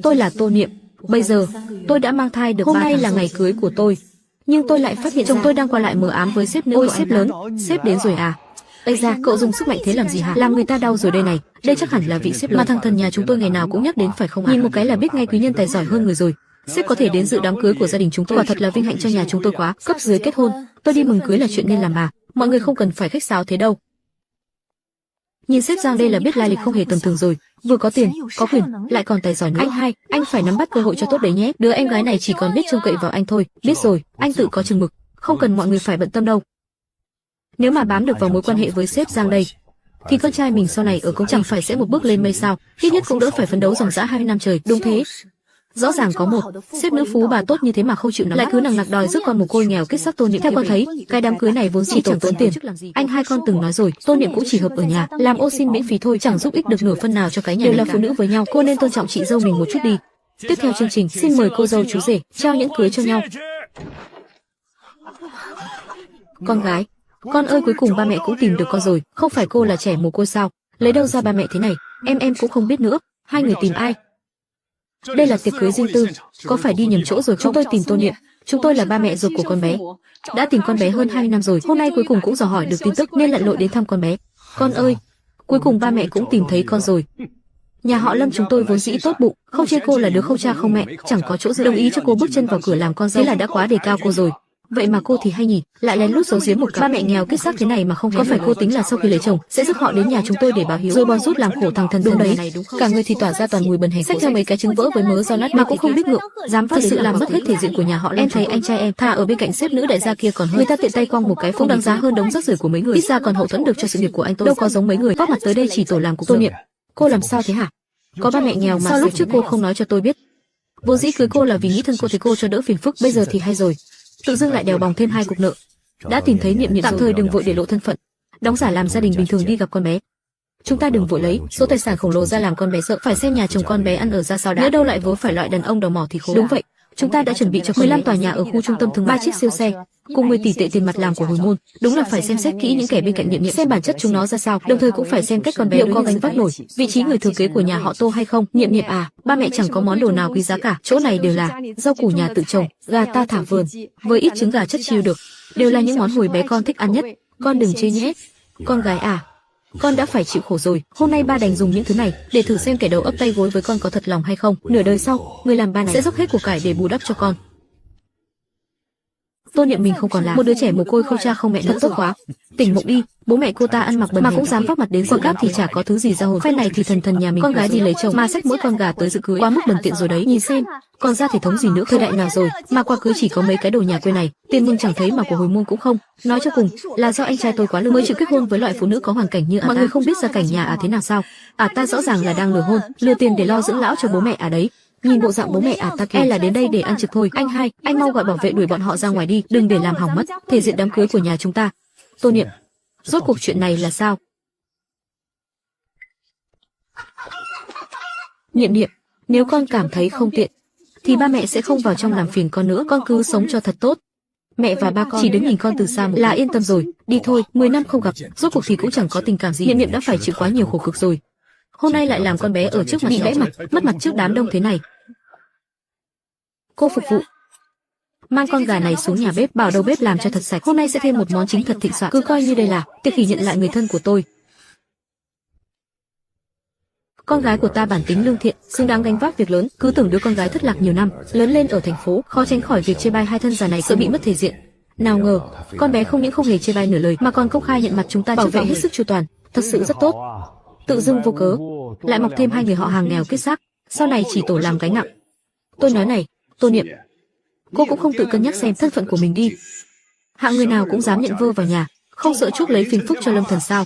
Tôi là Tô Niệm. Bây giờ, tôi đã mang thai được 3 tháng. Hôm nay là ngày cưới của tôi. Nhưng tôi lại phát hiện chồng tôi đang qua lại mờ ám với sếp nữ. Ôi sếp lớn, sếp đến rồi à? Ây da, cậu dùng sức mạnh thế làm gì hả? Làm người ta đau rồi đây này. Đây chắc hẳn là vị sếp lớn mà thằng thần nhà chúng tôi ngày nào cũng nhắc đến phải không ạ? Nhìn một cái là biết ngay quý nhân tài giỏi hơn người rồi. Sếp có thể đến dự đám cưới của gia đình chúng tôi, quả thật là vinh hạnh cho nhà chúng tôi quá. Cấp dưới kết hôn, tôi đi mừng cưới là chuyện nên làm mà. Mọi người không cần phải khách sáo thế đâu. Nhìn sếp Giang đây là biết lai lịch không hề tầm thường rồi, vừa có tiền, có quyền, lại còn tài giỏi nữa. Anh hai, anh phải nắm bắt cơ hội cho tốt đấy nhé. Đứa em gái này chỉ còn biết trông cậy vào anh thôi. Biết rồi, anh tự có chừng mực, không cần mọi người phải bận tâm đâu. Nếu mà bám được vào mối quan hệ với sếp Giang đây, thì con trai mình sau này ở công chẳng phải sẽ một bước lên mây sao? Ít nhất cũng đỡ phải phấn đấu dòng dã 20 năm trời. Đúng thế. Rõ ràng có một sếp nữ phú bà tốt như thế mà không chịu nắm, lại cứ nằng nặc đòi rước con mồ côi nghèo kết sắc Tô Niệm. Theo con thấy, cái đám cưới này vốn chỉ chẳng tốn tiền. Anh hai con từng nói rồi, Tô Niệm cũng chỉ hợp ở nhà, làm ô xin miễn phí thôi, chẳng giúp ích được nửa phân nào cho cái nhà. Đều là phụ nữ với nhau, cô nên tôn trọng chị dâu mình một chút đi. Tiếp theo chương trình, xin mời cô dâu chú rể trao nhẫn cưới cho nhau. Con gái, con ơi, cuối cùng ba mẹ cũng tìm được con rồi. Không phải cô là trẻ mồ côi sao? Lấy đâu ra ba mẹ thế này? Em cũng không biết nữa. Hai người tìm ai? Đây là tiệc cưới riêng tư, có phải đi nhầm chỗ rồi không? Chúng tôi tìm Tô Niệm, chúng tôi là ba mẹ ruột của con bé. Đã tìm con bé hơn 20 năm rồi, hôm nay cuối cùng cũng dò hỏi được tin tức nên lặn lội đến thăm con bé. Con ơi, cuối cùng ba mẹ cũng tìm thấy con rồi. Nhà họ Lâm chúng tôi vốn dĩ tốt bụng, không chê cô là đứa không cha không mẹ, chẳng có chỗ dựa, đồng ý cho cô bước chân vào cửa làm con, thế là đã quá đề cao cô rồi. Vậy mà cô thì hay nhỉ, lại lén lút giấu giếm một ba mẹ nghèo kết xác thế này mà không có phải cô tính là sau khi lấy chồng sẽ giúp họ đến nhà chúng tôi để báo hiếu, rồi bon rút làm khổ thằng thần đúng đấy. Cả người thì tỏa ra toàn mùi bần hèn, xách theo mấy cái trứng vỡ với mớ rau lát mà cũng không biết ngượng, dám thật sự làm mất hết thể diện của nhà họ Lâm. Em thấy anh trai em thà ở bên cạnh sếp nữ đại gia kia còn hơn, người ta tiện tay quăng một cái cũng đáng giá hơn đống rác rưởi của mấy người, ít ra còn hậu thuẫn được cho sự nghiệp của anh tôi. Đâu có giống mấy người góp mặt tới đây chỉ tổ làm cục. Tô Niệm, cô làm sao thế hả? Có ba mẹ nghèo mà sao lúc trước cô không nói cho tôi biết? Vốn dĩ cưới cô là vì nghĩ thân cô thấy cô cho đỡ phiền phức, bây giờ thì hay rồi, tự dưng lại đèo bòng thêm 2 cục nợ. Đã tìm thấy Niệm Niệm, tạm thời đừng vội để lộ thân phận, đóng giả làm gia đình bình thường đi gặp con bé. Chúng ta đừng vội lấy số tài sản khổng lồ ra làm con bé sợ, phải xem nhà chồng con bé ăn ở ra sao đã, nhỡ đâu lại vớ phải loại đàn ông đầu mỏ thì khổ. Đúng vậy, chúng ta đã chuẩn bị cho 15 tòa nhà ở khu trung tâm thường 3 chiếc siêu xe, cùng 10 tỷ tệ tiền mặt làm của hồi môn. Đúng là phải xem xét kỹ những kẻ bên cạnh Niệm Niệm, xem bản chất chúng nó ra sao, đồng thời cũng phải xem cách con bé liệu có gánh vác nổi vị trí người thừa kế của nhà họ Tô hay không. Niệm Niệm à, ba mẹ chẳng có món đồ nào quý giá cả, chỗ này đều là rau củ nhà tự trồng, gà ta thả vườn, với ít trứng gà chất chiêu được, đều là những món hồi bé con thích ăn nhất. Con đừng chê nhé. Con gái à, con đã phải chịu khổ rồi, hôm nay ba đành dùng những thứ này để thử xem kẻ đầu ấp tay gối với con có thật lòng hay không. Nửa đời sau, người làm ba này sẽ dốc hết của cải để bù đắp cho con. Tô Niệm mình không còn là một đứa trẻ mồ côi không cha không mẹ, thật tốt quá. Tỉnh mộng đi, bố mẹ cô ta ăn mặc bần mà cũng dám vác mặt đến dự đám thì chả có thứ gì ra hồn. Phen này thì thần nhà mình con gái đi lấy chồng mà xách mỗi con gà tới dự cưới, quá mức bần tiện rồi đấy. Nhìn xem, còn ra thể thống gì nữa, thời đại nào rồi mà qua cưới chỉ có mấy cái đồ nhà quê này, tiền mừng chẳng thấy mà của hồi môn cũng không. Nói cho cùng là do anh trai tôi quá lương mới chịu kết hôn với loại phụ nữ có hoàn cảnh như mọi người không biết gia cảnh nhà thế nào sao? Ta rõ ràng là đang lừa hôn, lừa tiền để lo dưỡng lão cho bố mẹ đấy. Nhìn bộ dạng bố mẹ ta kia là đến đây để ăn trực thôi. Anh hai, anh mau gọi bảo vệ đuổi bọn họ ra ngoài đi, đừng để làm hỏng mất thể diện đám cưới của nhà chúng ta. Tô Niệm, rốt cuộc chuyện này là sao? Niệm Niệm, nếu con cảm thấy không tiện thì ba mẹ sẽ không vào trong làm phiền con nữa, con cứ sống cho thật tốt. Mẹ và ba con chỉ đứng nhìn con từ xa là yên tâm rồi. Đi thôi, 10 năm không gặp, rốt cuộc thì cũng chẳng có tình cảm gì. Niệm Niệm đã phải chịu quá nhiều khổ cực rồi, hôm nay lại làm con bé ở trước mặt bị bẽ mặt, mất mặt trước đám đông thế này. Cô phục vụ, mang con gà này xuống nhà bếp, bảo đầu bếp làm cho thật sạch. Hôm nay sẽ thêm một món chính thật thịnh soạn, cứ coi như đây là tiệc hỷ nhận lại người thân của tôi. Con gái của ta bản tính lương thiện, xứng đáng gánh vác việc lớn. Cứ tưởng đứa con gái thất lạc nhiều năm, lớn lên ở thành phố, khó tránh khỏi việc chê bai hai thân già này, sợ bị mất thể diện. Nào ngờ, con bé không những không hề chê bai nửa lời, mà còn công khai nhận mặt chúng ta, bảo vệ hết sức chu toàn, thật sự rất tốt. Tự dưng vô cớ lại mọc thêm 2 người họ hàng nghèo kết xác, sau này chỉ tổ làm gánh nặng. Tôi nói này, Tô Niệm, cô cũng không tự cân nhắc xem thân phận của mình đi. Hạng người nào cũng dám nhận vơ vào nhà, không sợ chuốc lấy phiền phức cho Lâm thần sao?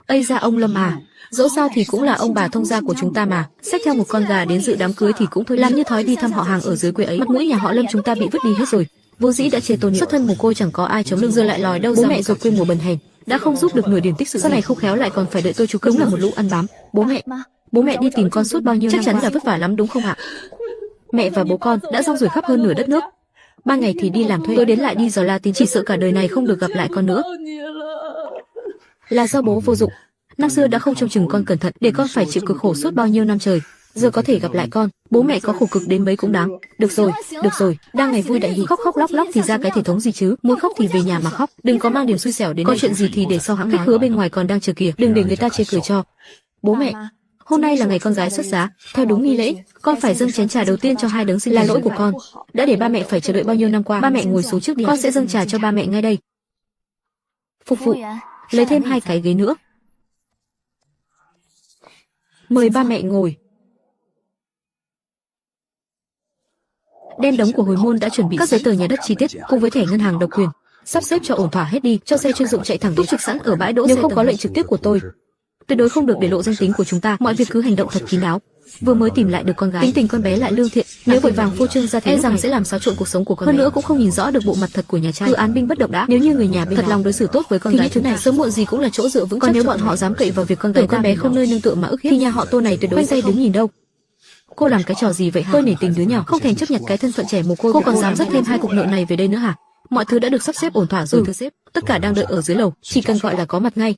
Ây ra ông Lâm à, dẫu sao thì cũng là ông bà thông gia của chúng ta mà, xách theo một con gà đến dự đám cưới thì cũng thôi, làm như thói đi thăm họ hàng ở dưới quê ấy. Mặt mũi nhà họ Lâm chúng ta bị vứt đi hết rồi. Vô dĩ đã chê Tô Niệm xuất thân mồ côi chẳng có ai chống lưng, giờ lại lòi đâu bố mẹ ruột quê mùa bần hèn, đã không giúp được nửa điểm tích sự, sau này không khéo lại còn phải đợi tôi chú cứng là một lũ ăn bám. Bố mẹ đi tìm con suốt bao nhiêu chắc chắn là vất vả lắm đúng không ạ? Mẹ và bố con đã rong ruổi khắp hơn nửa đất nước, 3 ngày thì đi làm thuê, tôi đến lại đi dò la tin, chỉ sợ cả đời này không được gặp lại con nữa. Là do bố vô dụng Năm xưa đã không trông chừng con cẩn thận, để con phải chịu cực khổ suốt bao nhiêu năm trời. Giờ có thể gặp lại con, bố mẹ có khổ cực đến mấy cũng đáng. Được rồi, đang ngày vui đại hỷ, khóc khóc lóc lóc thì ra cái thể thống gì chứ? Muốn khóc thì về nhà mà khóc, đừng có mang điểm xui xẻo đến. Có chuyện gì thì để sau hãng nói. Hứa bên ngoài còn đang chờ kìa, đừng để người ta chê cười cho. Bố mẹ, hôm nay là ngày con gái xuất giá, theo đúng nghi lễ, con phải dâng chén trà đầu tiên cho hai đấng sinh là lỗi của con. Đã để ba mẹ phải chờ đợi bao nhiêu năm qua. Ba mẹ ngồi xuống trước đi, con sẽ dâng trà cho ba mẹ ngay đây. Phục vụ, lấy thêm 2 cái ghế nữa. Mời ba mẹ ngồi. Đem đống của hồi môn đã chuẩn bị các giấy tờ nhà đất chi tiết cùng với thẻ ngân hàng độc quyền, sắp xếp cho ổn thỏa hết đi, cho xe chuyên dụng chạy thẳng túc trực sẵn ở bãi đỗ. Nếu không có lệnh trực tiếp của tôi, tuyệt đối không được để lộ danh tính của chúng ta. Mọi việc cứ hành động thật kín đáo. Vừa mới tìm lại được con gái, tính tình con bé lại lương thiện, nếu vội vàng phô trương ra thế rằng sẽ làm xáo trộn cuộc sống của con bé. Hơn nữa cũng không nhìn rõ được bộ mặt thật của nhà trai. Cứ án binh bất động đã. Nếu như người nhà bên thật lòng đối xử tốt với con gái, thứ này sớm muộn gì cũng là chỗ dựa vững chắc. Còn nếu bọn họ dám cậy vào việc con gái con bé không nơi nương tựa mà ức hiếp, thì nhà họ Tô này tuyệt đối sẽ đứng nhìn đâu. Cô làm cái trò gì vậy hả? Tôi nể tình đứa nhỏ, không thèm chấp nhận cái thân phận trẻ mồ côi. Cô còn dám dắt thêm 2 cục nợ này về đây nữa hả? Mọi thứ đã được sắp xếp ổn thỏa rồi thưa sếp, tất cả đang đợi ở dưới lầu, chỉ cần gọi là có mặt ngay.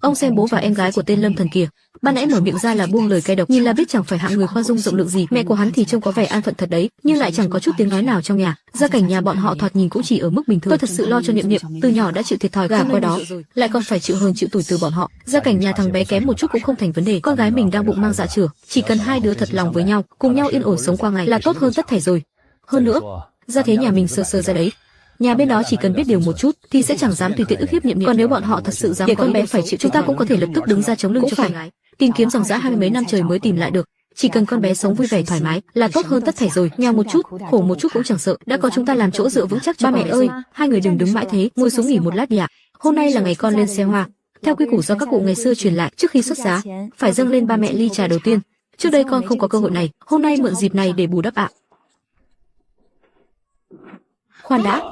Ông xem bố và em gái của tên Lâm Thần kìa, ban nãy mở miệng ra là buông lời cay độc, nhìn là biết chẳng phải hạng người khoan dung rộng lượng gì. Mẹ của hắn thì trông có vẻ an phận thật đấy, nhưng lại chẳng có chút tiếng nói nào trong nhà. Gia cảnh nhà bọn họ thoạt nhìn cũng chỉ ở mức bình thường. Tôi thật sự lo cho Niệm Niệm, từ nhỏ đã chịu thiệt thòi gả qua đó, lại còn phải chịu hờn chịu tủi từ bọn họ. Gia cảnh nhà thằng bé kém một chút cũng không thành vấn đề. Con gái mình đang bụng mang dạ chửa, chỉ cần hai đứa thật lòng với nhau, cùng nhau yên ổn sống qua ngày là tốt hơn tất thảy rồi. Hơn nữa, gia thế nhà mình sơ sơ ra đấy. Nhà bên đó chỉ cần biết điều một chút thì sẽ chẳng dám tùy tiện ức hiếp Niệm Niệm. Còn nếu bọn họ thật sự dám để con bé phải chịu, chúng ta cũng có thể lập tức đứng ra chống lưng cho con gái. Tìm kiếm dòng dã 20 mấy năm trời mới tìm lại được. Chỉ cần con bé sống vui vẻ thoải mái là tốt hơn tất thảy rồi. Nghèo một chút, khổ một chút cũng chẳng sợ. Đã có chúng ta làm chỗ dựa vững chắc cho ba mẹ ơi. Hai người đừng đứng mãi thế, ngồi xuống nghỉ một lát đi ạ. Hôm nay là ngày con lên xe hoa. Theo quy củ do các cụ ngày xưa truyền lại, trước khi xuất giá phải dâng lên ba mẹ ly trà đầu tiên. Trước đây con không có cơ hội này, hôm nay mượn dịp này để bù đắp ạ. Khoan đã.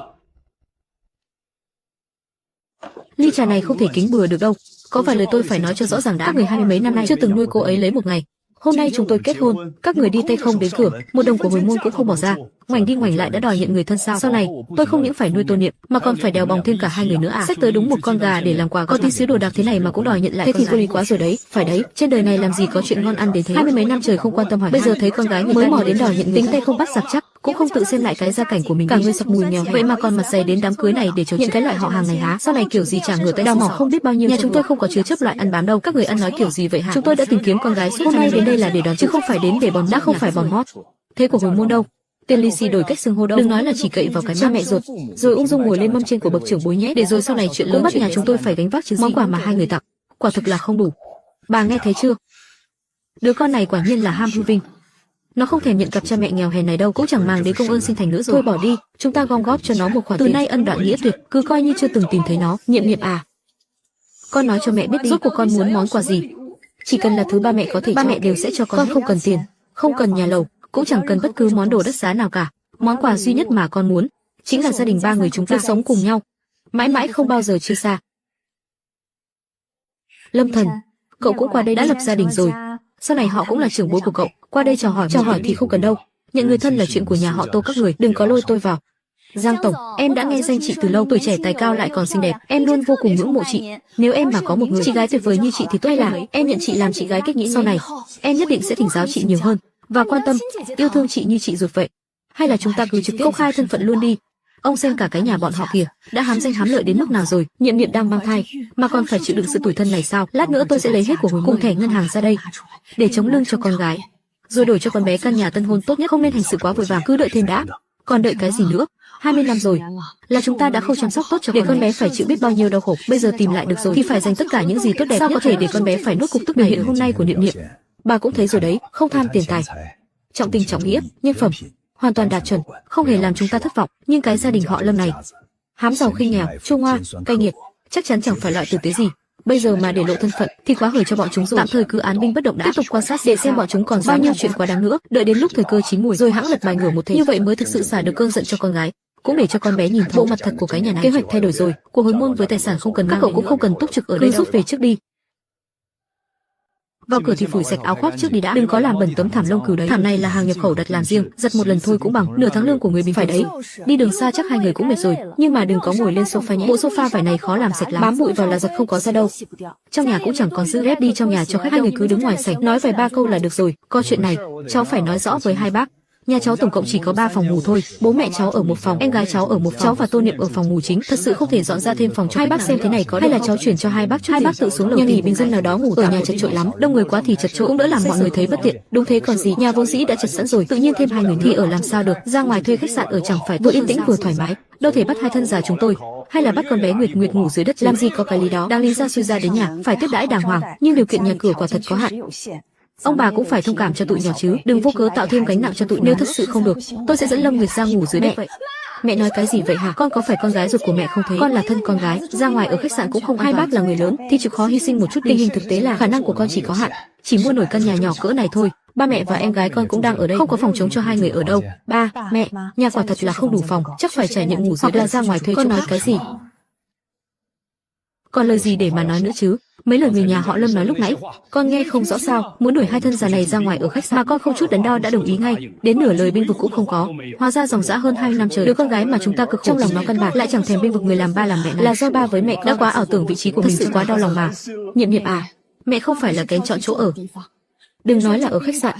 Ly trà này không thể kính bừa được đâu. Có vài lời tôi phải nói cho rõ ràng đã. Các người 20 mấy năm nay chưa từng nuôi cô ấy lấy một ngày. Hôm nay chúng tôi kết hôn, các người đi tay không đến cửa, một đồng của hồi môn cũng không bỏ ra, ngoảnh đi ngoảnh lại đã đòi nhận người thân sao? Sau này tôi không những phải nuôi Tô Niệm mà còn phải đèo bòng thêm cả hai người nữa à? Xách tới đúng một con gà để làm quà, có tí xíu đồ đạc thế này mà cũng đòi nhận lại. Thế thì vô lý quá rồi đấy. Phải đấy, trên đời này làm gì có chuyện ngon ăn đến thế. 20 mấy năm trời không quan tâm hỏi, bây giờ thấy con gái người mới mò đến đòi nhận, tính tay không bắt giặc chắc, cũng không tự xem lại cái gia cảnh của mình. Cả người sặc mùi nghèo vậy mà còn mặt dày đến đám cưới này để chống nhận cái loại họ hàng này hả? Sau này kiểu gì trả ngửa tay đào mỏ không biết bao nhiêu. Nhà chúng tôi không có chứa chấp loại ăn bám đâu. Các người ăn nói kiểu gì vậy hả? Chúng tôi đã tìm kiếm con gái suốt hôm nay đến đây là để đón chứ không phải đến để bòn. Đã không phải bòn mót. Thế của hồi môn đâu? Tên lì xì đổi cách xưng hô đâu. Đừng nói là chỉ cậy vào cái cha mẹ ruột rồi ung dung ngồi lên mâm trên của bậc trưởng bối nhé, để rồi sau này chuyện lớn bắt nhà chúng tôi phải gánh vác chứ gì. Món quà mà hai người tặng quả thực là không đủ. Bà nghe thấy chưa? Đứa con này quả nhiên là ham hư vinh. Nó không thèm nhận cặp cha mẹ nghèo hèn này đâu, cũng chẳng màng đến công ơn sinh thành nữa rồi. Thôi bỏ đi, chúng ta gom góp cho nó một khoản tiền. Từ nay ân đoạn nghĩa tuyệt, cứ coi như chưa từng tìm thấy nó. Niệm Niệm à, con nói cho mẹ biết đi, rốt cuộc con muốn món quà gì? Chỉ cần là thứ ba mẹ có thể, ba mẹ đều sẽ cho con. Con không cần tiền, không cần nhà lầu, cũng chẳng cần bất cứ món đồ đắt giá nào cả. Món quà duy nhất mà con muốn chính là gia đình ba người chúng ta sống cùng nhau, mãi mãi không bao giờ chia xa. Lâm Thần, cậu cũng qua đây, đã lập gia đình rồi, sau này họ cũng là trưởng bối của cậu, qua đây chào hỏi thì không cần đâu. Nhận người thân là chuyện của nhà họ Tô các người, đừng có lôi tôi vào. Giang tổng, em đã nghe danh chị từ lâu, tuổi trẻ tài cao lại còn xinh đẹp, em luôn vô cùng ngưỡng mộ chị. Nếu em mà có một người chị gái tuyệt vời như chị thì tốt, hay là em nhận chị làm chị gái kết nghĩa, sau này em nhất định sẽ thỉnh giáo chị nhiều hơn và quan tâm, yêu thương chị như chị ruột vậy. Hay là chúng ta cứ trực tiếp công khai thân phận luôn đi. Ông xem cả cái nhà bọn họ kìa, đã hám danh hám lợi đến mức nào rồi. Niệm Niệm đang mang thai mà còn phải chịu đựng sự tủi thân này sao? Lát nữa tôi sẽ lấy hết của hồi cùng thẻ ngân hàng ra đây để chống lưng cho con gái, rồi đổi cho con bé căn nhà tân hôn tốt nhất. Không nên hành sự quá vội vàng, cứ đợi thêm đã. Còn đợi cái gì nữa? 20 năm rồi là chúng ta đã không chăm sóc tốt cho để con bé phải chịu biết bao nhiêu đau khổ. Bây giờ tìm lại được rồi thì phải dành tất cả những gì tốt đẹp. Sao có thể để con bé phải nuốt cục tức biểu hiện hôm nay của Niệm Niệm? Bà cũng thấy rồi đấy, không tham tiền tài, trọng tình trọng nghĩa, nhân phẩm hoàn toàn đạt chuẩn, không hề làm chúng ta thất vọng. Nhưng cái gia đình họ Lâm này, hám giàu khinh nghèo, chua ngoa, cay nghiệt, chắc chắn chẳng phải loại tử tế gì. Bây giờ mà để lộ thân phận thì quá hời cho bọn chúng rồi. Tạm thời cứ án binh bất động đã, tiếp tục quan sát để xem bọn chúng còn bao nhiêu chuyện quá đáng nữa. Đợi đến lúc thời cơ chín mùi rồi hãng lật bài ngửa một thế. Như vậy mới thực sự xả được cơn giận cho con gái, cũng để cho con bé nhìn thấy bộ mặt thật của cái nhà này. Kế hoạch thay đổi rồi, cuộc hối môn với tài sản không cần, các cậu cũng không cần túc trực ở đây, cứ rút về trước đi. Vào cửa thì phủi sạch áo khoác trước đi đã, đừng có làm bẩn tấm thảm lông cừu đấy. Thảm này là hàng nhập khẩu đặt làm riêng, giặt một lần thôi cũng bằng nửa tháng lương của người bình phải đấy. Đi đường xa chắc hai người cũng mệt rồi, nhưng mà đừng có ngồi lên sofa nhé. Bộ sofa vải này khó làm sạch lắm, bám bụi vào là giặt không có ra đâu. Trong nhà cũng chẳng còn giữ rep đi trong nhà cho khách, hai người cứ đứng ngoài sảnh nói vài ba câu là được rồi. Có chuyện này, cháu phải nói rõ với hai bác. Nhà cháu tổng cộng chỉ có 3 phòng ngủ thôi, bố mẹ cháu ở một phòng, em gái cháu ở một phòng, cháu và Tô Niệm ở phòng ngủ chính. Thật sự không thể dọn ra thêm phòng cho hai bác xem thế này có hay là cháu chuyển cho hai bác chút. Hai bác tự xuống lầu nghỉ bình dân nào đó ngủ, ở nhà chật chội lắm, đông người quá thì chật chội cũng đỡ làm mọi người thấy bất tiện. Đúng thế còn gì, nhà vốn dĩ đã chật sẵn rồi, tự nhiên thêm hai người thì ở làm sao được. Ra ngoài thuê khách sạn ở chẳng phải vừa yên tĩnh vừa thoải mái, đâu thể bắt hai thân già chúng tôi, hay là bắt con bé Nguyệt Nguyệt ngủ dưới đất, làm gì có cái lý đó. Đáng lý ra suy ra đến nhà phải tiếp đãi đàng hoàng, nhưng điều kiện nhà cửa quả thật có hạn. Ông bà cũng phải thông cảm cho tụi nhỏ chứ, đừng vô cớ tạo thêm gánh nặng cho tụi. Nếu thật sự không được, tôi sẽ dẫn Lâm Nguyệt ra ngủ dưới đất. Mẹ nói cái gì vậy hả? Con có phải con gái ruột của mẹ không thấy? Con là thân con gái, ra ngoài ở khách sạn cũng không an toàn. Hai bác là người lớn thì chịu khó hy sinh một chút. Tình hình thực tế là khả năng của con chỉ có hạn, chỉ mua nổi căn nhà nhỏ cỡ này thôi. Ba mẹ và em gái con cũng đang ở đây, không có phòng trống cho hai người ở đâu. Ba, mẹ, nhà quả thật là không đủ phòng, chắc phải trải nghiệm ngủ dưới đất. Là ra ngoài thuê. Con nói cái gì? Còn lời gì để mà nói nữa chứ? Mấy lời người nhà họ Lâm nói lúc nãy, con nghe không rõ sao? Muốn đuổi hai thân già này ra ngoài ở khách sạn mà con không chút đắn đo đã đồng ý ngay, đến nửa lời bênh vực cũng không có. Hóa ra dòng dã hơn 20 năm trời, đứa con gái mà chúng ta cực khổ trong lòng nó căn bản lại chẳng thèm bênh vực người làm ba làm mẹ này. Là do ba với mẹ đã quá ảo tưởng vị trí của mình, thật sự quá đau lòng mà. Nhiệm Nhiệm à, mẹ không phải là kén chọn chỗ ở, đừng nói là ở khách sạn,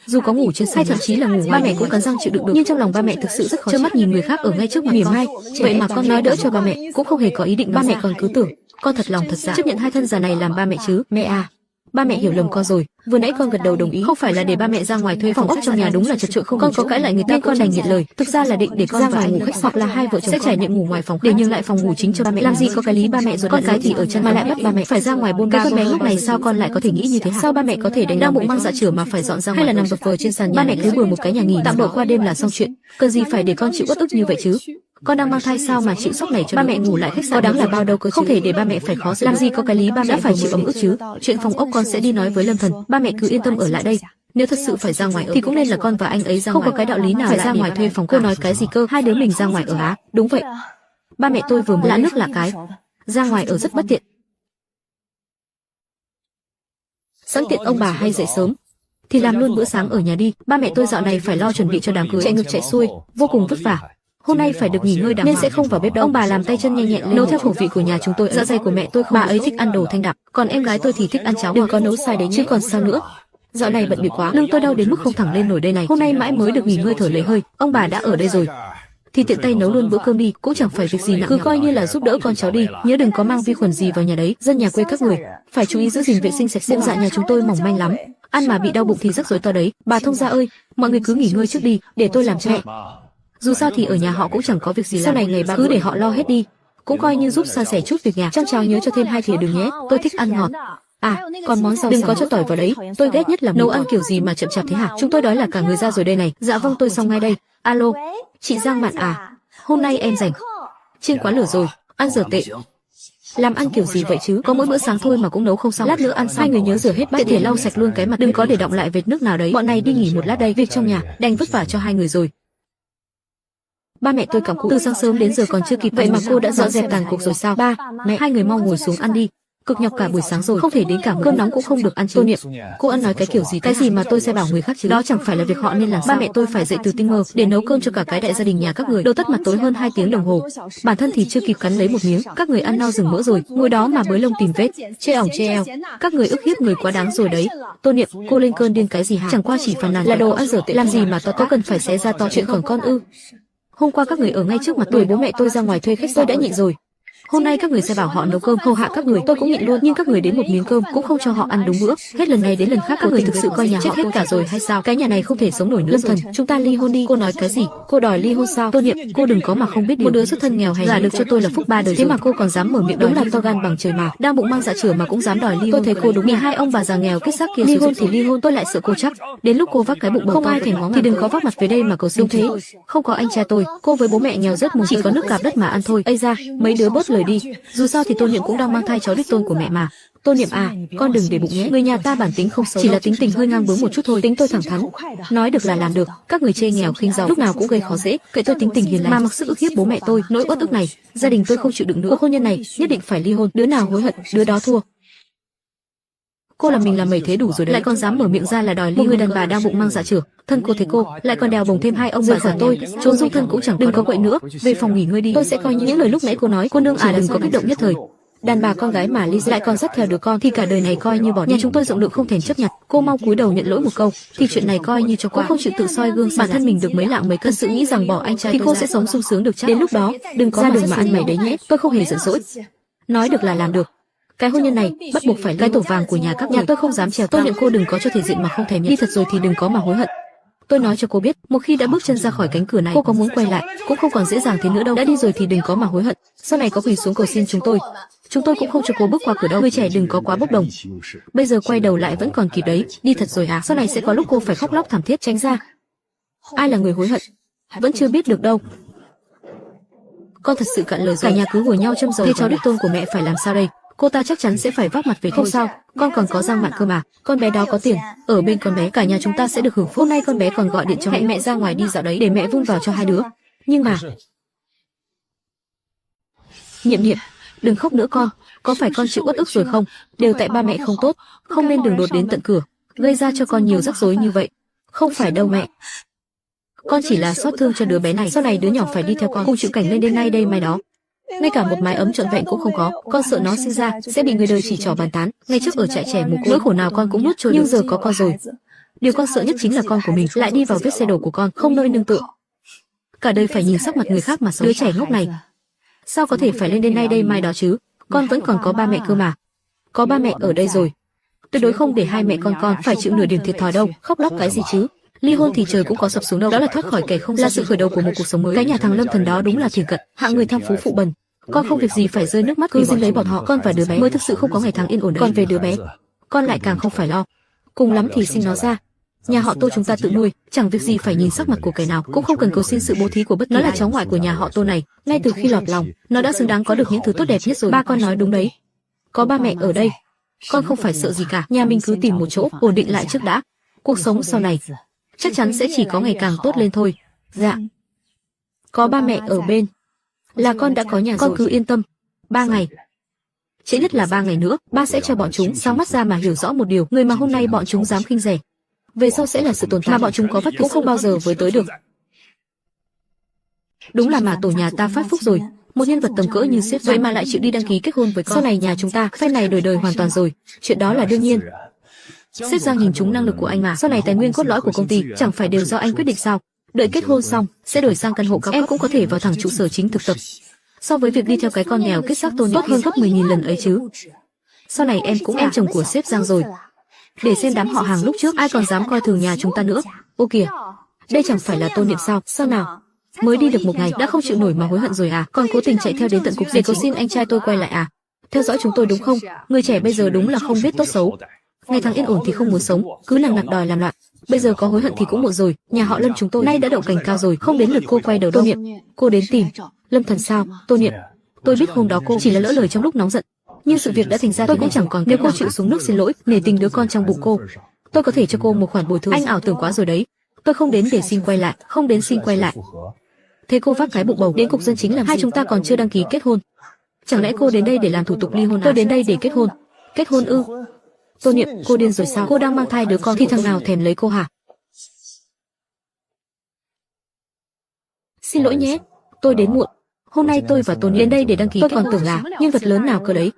dù có ngủ trên hay thậm chí là ngủ ngoài, ba mẹ cũng cắn răng chịu đựng được. Nhưng trong lòng ba mẹ thực sự rất khó, trơ mắt nhìn người khác ở ngay trước mặt mỉa mai. Vậy mà con nói đỡ cho ba mẹ, cũng không hề có ý định. Ba mẹ còn cứ tưởng con thật lòng thật dạ chấp nhận hai thân già này làm ba mẹ chứ. Mẹ à, ba mẹ hiểu lầm con rồi. Vừa nãy con gật đầu đồng ý, không phải là để ba mẹ ra ngoài thuê phòng ốc trong nhà, đúng là chật chội không. Con có cãi lại người ta, con đành nhận lời. Thực ra là định để con ra ngoài ngủ khách, hoặc là hai vợ chồng sẽ trải nghiệm ngủ ngoài phòng để nhường lại phòng ngủ chính cho ba mẹ. Làm gì có cái lý ba mẹ rồi con cái thì ở chân mà lại bắt ba mẹ phải ra ngoài buôn ba. Con bé lúc này sao con lại có thể nghĩ như thế hả? Sao ba mẹ có thể đánh đang bụng mang dạ chửa mà phải dọn ra ngoài, hay là nằm vật vờ trên sàn nhà? Ba mẹ cứ bừa một cái nhà nghỉ tạm bợ qua đêm là xong chuyện, cần gì phải để con chịu uất ức như vậy chứ? Con đang mang thai sao mà chịu sốc này cho ba mẹ ngủ lại khách sạn, có đáng là bao đâu cơ chứ? Không thể để ba mẹ phải khó xử. Làm gì có cái lý ba mẹ phải chịu ấm ức chứ? Chuyện phòng ốc con sẽ đi nói với Lâm Thần, ba mẹ cứ yên tâm ở lại đây. Nếu thật sự phải ra ngoài ở thì cũng nên là con và anh ấy ra ngoài, không có cái đạo lý nào phải ra ngoài thuê phòng. Cô nói cái gì cơ? Hai đứa mình ra ngoài ở á? Đúng vậy, ba mẹ tôi vừa mới lạ nước lạ cái, ra ngoài ở rất bất tiện. Sẵn tiện ông bà hay dậy sớm thì làm luôn bữa sáng ở nhà đi. Ba mẹ tôi dạo này phải lo chuẩn bị cho đám cưới, chạy ngược chạy xuôi, vô cùng vất vả. Hôm nay phải được nghỉ ngơi đàng hoàng nên sẽ không vào bếp đâu. Ông bà làm tay chân nhanh nhẹn nấu theo khẩu vị của nhà chúng tôi. Dạ dày của mẹ tôi không, bà ấy thích ăn đồ thanh đạm, còn em gái tôi thì thích ăn cháo. Đừng có nấu sai đấy chứ còn sao nữa. Dạo này bận bịu quá, lưng tôi đau đến mức không thẳng lên nổi đây này. Hôm nay mãi mới được nghỉ ngơi thở lấy hơi. Ông bà đã ở đây rồi thì tiện tay nấu luôn bữa cơm đi, cũng chẳng phải việc gì nặng, cứ coi như là giúp đỡ con cháu đi. Nhớ đừng có mang vi khuẩn gì vào nhà đấy. Dân nhà quê các người phải chú ý giữ gìn vệ sinh sạch sẽ. Dạ nhà chúng tôi mỏng manh lắm, ăn mà bị đau bụng thì rắc rối to đấy. Bà thông gia ơi, mọi người cứ nghỉ ngơi trước đi, để tôi làm cho mẹ. Dù sao thì ở nhà họ cũng chẳng có việc gì làm, sau này ngày ba cứ để họ lo hết đi, cũng coi như giúp san sẻ chút việc nhà. Trong cháo nhớ cho thêm 2 thìa đường nhé, tôi thích ăn ngọt. À, còn món rau đừng có cho tỏi vào đấy, tôi ghét nhất là nấu ăn kiểu gì mà chậm chạp thế hả? Chúng tôi đói là cả người ra rồi đây này. Dạ vâng, tôi xong ngay đây. Alo, chị Giang Mạn à, hôm nay em rảnh. Chiên quá lửa rồi, ăn dở tệ. Làm ăn kiểu gì vậy chứ? Có mỗi bữa sáng thôi mà cũng nấu không xong. Lát nữa ăn xong hai người nhớ rửa hết bát, tiện thể lau sạch luôn cái mặt, đừng có để đọng lại vệt nước nào đấy. Bọn này đi nghỉ một lát đây, việc trong nhà đành vất vả cho hai người rồi. Ba mẹ tôi cặm cụi từ sáng sớm đến giờ còn chưa kịp, vậy mà cô đã dọn dẹp tàn cuộc rồi sao? Ba, mẹ, hai người mau ngồi xuống ăn đi. Cực nhọc cả buổi sáng rồi, không thể đến cả cơm nóng cũng không được ăn chứ. Tô Niệm, cô ăn nói cái kiểu gì? Cái gì mà tôi sẽ bảo người khác chứ? Đó chẳng phải là việc họ nên làm sao? Ba mẹ tôi phải dậy từ tinh mơ để nấu cơm cho cả cái đại gia đình nhà các người. Đầu tất mặt tối hơn 2 tiếng đồng hồ, bản thân thì chưa kịp cắn lấy một miếng. Các người ăn no rừng mỡ rồi, ngồi đó mà bới lông tìm vết, chê ỏng chê eo. Các người ức hiếp người quá đáng rồi đấy. Tô Niệm, cô lên cơn điên cái gì hả? Chẳng qua chỉ phàn nàn là đồ ăn dở tệ, làm gì mà to, có cần phải xé ra to chuyện còn con ư? Hôm qua các người ở ngay trước mặt tôi, bố mẹ tôi ra ngoài thuê khách sạn, tôi đã nhịn rồi. Hôm nay các người sẽ bảo họ nấu cơm hầu hạ các người, tôi cũng nhịn luôn, nhưng các người đến một miếng cơm cũng không cho họ ăn đúng bữa. Hết lần này đến lần khác các người thực sự coi nhà họ chết hết cả rồi hay sao? Cái nhà này không thể sống nổi nữa. Lâm Thần, chúng ta ly hôn đi. Cô nói cái gì? Cô đòi ly hôn sao? Tô Niệm, cô đừng có mà không biết điều. Một đứa xuất thân nghèo hay gả được cho tôi là phúc 3 đời, thế mà cô còn dám mở miệng, đúng là to gan bằng trời mà. Đang bụng mang dạ chửa mà cũng dám đòi ly hôn. Tôi thấy cô đúng, vì hai ông bà già nghèo kết xác kia ly hôn thì ly hôn, tôi lại sợ cô chắc đến lúc cô vác cái bụng bầu không ai thèm ngó thì đừng có vác mặt về đây mà cầu xin. Thế không có anh trai tôi, cô với bố mẹ nghèo rất mùng, chỉ có nước cạp đất mà ăn thôi. Ây ra, mấy đứa bớt lời đi, dù sao thì Tô Niệm cũng đang mang thai cháu đích tôn của mẹ mà. Tô Niệm à, con đừng để bụng nhé. Người nhà ta bản tính không xấu, chỉ là tính tình hơi ngang bướng một chút thôi. Tính tôi thẳng thắn, nói được là làm được. Các người chê nghèo khinh giàu, lúc nào cũng gây khó dễ. Kệ tôi tính tình hiền lành mà mặc sức ức hiếp bố mẹ tôi. Nỗi uất ức này, gia đình tôi không chịu đựng nữa. Cuộc hôn nhân này nhất định phải ly hôn. Đứa nào hối hận, đứa đó thua. Cô làm mình làm mẩy thế đủ rồi đấy, lại còn dám mở miệng ra là đòi ly hôn. Một người đàn bà đang bụng mang dạ chửa, thân cô thấy cô, lại còn đèo bồng thêm hai ông bà già tôi, trốn dung thân cũng chẳng. Đừng có quậy nữa, về phòng nghỉ ngơi đi. Tôi sẽ coi những lời lúc nãy cô nói. Cô nương đừng có kích động nhất thời. Đàn bà con gái mà ly dị lại còn dắt theo đứa con thì cả đời này coi như bỏ đi. Nhà chúng tôi rộng lượng không thèm chấp nhận. Cô mau cúi đầu nhận lỗi một câu, thì chuyện này coi như cho qua. Cô không chịu tự soi gương, bản thân mình được mấy lạng mấy cân, sự nghĩ rằng bỏ anh trai thì cô sẽ sống sung sướng được chắc. Đến lúc đó, đừng có ra đường mà ăn mày đấy nhé. Tôi không hề giận dỗi. Nói được là làm được. Cái hôn nhân này bắt buộc phải cái tổ vàng của nhà các nhà tôi không dám trèo. Tôi niệm cô đừng có cho thể diện mà không thèm nhận. Đi thật rồi thì đừng có mà hối hận. Tôi nói cho cô biết, một khi đã bước chân ra khỏi cánh cửa này, cô có muốn quay lại cũng không còn dễ dàng thế nữa đâu. Đã đi rồi thì đừng có mà hối hận. Sau này có quỳ xuống cầu xin chúng tôi cũng không cho cô bước qua cửa đâu. Người trẻ đừng có quá bốc đồng. Bây giờ quay đầu lại vẫn còn kịp đấy. Đi thật rồi à? Sau này sẽ có lúc cô phải khóc lóc thảm thiết. Tránh ra. Ai là người hối hận vẫn chưa biết được đâu. Con thật sự cạn lời rồi. Cả nhà cứ ngồi nhau châm dầu. Thế cháu đích tôn của mẹ phải làm sao đây? Cô ta chắc chắn sẽ phải vác mặt về. Không sao, con còn có Giang Mạn cơ mà. Con bé đó có tiền, ở bên con bé cả nhà chúng ta sẽ được hưởng phúc. Hôm nay con bé còn gọi điện cho mẹ ra ngoài đi dạo đấy để mẹ vun vào cho hai đứa. Nhưng mà Nhiệm, đừng khóc nữa con. Có phải con chịu uất ức rồi không? Đều tại ba mẹ không tốt, không nên đường đột đến tận cửa, gây ra cho con nhiều rắc rối như vậy. Không phải đâu mẹ. Con chỉ là xót thương cho đứa bé này. Sau này đứa nhỏ phải đi theo con cùng chịu cảnh lên đêm nay đây mai đó. Ngay cả một mái ấm trọn vẹn cũng không có. Con sợ nó sinh ra sẽ bị người đời chỉ trỏ bàn tán. Ngày trước ở trại trẻ mồ côi, nỗi khổ nào con cũng nuốt trôi, nhưng giờ có con rồi. Điều con sợ nhất chính là con của mình lại đi vào vết xe đổ của con, không nơi nương tựa. Cả đời phải nhìn sắc mặt người khác mà sống. Đứa trẻ ngốc này sao có thể phải lên đêm nay đây mai đó chứ? Con vẫn còn có ba mẹ cơ mà. Có ba mẹ ở đây rồi. Tuyệt đối không để hai mẹ con phải chịu nửa điểm thiệt thòi đâu. Khóc lóc cái gì chứ? Ly hôn thì trời cũng có sập xuống đâu. Đó là thoát khỏi kẻ không, là sự khởi đầu của một cuộc sống mới. Cái nhà thằng Lâm Thần đó đúng là thiền cận, hạng người tham phú phụ bần. Con không việc gì phải rơi nước mắt cứ dính lấy bọn họ. Con và đứa bé mới thực sự không có ngày tháng yên ổn đấy. Còn về đứa bé, con lại càng không phải lo. Cùng lắm thì sinh nó ra. Nhà họ Tô chúng ta tự nuôi, chẳng việc gì phải nhìn sắc mặt của kẻ nào, cũng không cần cầu xin sự bố thí của bất kỳ ai. Nó là cháu ngoại của nhà họ Tô này, ngay từ khi lọt lòng, nó đã xứng đáng có được những thứ tốt đẹp nhất rồi. Ba con nói đúng đấy. Có ba mẹ ở đây, con không phải sợ gì cả. Nhà mình cứ tìm một chỗ ổn định lại trước đã. Cuộc sống sau này chắc chắn sẽ chỉ có ngày càng tốt lên thôi. Dạ. Có ba mẹ ở bên là con đã có nhà rồi. Con cứ yên tâm. 3 ngày. Trễ nhất là 3 ngày nữa, ba sẽ cho bọn chúng sáng mắt ra mà hiểu rõ một điều. Người mà hôm nay bọn chúng dám khinh rẻ, về sau sẽ là sự tồn tại mà bọn chúng có vắt cũng không bao giờ với tới được. Đúng là mà tổ nhà ta phát phúc rồi. Một nhân vật tầm cỡ như sếp vậy mà lại chịu đi đăng ký kết hôn với con. Sau này nhà chúng ta phe này đời đời hoàn toàn rồi. Chuyện đó là đương nhiên. Sếp Giang nhìn trúng năng lực của anh mà. Sau này tài nguyên cốt lõi của công ty chẳng phải đều do anh quyết định sao? Đợi kết hôn xong sẽ đổi sang căn hộ cao cấp. Em cũng có thể vào thẳng trụ sở chính thực tập. So với việc đi theo cái con nghèo kết xác tôn tốt hơn gấp 10.000 lần ấy chứ. Sau này em cũng em chồng của sếp Giang rồi. Để xem đám họ hàng lúc trước ai còn dám coi thường nhà chúng ta nữa. Ô kìa, đây chẳng phải là Tôn Niệm sao? Sao nào? Mới đi được một ngày đã không chịu nổi mà hối hận rồi à? Còn cố tình chạy theo đến tận cục để cầu xin anh trai tôi quay lại à? Theo dõi chúng tôi đúng không? Người trẻ bây giờ đúng là không biết tốt xấu. Ngày tháng yên ổn thì không muốn sống, cứ nằng nặc đòi làm loạn. Bây giờ có hối hận thì cũng muộn rồi. Nhà họ Lâm chúng tôi nay đã đậu cành cao rồi, không đến lượt cô quay đầu đâu. Tô Niệm, cô đến tìm Lâm Thần sao? Tô Niệm, tôi biết hôm đó cô chỉ là lỡ lời trong lúc nóng giận, nhưng sự việc đã thành ra tôi cũng chẳng còn. Nếu cô chịu xuống nước xin lỗi, nể tình đứa con trong bụng cô, tôi có thể cho cô một khoản bồi thường. Anh ảo tưởng quá rồi đấy. Tôi không đến để xin quay lại, không đến xin quay lại. Thế cô vác cái bụng bầu đến cục dân chính làm gì? Hai chúng ta còn chưa đăng ký kết hôn. Chẳng lẽ cô đến đây để làm thủ tục ly hôn à? Tôi đến đây để kết hôn. Kết hôn ư? Tô Niệm, cô điên rồi sao? Cô đang mang thai đứa con thì thằng nào thèm lấy cô hả? Xin lỗi nhé, tôi đến muộn. Hôm nay tôi và Tô Niệm đến đây để đăng ký. Tôi còn tưởng là nhân vật lớn nào cơ đấy.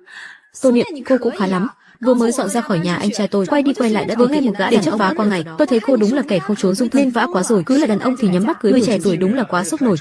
Tô Niệm, cô cũng khá lắm. Vừa mới dọn ra khỏi nhà anh trai tôi, quay đi quay lại đã với ngay một gã để chấp vá qua ngày. Tôi thấy cô đúng là kẻ không trốn dung thân, nên vã quá rồi. Cứ là đàn ông thì nhắm mắt cưới người trẻ tuổi đúng là quá sốc nổi.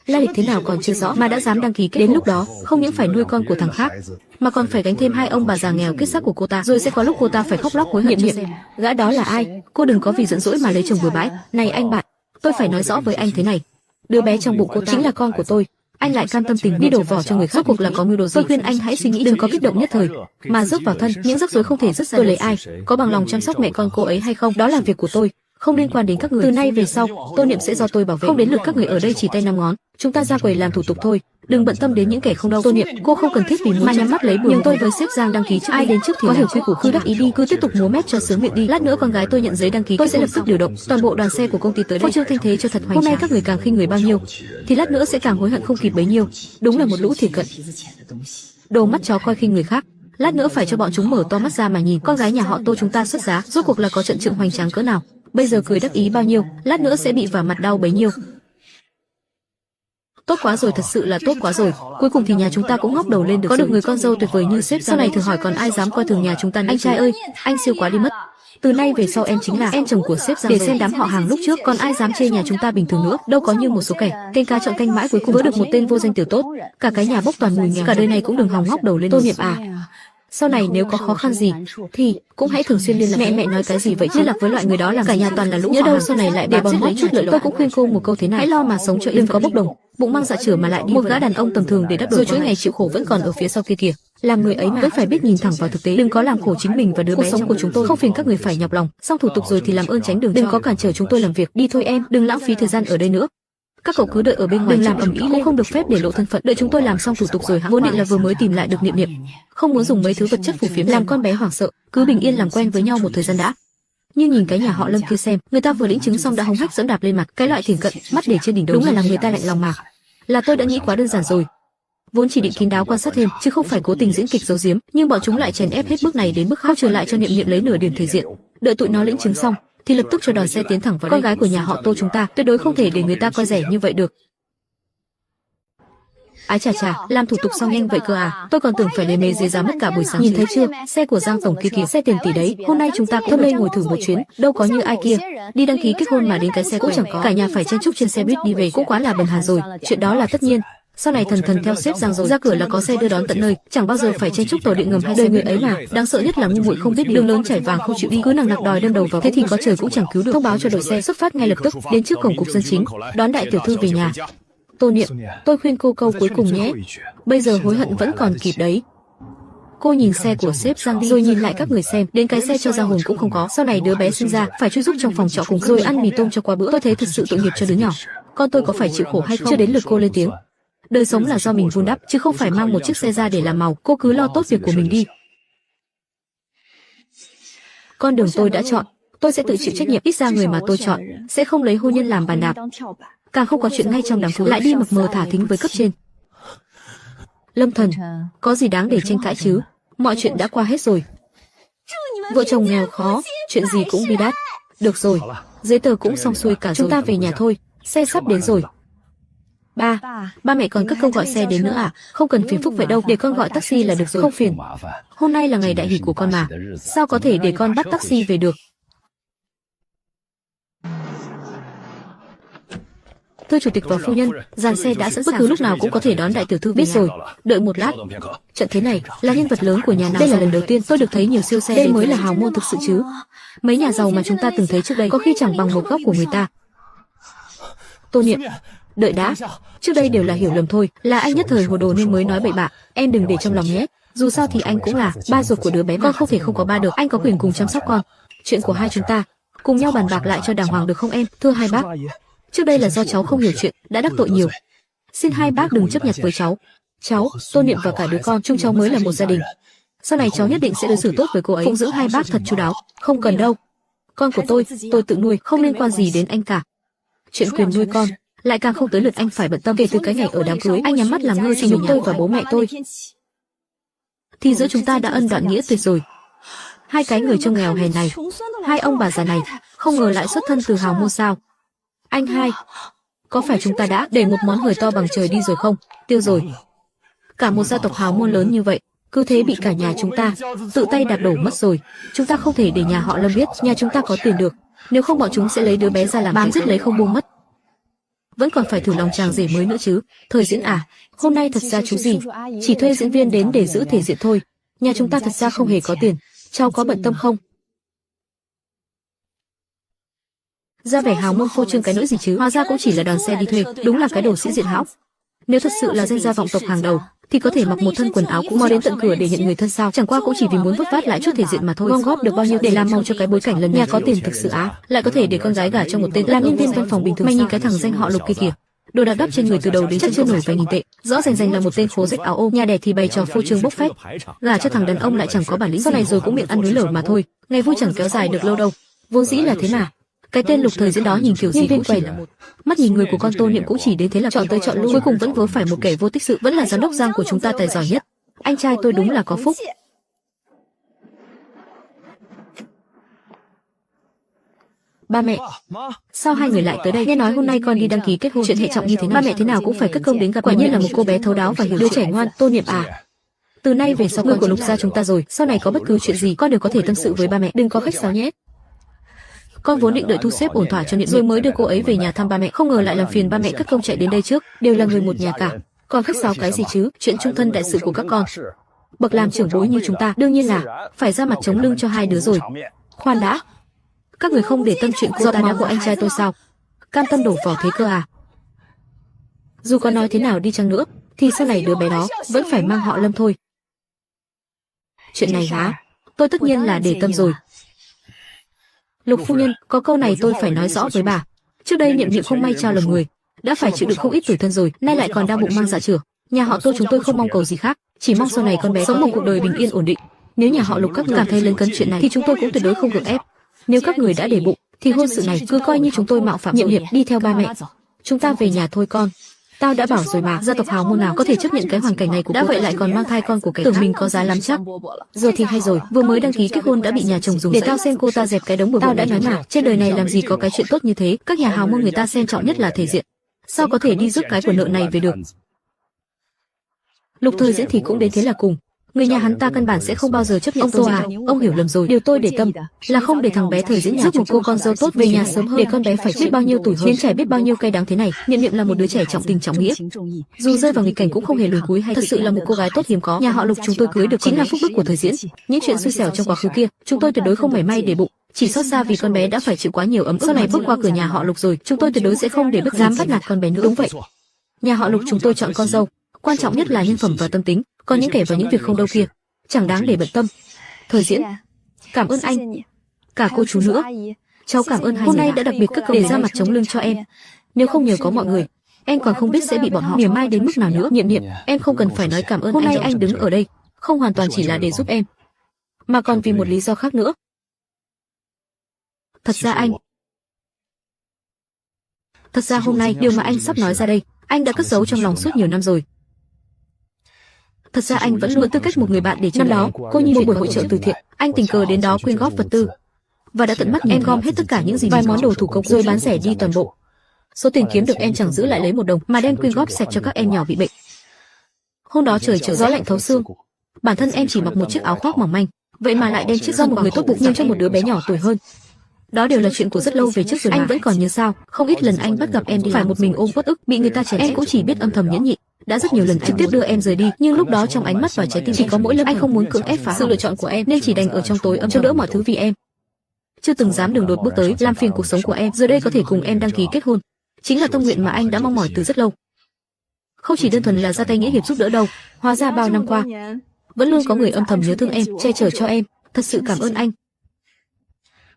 La lịch thế nào còn chưa rõ mà đã dám đăng ký kết. Đến lúc đó không những phải nuôi con của thằng khác mà còn phải gánh thêm hai ông bà già nghèo kết xác của cô ta. Rồi sẽ có lúc cô ta phải khóc lóc hối hận. Nhiệm, gã đó là ai? Cô đừng có vì giận dỗi mà lấy chồng bừa bãi. Này anh bạn, tôi phải nói rõ với anh thế này. Đứa bé trong bụng cô ta chính là con của tôi. Anh lại cam tâm tình đi đổ vỏ cho người khác, rốt cuộc là có mưu đồ gì? Tôi khuyên anh hãy suy nghĩ, đừng có kích động nhất thời mà rước vào thân những rắc rối không thể dứt ra. Tôi lấy ai? Có bằng lòng chăm sóc mẹ con cô ấy hay không? Đó là việc của tôi, không liên quan đến các người. Từ nay về sau, Tô Niệm sẽ do tôi bảo vệ, không đến lượt các người ở đây chỉ tay năm ngón. Chúng ta ra quầy làm thủ tục thôi, đừng bận tâm đến những kẻ không đâu. Tô Niệm, cô không cần thiết vì muốn mà nhắm mắt lấy bừa. Nhưng tôi với sếp Giang đăng ký trước, ai đến trước thì có hiểu quy củ. Cứ đắc ý đi, cứ tiếp tục múa mép cho sướng miệng đi. Lát nữa con gái tôi nhận giấy đăng ký, tôi sẽ lập tức điều động toàn bộ đoàn xe của công ty tới đây. Phô trương thanh thế cho thật hoành tráng. Hôm nay các người càng khinh người bao nhiêu, thì lát nữa sẽ càng hối hận không kịp bấy nhiêu. Đúng là một lũ thiệt cận, đồ mắt chó coi khinh người khác. Lát nữa phải cho bọn chúng mở to mắt ra mà nhìn, con gái nhà họ Tô chúng ta xuất giá, rốt cuộc là có trận trượng hoành tráng cỡ nào. Bây giờ cười đắc ý bao nhiêu, lát nữa sẽ bị vả mặt đau bấy nhiêu. Tốt quá rồi, thật sự là tốt quá rồi. Cuối cùng thì nhà chúng ta cũng ngóc đầu lên được, có được người con dâu tuyệt vời như sếp. Sau này thử hỏi còn ai dám coi thường nhà chúng ta nữa. Anh trai ơi, anh siêu quá đi mất. Từ nay về sau em chính là em chồng của sếp Giang. Để xem đám họ hàng lúc trước còn ai dám chê nhà chúng ta bình thường nữa. Đâu có như một số kẻ kênh cá chọn canh mãi cuối cùng vớ được một tên vô danh tiểu tốt, cả cái nhà bốc toàn mùi nghèo. Cả đời này cũng đừng hòng ngóc đầu lên. Tô Niệm à, sau này nếu có khó khăn gì thì cũng hãy thường xuyên liên lạc. Mẹ nói cái gì vậy? Liên lạc với loại người đó là cả nhà toàn là lũ. Nhớ đâu sau này lại để bọn lấy chút lợi. Tôi cũng khuyên cô một câu thế này: hãy lo mà sống cho yên, đừng có bốc đồng, bụng mang dạ chửa mà lại đi một gã đàn ông tầm thường để đắp đổi. Rồi chuỗi ngày chịu khổ vẫn còn ở phía sau kia kìa. Làm người ấy mà vẫn phải biết nhìn thẳng vào thực tế, đừng có làm khổ chính mình và đứa bé. Cuộc sống của chúng tôi không phiền các người phải nhọc lòng. Xong thủ tục rồi thì làm ơn tránh đường, đừng có cản trở chúng tôi làm việc. Đi thôi em, đừng lãng phí thời gian ở đây nữa. Các cậu cứ đợi ở bên ngoài, đừng làm ầm ĩ, cũng không được phép để lộ thân phận. Đợi chúng tôi làm xong thủ tục rồi hãng. Vốn định là vừa mới tìm lại được Niệm Niệm, không muốn dùng mấy thứ vật chất phù phiếm làm con bé hoảng sợ, cứ bình yên làm quen với nhau một thời gian đã. Nhưng nhìn cái nhà họ Lâm kia xem, người ta vừa lĩnh chứng xong đã hống hách dẫm đạp lên mặt, cái loại thiển cận, mắt để trên đỉnh đầu, đúng là làm người ta lạnh lòng mà. Là tôi đã nghĩ quá đơn giản rồi. Vốn chỉ định kín đáo quan sát thêm, chứ không phải cố tình diễn kịch giấu giếm, nhưng bọn chúng lại chèn ép hết bước này đến bước khác, không trở lại cho Niệm Niệm lấy nửa điểm thể diện. Đợi tụi nó lĩnh chứng xong, thì lập tức cho đoàn xe tiến thẳng vào đây. Con gái của nhà họ Tô chúng ta tuyệt đối không thể để người ta coi rẻ như vậy được. Ái chà chà, làm thủ tục xong nhanh vậy cơ à? Tôi còn tưởng phải lề mề dề ra mất cả buổi sáng. Nhìn thấy chưa, xe của Giang tổng kia kìa, xe tiền tỷ đấy. Hôm nay chúng ta cũng lên ngồi thử một chuyến, đâu có như ai kia. Đi đăng ký kết hôn mà đến cái xe cũng chẳng có, cả nhà phải chen chúc trên xe buýt đi về, cũng quá là bần hàn rồi. Chuyện đó là tất nhiên. Sau này thần thần theo sếp Giang rồi, ra cửa là có xe đưa đón tận nơi, chẳng bao giờ phải chen chúc tàu điện ngầm hay đời người ấy mà. Đáng sợ nhất là ngu muội không biết đường lớn chảy vàng không chịu đi, cứ nằng nặc đòi đâm đầu vào, thế thì có trời cũng chẳng cứu được. Thông báo cho đội xe xuất phát ngay lập tức đến trước cổng cục dân chính, đón đại tiểu thư về nhà. Tô Niệm, tôi khuyên cô câu cuối cùng nhé. Bây giờ hối hận vẫn còn kịp đấy. Cô nhìn xe của sếp Giang đi, rồi nhìn lại các người xem, đến cái xe cho ra hồn cũng không có. Sau này đứa bé sinh ra phải chui giúp trong phòng trọ cùng, rồi ăn mì tôm cho qua bữa. Tôi thấy thật sự tội nghiệp cho đứa nhỏ. Con tôi có phải chịu khổ hay không? Chưa đến lượt cô lên tiếng. Đời sống là do mình vun đắp, chứ không phải mang một chiếc xe ra để làm màu. Cô cứ lo tốt việc của mình đi. Con đường tôi đã chọn, tôi sẽ tự chịu trách nhiệm. Ít ra người mà tôi chọn sẽ không lấy hôn nhân làm bàn đạp, càng không có chuyện ngay trong đám cưới lại đi mập mờ thả thính với cấp trên. Lâm Thần, có gì đáng để tranh cãi chứ? Mọi chuyện đã qua hết rồi. Vợ chồng nghèo khó, chuyện gì cũng bi đát. Được rồi, giấy tờ cũng xong xuôi cả rồi. Chúng ta về nhà thôi, xe sắp đến rồi. Ba mẹ còn cất công gọi xe đến nữa à? Không cần phiền phức vậy đâu, để con gọi taxi là được rồi. Không phiền. Hôm nay là ngày đại hỷ của con mà, sao có thể để con bắt taxi về được? Thưa chủ tịch và phu nhân, dàn xe đã sẵn sàng, bất cứ lúc nào cũng có thể đón đại tiểu thư. Biết rồi, đợi một lát. Trận thế này là nhân vật lớn của nhà nào? Đây là lần đầu tiên tôi được thấy nhiều siêu xe. Đây mới là hào môn thực sự chứ. Mấy nhà giàu mà chúng ta từng thấy trước đây có khi chẳng bằng một góc của người ta. Tô Niệm, đợi đã. Trước đây đều là hiểu lầm thôi, là anh nhất thời hồ đồ nên mới nói bậy bạ. Em đừng để trong lòng nhé. Dù sao thì anh cũng là ba ruột của đứa bé, con không thể không có ba được. Anh có quyền cùng chăm sóc con. Chuyện của hai chúng ta cùng nhau bàn bạc lại cho đàng hoàng được không em? Thưa hai bác, trước đây là do cháu không hiểu chuyện, đã đắc tội nhiều. Xin hai bác đừng chấp nhặt với cháu. Cháu, Tô Niệm và cả đứa con, chung cháu mới là một gia đình. Sau này cháu nhất định sẽ đối xử tốt với cô ấy, phụng dưỡng hai bác thật chu đáo. Không cần đâu. Con của tôi tự nuôi, không liên quan gì đến anh cả. Chuyện quyền nuôi con lại càng không tới lượt anh phải bận tâm. Kể từ cái ngày ở đám cưới, anh nhắm mắt làm ngơ chỉ nhục tôi và bố mẹ tôi, thì giữa chúng ta đã ân đoạn nghĩa tuyệt rồi. Hai cái người trông nghèo hèn này, hai ông bà già này, không ngờ lại xuất thân từ hào môn sao? Anh hai, có phải chúng ta đã để một món hời to bằng trời đi rồi không? Tiêu rồi. Cả một gia tộc hào môn lớn như vậy, cứ thế bị cả nhà chúng ta tự tay đạp đổ mất rồi. Chúng ta không thể để nhà họ Lâm biết nhà chúng ta có tiền được, nếu không bọn chúng sẽ lấy đứa bé ra làm bám giết lấy không buông mất. Vẫn còn phải thử lòng chàng rể mới nữa chứ. Thời diễn à? Hôm nay thật ra chú gì chỉ thuê diễn viên đến để giữ thể diện thôi. Nhà chúng ta thật ra không hề có tiền. Cháu có bận tâm không? Ra vẻ hào môn phô trương cái nỗi gì chứ? Hóa ra cũng chỉ là đoàn xe đi thuê. Đúng là cái đồ sĩ diện hão. Nếu thật sự là danh gia vọng tộc hàng đầu thì có thể mặc một thân quần áo cũ mò đến tận cửa để nhận người thân sao? Chẳng qua cũng chỉ vì muốn vớt vát lại chút thể diện mà thôi. Gom góp được bao nhiêu để làm màu cho cái bối cảnh lần nhà có tiền thực sự á? Lại có thể để con gái gả cho một tên làm nhân viên văn phòng bình thường. Mày nhìn cái thằng danh họ Lục kia kìa, đồ đạc đắp trên người từ đầu đến chân chưa nổi vài nghìn tệ, rõ rành là một tên khố rách áo ôm. Nhà đẻ thì bày trò phô trương bốc phét, gả cho thằng đàn ông lại chẳng có bản lĩnh. Sau này rồi cũng miệng ăn núi lở mà thôi. Ngày vui chẳng kéo dài được lâu đâu. Vốn dĩ là thế mà. Cái tên Lục thời diễn đó nhìn kiểu gì cũng quẻ là một. Mắt nhìn người của con Tô Niệm cũng chỉ đến thế là chọn tới chọn lui, cuối cùng vẫn vớ phải một kẻ vô tích sự. Vẫn là giám đốc Giang của chúng ta tài giỏi nhất. Anh trai tôi đúng là có phúc. Ba mẹ, sao hai người lại tới đây? Nghe nói hôm nay con đi đăng ký kết hôn, chuyện hệ trọng như thế nào? Ba mẹ thế nào cũng phải cất công đến gặp. Quả nhiên là một cô bé thấu đáo và hiểu đứa trẻ ngoan. Tô Niệm à, từ nay về sau con của Lục gia chúng ta rồi, sau này có bất cứ chuyện gì con đều có thể tâm sự với ba mẹ, đừng có khách sáo nhé. Con vốn định đợi thu xếp ổn thỏa cho Niệm rồi mới đưa cô ấy về nhà thăm ba mẹ, không ngờ lại làm phiền ba mẹ cất công chạy đến đây trước, đều là người một nhà cả. Còn khách sáo cái gì chứ? Chuyện chung thân đại sự của các con, bậc làm trưởng bối như chúng ta đương nhiên là phải ra mặt chống lưng cho hai đứa rồi. Khoan đã, các người không để tâm chuyện giọt máu của anh trai tôi sao? Cam tâm đổ vỏ thế cơ à? Dù có nói thế nào đi chăng nữa, thì sau này đứa bé đó vẫn phải mang họ Lâm thôi. Chuyện này hả? Tôi tất nhiên là để tâm rồi. Lục phu nhân, có câu này tôi phải nói rõ với bà. Trước đây Niệm Niệm không may trao lầm người, đã phải chịu đựng không ít tủi thân rồi, nay lại còn đang bụng mang dạ chửa. Nhà họ Tô chúng tôi không mong cầu gì khác, chỉ mong sau này con bé sống một cuộc đời bình yên ổn định. Nếu nhà họ Lục các người cảm thấy lấn cấn chuyện này thì chúng tôi cũng tuyệt đối không gượng ép. Nếu các người đã để bụng thì hôn sự này cứ coi như chúng tôi mạo phạm. Niệm Niệm, đi theo ba mẹ, chúng ta về nhà thôi con. Tao đã bảo rồi mà, gia tộc hào môn nào có thể chấp nhận cái hoàn cảnh này của đã vậy lại còn mang thai con của kẻ tưởng mình có giá lắm chắc. Giờ thì hay rồi, vừa mới đăng ký kết hôn đã bị nhà chồng dùng để tao xem cô ta dẹp cái đống bừa bộn. Tao đã nói mà, trên đời này làm gì có cái chuyện tốt như thế, các nhà hào môn người ta xem trọng nhất là thể diện. Sao có thể đi rước cái quần nợ này về được? Lục Thời Diễn thì cũng đến thế là cùng. Người nhà hắn ta căn bản sẽ không bao giờ chấp nhận. Ông Tô à, ông hiểu lầm rồi. Điều tôi để tâm là không để thằng bé Thời Diễn rước một cô con dâu tốt về nhà sớm hơn, để con bé phải biết bao nhiêu tuổi hơn, nếm trải biết bao nhiêu cay đắng thế này. Niệm Niệm là một đứa trẻ trọng tình trọng nghĩa, dù rơi vào nghịch cảnh cũng không hề lùi cúi, hay thật sự là một cô gái tốt hiếm có. Nhà họ Lục chúng tôi cưới được chính là phúc đức của Thời Diễn. Những chuyện xui xẻo trong quá khứ kia, chúng tôi tuyệt đối không mảy may để bụng. Chỉ xót xa vì con bé đã phải chịu quá nhiều ấm ức. Sau này bước qua cửa nhà họ Lục rồi, chúng tôi tuyệt đối sẽ không để bất dám bắt nạt con bé nữa. Đúng vậy, nhà họ Lục chúng tôi chọn con dâu, quan trọng nhất là nhân phẩm và tâm tính. Còn những kẻ và những việc không đâu kia, chẳng đáng để bận tâm. Thời Diễn, cảm ơn anh, cả cô chú nữa. Cháu cảm ơn hai. Hôm nay đã đặc biệt cất công để ra mặt chống lưng cho em. Nếu không nhờ có mọi người, em còn không biết sẽ bị bọn họ mỉa mai đến mức nào nữa. Niệm Niệm, em không cần phải nói cảm ơn. Hôm nay anh đứng ở đây không hoàn toàn chỉ là để giúp em, mà còn vì một lý do khác nữa. Thật ra hôm nay điều mà anh sắp nói ra đây, anh đã cất giấu trong lòng suốt nhiều năm rồi. Thật ra anh vẫn mượn tư cách một người bạn để năm đó, cô Nhi một buổi hội chợ từ thiện, anh tình cờ đến đó quyên góp vật tư, và đã tận mắt em gom hết tất cả những gì vài món đồ thủ công rồi bán rẻ đi toàn bộ. Số tiền kiếm được em chẳng giữ lại lấy một đồng, mà đem quyên góp sạch cho các em nhỏ bị bệnh. Hôm đó trời trở gió lạnh thấu xương, bản thân em chỉ mặc một chiếc áo khoác mỏng manh, vậy mà lại đem chiếc do một người tốt bụng nhưng cho một đứa bé nhỏ tuổi hơn. Đó đều là chuyện của rất lâu về trước rồi mà. Anh vẫn còn nhớ sao? Không ít lần anh bắt gặp em đi phải một mình ôm uất ức, bị người ta chèn, em cũng chỉ biết âm thầm nhẫn nhịn. Đã rất nhiều lần trực tiếp đưa em rời đi, nhưng lúc đó trong ánh mắt và trái tim chỉ có mỗi Lâm. Anh không muốn cưỡng ép phá sự lựa chọn của em, nên chỉ đành ở trong tối âm chống đỡ mọi thứ vì em. Chưa từng dám đường đột bước tới làm phiền cuộc sống của em. Giờ đây có thể cùng em đăng ký kết hôn, chính là tâm nguyện mà anh đã mong mỏi từ rất lâu. Không chỉ đơn thuần là ra tay nghĩa hiệp giúp đỡ đâu, hóa ra bao năm qua vẫn luôn có người âm thầm nhớ thương em, che chở cho em. Thật sự cảm ơn anh.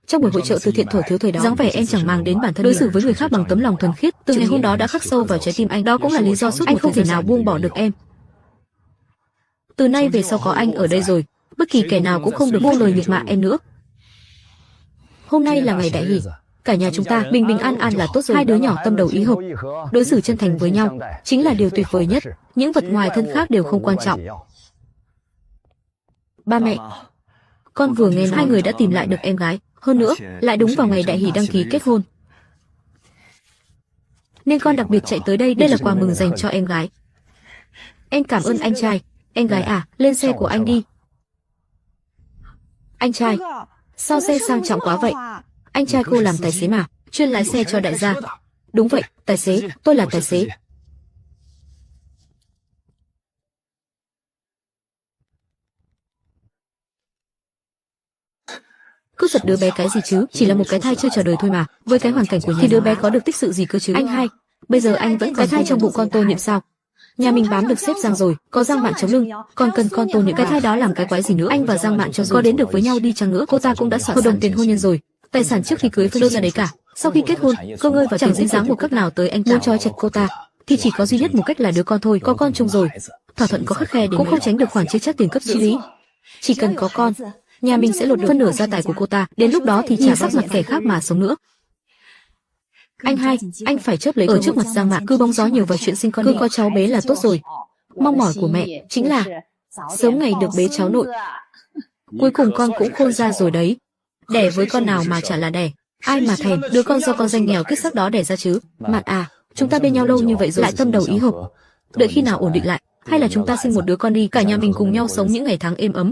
Trong buổi hội chợ từ thiện thuở thiếu thời đó, dáng vẻ em chẳng màng đến bản thân, đối xử với người khác bằng tấm lòng thuần khiết, từ ngày hôm đó đã khắc sâu vào trái tim anh. Đó cũng là lý do suốt anh không thể nào buông bỏ được em. Từ nay về sau có anh ở đây rồi, bất kỳ kẻ nào cũng không được buông lời nhục mạ em nữa. Hôm nay là ngày đại hỷ, cả nhà chúng ta bình bình an an là tốt rồi. Hai đứa nhỏ tâm đầu ý hợp, đối xử chân thành với nhau chính là điều tuyệt vời nhất. Những vật ngoài thân khác đều không quan trọng. Ba mẹ, con vừa nghe hai người đã tìm lại được em gái, hơn nữa lại đúng vào ngày đại hỷ đăng ký kết hôn, nên con đặc biệt chạy tới đây. Đây là quà mừng dành cho em gái. Em cảm ơn anh trai. Em gái à, lên xe của anh đi. Anh trai, sao xe sang trọng quá vậy? Anh trai cô làm tài xế mà, chuyên lái xe cho đại gia. Đúng vậy, tài xế, tôi là tài xế. Cứ giật đứa bé cái gì chứ, chỉ là một cái thai chưa chào đời thôi mà. Với cái hoàn cảnh của nhà thì đứa bé có được tích sự gì cơ chứ? Anh hai, bây giờ anh vẫn cái thai trong bụng con Tô Niệm sao? Nhà mình bám được xếp Giang rồi, có Giang Mạn chống lưng, còn cần con Tô Niệm. Cái thai đó làm cái quái gì nữa? Anh và Giang Mạn cho dù có đến được với nhau đi chăng nữa, cô ta cũng đã soạn hợp đồng tiền hôn nhân rồi. Tài sản trước khi cưới phân đâu ra đấy cả. Sau khi kết hôn, cơ ngơi và chẳng dính dáng một cách nào tới anh. Muốn trói chặt cô ta thì chỉ có duy nhất một cách là đứa con thôi. Có con chung rồi, thỏa thuận có khắt khe cũng không tránh được khoản chia chác tiền cấp chi lý. Chỉ cần có con, nhà mình sẽ lột được phân nửa gia tài của cô ta. Đến lúc đó thì chả sắc mặt kẻ khác mà sống nữa. Anh hai, anh phải chớp lấy ở trước mặt Giang Mạn, cứ bóng gió nhiều vào chuyện sinh con, cứ có cháu bé là tốt rồi. Mong mỏi của mẹ chính là sớm ngày được bế cháu nội. Cuối cùng con cũng khôn ra rồi đấy. Đẻ với con nào mà chả là đẻ. Ai mà thèm, đứa con do con danh nghèo kiết xác đó đẻ ra chứ. Mạn à, chúng ta bên nhau lâu như vậy rồi lại tâm đầu ý hợp. Đợi khi nào ổn định lại, hay là chúng ta sinh một đứa con đi, cả nhà mình cùng nhau sống những ngày tháng êm ấm.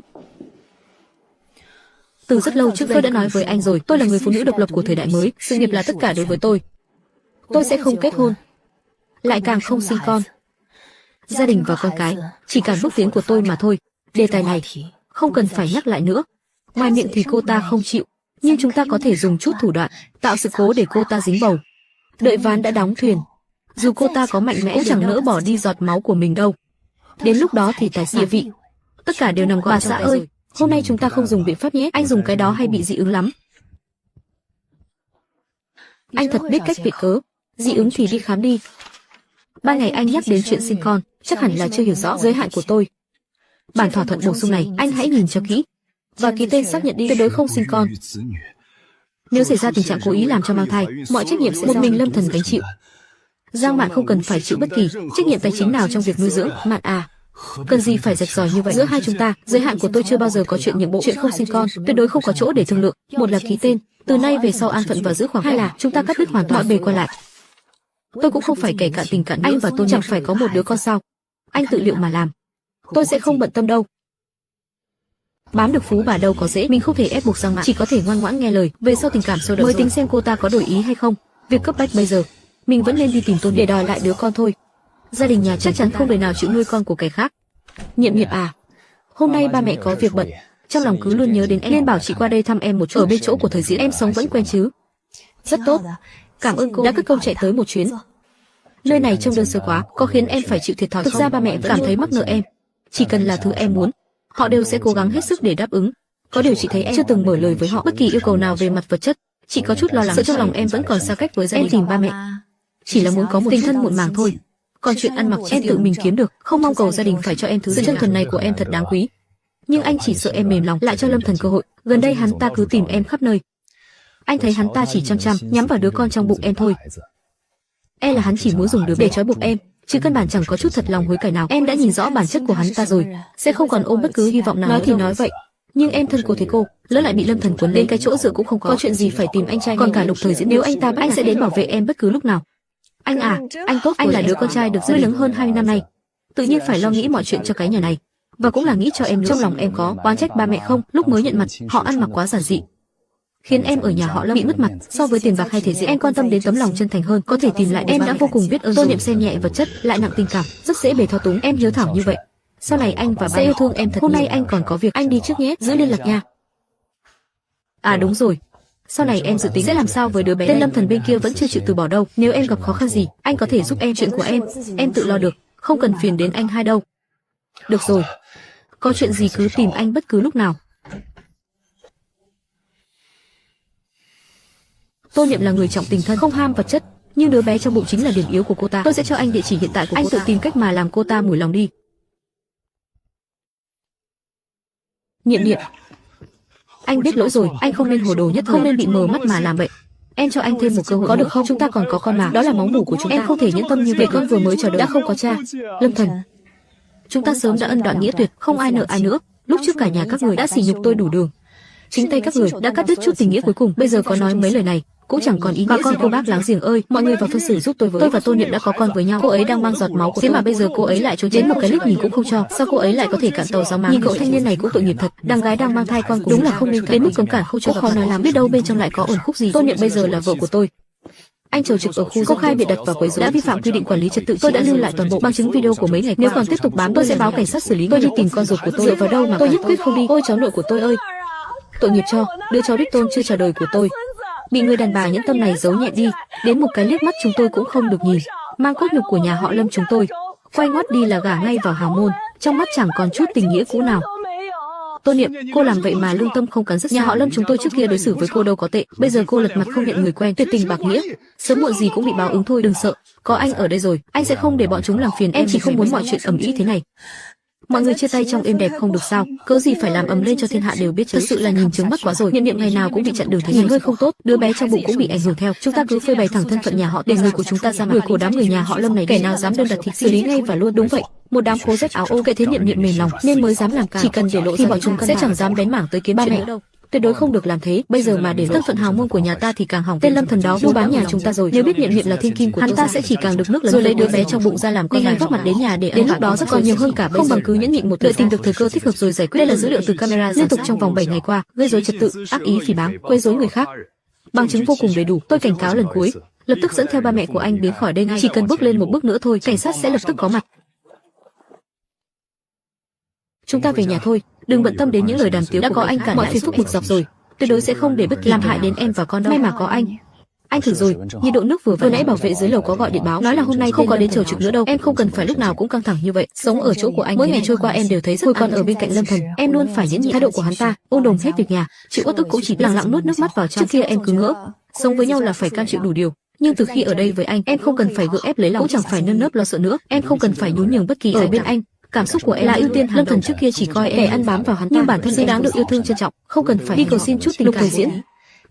Từ rất lâu trước tôi đã nói với anh rồi, tôi là người phụ nữ độc lập của thời đại mới, sự nghiệp là tất cả đối với tôi. Tôi sẽ không kết hôn, lại càng không sinh con. Gia đình và con cái chỉ cản bước tiến của tôi mà thôi. Đề tài này không cần phải nhắc lại nữa. Ngoài miệng thì cô ta không chịu, nhưng chúng ta có thể dùng chút thủ đoạn tạo sự cố để cô ta dính bầu. Đợi ván đã đóng thuyền, dù cô ta có mạnh mẽ cũng chẳng nỡ bỏ đi giọt máu của mình đâu. Đến lúc đó thì tài sản, địa vị, tất cả đều nằm gọn. Bà xã ơi, hôm nay chúng ta không dùng biện pháp nhé, anh dùng cái đó hay bị dị ứng lắm. Anh thật biết cách viện cớ, dị ứng thì đi khám đi. 3 ngày anh nhắc đến chuyện sinh con, chắc hẳn là chưa hiểu rõ giới hạn của tôi. Bản thỏa thuận bổ sung này, anh hãy nhìn cho kỹ và ký tên xác nhận đi, tuyệt đối không sinh con. Nếu xảy ra tình trạng cố ý làm cho mang thai, mọi trách nhiệm sẽ một mình Lâm Thần gánh chịu. Giang Mạn không cần phải chịu bất kỳ trách nhiệm tài chính nào trong việc nuôi dưỡng. Mạn à, cần gì phải rạch ròi như vậy. Giữa hai chúng ta, giới hạn của tôi chưa bao giờ có chuyện nhượng bộ, chuyện không sinh con, tuyệt đối không có chỗ để thương lượng. Một là ký tên, từ nay về sau an phận và giữ khoảng cách, hai là chúng ta cắt đứt hoàn toàn mọi bề qua lại. Tôi cũng không phải kẻ cạn tình cạn, anh và tôi chẳng phải có một đứa con sao? Anh tự liệu mà làm, tôi sẽ không bận tâm đâu. Bám được phú bà đâu có dễ, mình không thể ép buộc Giang Mạn, chỉ có thể ngoan ngoãn nghe lời. Về sau tình cảm sâu đậm mới tính xem cô ta có đổi ý hay không. Việc cấp bách bây giờ, mình vẫn nên đi tìm Tôn để đòi lại đứa con thôi. Gia đình nhà chắc chắn không đời nào chịu nuôi con của kẻ khác. Nhiệm Nhiệm à, hôm nay ba mẹ có việc bận, trong lòng cứ luôn nhớ đến em, nên bảo chị qua đây thăm em một chút. Ở bên chỗ của thời diễn em sống vẫn quen chứ? Rất tốt, cảm ơn cô đã cất công chạy tới một chuyến. Nơi này trông đơn sơ quá, có khiến em phải chịu thiệt thòi. Thực ra ba mẹ vẫn cảm thấy mắc nợ em, chỉ cần là thứ em muốn, họ đều sẽ cố gắng hết sức để đáp ứng. Có điều chị thấy em chưa từng mở lời với họ bất kỳ yêu cầu nào về mặt vật chất. Chị có chút lo lắng, sợ trong lòng em vẫn còn xa cách với gia đình. Em tìm ba mẹ chỉ là muốn có một tình thân muộn màng thôi. Còn chuyện ăn mặc em tự mình kiếm được, không mong cầu gia đình phải cho em thứ. Sự chân thuần này của em thật đáng quý, nhưng anh chỉ sợ em mềm lòng, lại cho Lâm Thần cơ hội. Gần đây hắn ta cứ tìm em khắp nơi. Anh thấy hắn ta chỉ chăm chăm nhắm vào đứa con trong bụng em thôi. E là hắn chỉ muốn dùng đứa để trói buộc em, chứ căn bản chẳng có chút thật lòng hối cải nào. Em đã nhìn rõ bản chất của hắn ta rồi, sẽ không còn ôm bất cứ hy vọng nào. Nói thì nói vậy, nhưng em thân cô thế cô, lỡ lại bị Lâm Thần cuốn lên, cái chỗ dựa cũng không có chuyện gì phải tìm anh trai. Còn cả Lục Thời Diễn, nếu anh ta bắt anh sẽ đến bảo vệ em bất cứ lúc nào. Anh à, anh tốt, anh là đứa con trai được nuôi nấng hơn 20 năm nay, tự nhiên phải lo nghĩ mọi chuyện cho cái nhà này, và cũng là nghĩ cho em nữa. Trong lòng em có oán trách ba mẹ không? Lúc mới nhận mặt, họ ăn mặc quá giản dị, khiến em ở nhà họ Lâm bị mất mặt. So với tiền bạc hay thể diện, em quan tâm đến tấm lòng chân thành hơn. Có thể tìm lại em đã vô cùng biết ơn. Tôn Niệm xem nhẹ vật chất lại nặng tình cảm, rất dễ bề thao túng. Em hiếu thảo như vậy, sau này anh và ba sẽ yêu thương em thật. Hôm nay anh còn có việc, anh đi trước nhé, giữ liên lạc nha. À đúng rồi, sau này em dự tính sẽ làm sao với đứa bé? Tên Lâm Thần bên kia vẫn chưa chịu từ bỏ đâu. Nếu em gặp khó khăn gì, anh có thể giúp em. Chuyện của em tự lo được, không cần phiền đến anh hai đâu. Được rồi, có chuyện gì cứ tìm anh bất cứ lúc nào. Tôn Niệm là người trọng tình thân, không ham vật chất, nhưng đứa bé trong bụng chính là điểm yếu của cô ta. Tôi sẽ cho anh địa chỉ hiện tại của cô ta. Anh tự tìm cách mà làm cô ta mủi lòng đi. Nhiệm Nhiệm, anh biết lỗi rồi, anh không nên hồ đồ nhất, không nên bị mờ mắt mà làm vậy. Em cho anh thêm một cơ hội có được không? Chúng ta còn có con mà, đó là máu mủ của chúng ta. Em không thể nhẫn tâm như vậy. Con vừa mới chờ đợi đã không có cha. Lâm Thần, chúng ta sớm đã ân đoạn nghĩa tuyệt, không ai nợ ai nữa. Lúc trước cả nhà các người đã sỉ nhục tôi đủ đường, chính tay các người đã cắt đứt chút tình nghĩa cuối cùng. Bây giờ có nói mấy lời này cũng chẳng còn ý nghĩa. Bà con cô bác láng giềng ơi, mọi người vào phân xử giúp tôi với. Tôi và Tôn Niệm đã có con với nhau, cô ấy đang mang giọt máu của tôi, thế mà bây giờ cô ấy lại trốn đến một cái liếc nhìn cũng không cho. Sao cô ấy lại có thể cạn tàu giáo mang? Nhìn cậu thanh niên này cũng tội nghiệp thật, đàn gái đang mang thai con của đúng là không nên đến mức cấm cản không cho. Khó nói lắm, biết đâu bên trong lại có ẩn khúc gì. Tôn Niệm bây giờ là vợ của tôi. Anh chờ trực ở khu công khai bịa đặt và quấy rối, đã vi phạm quy định quản lý trật tự. Tôi đã lưu lại toàn bộ bằng chứng video của mấy ngày qua. Nếu còn tiếp tục bám tôi sẽ báo cảnh sát xử lý. Tôi đi tìm con ruột của tôi, dựa vào đâu mà tôi nhất quyết không đi. Ôi cháu nội của tôi ơi, tội nghiệp cho đứa cháu đích tôn chưa chào đời của tôi, bị người đàn bà nhẫn tâm này giấu nhẹ đi, đến một cái liếc mắt chúng tôi cũng không được nhìn, mang cốt nhục của nhà họ Lâm chúng tôi, quay ngoắt đi là gả ngay vào hào môn, trong mắt chẳng còn chút tình nghĩa cũ nào. Tôn Niệm, cô làm vậy mà lương tâm không cắn rứt. Nhà họ Lâm chúng tôi trước kia đối xử với cô đâu có tệ, bây giờ cô lật mặt không nhận người quen, tuyệt tình bạc nghĩa, sớm muộn gì cũng bị báo ứng thôi. Đừng sợ, có anh ở đây rồi, anh sẽ không để bọn chúng làm phiền em. Chỉ không muốn mọi chuyện ầm ĩ thế này. Mọi người chia tay trong êm đẹp không được sao? Cớ gì phải làm ầm lên cho thiên hạ đều biết chứ? Thật sự là nhìn trướng mắt quá rồi. Nhiệm Nhiệm ngày nào cũng bị chặn đường thế này, hơi không tốt. Đứa bé trong bụng cũng bị ảnh hưởng theo. Chúng ta cứ phơi bày thẳng thân phận nhà họ để người của chúng ta ra mặt. Đuổi cổ đám người nhà họ Lâm này, kẻ nào dám đơn đặt thì xử lý ngay và luôn. Đúng vậy, một đám cố rách áo ô. Kệ thế Nhiệm Nhiệm mềm lòng nên mới dám làm càn. Chỉ cần để lộ thì bọn chúng sẽ chẳng dám bén mảng tới kiến ba mẹ đâu. tuyệt đối không được làm thế. Bây giờ mà để thân phận hào môn của nhà ta thì càng hỏng. Tên Lâm Thần đó mua bán nhà chúng ta rồi. Nếu biết Niệm Niệm là thiên kim của hắn ta sẽ chỉ càng được nước lần rồi lấy đứa bé trong bụng ra làm con gái vác mặt đến nhà để đến lúc đó rất còn nhiều hơn cả bây giờ. Không bằng cứ nhẫn nhịn một đợi tìm được thời cơ thích hợp rồi giải quyết. Đây là dữ liệu từ camera liên tục trong vòng 7 ngày qua, gây rối trật tự, ác ý phỉ báng, quấy rối người khác. Bằng chứng vô cùng đầy đủ. Tôi cảnh cáo lần cuối, lập tức dẫn theo ba mẹ của anh biến khỏi đây ngay. Chỉ cần bước lên một bước nữa thôi, cảnh sát sẽ lập tức có mặt. Chúng ta về nhà thôi, đừng bận tâm đến những lời đàm tiếu. Đã có anh cản mọi phiền phức bực dọc rồi, tuyệt đối sẽ không để bất kỳ làm hại đến em và con đâu. May mà có anh. Anh thử rồi, nhiệt độ nước vừa nãy bảo vệ dưới lầu có gọi điện báo, nói là hôm nay không có đến chầu trực nữa đâu. Em không cần phải lúc nào cũng căng thẳng như vậy. Sống ở chỗ của anh, mỗi ngày trôi qua em đều thấy rất. Hồi còn ở bên cạnh Lâm Thần, em luôn phải nhẫn nhịn thái độ của hắn ta, ôn đồm hết việc nhà, chịu uất ức cũng chỉ lặng lặng nuốt nước mắt vào trong. Trước kia em cứ ngỡ, sống với nhau là phải cam chịu đủ điều. Nhưng từ khi ở đây với anh, em không cần phải gượng ép lấy lòng, cũng chẳng phải nơm nớp lo sợ nữa. Em không cần phải nhún nhường bất kỳ ai bên anh. Cảm xúc của em là ưu tiên. Lâm Thần trước kia chỉ coi em kẻ ăn bám vào hắn ta, nhưng bản thân xứng đáng được yêu thương trân trọng, không cần phải đi cầu xin chút tình cảm diễn.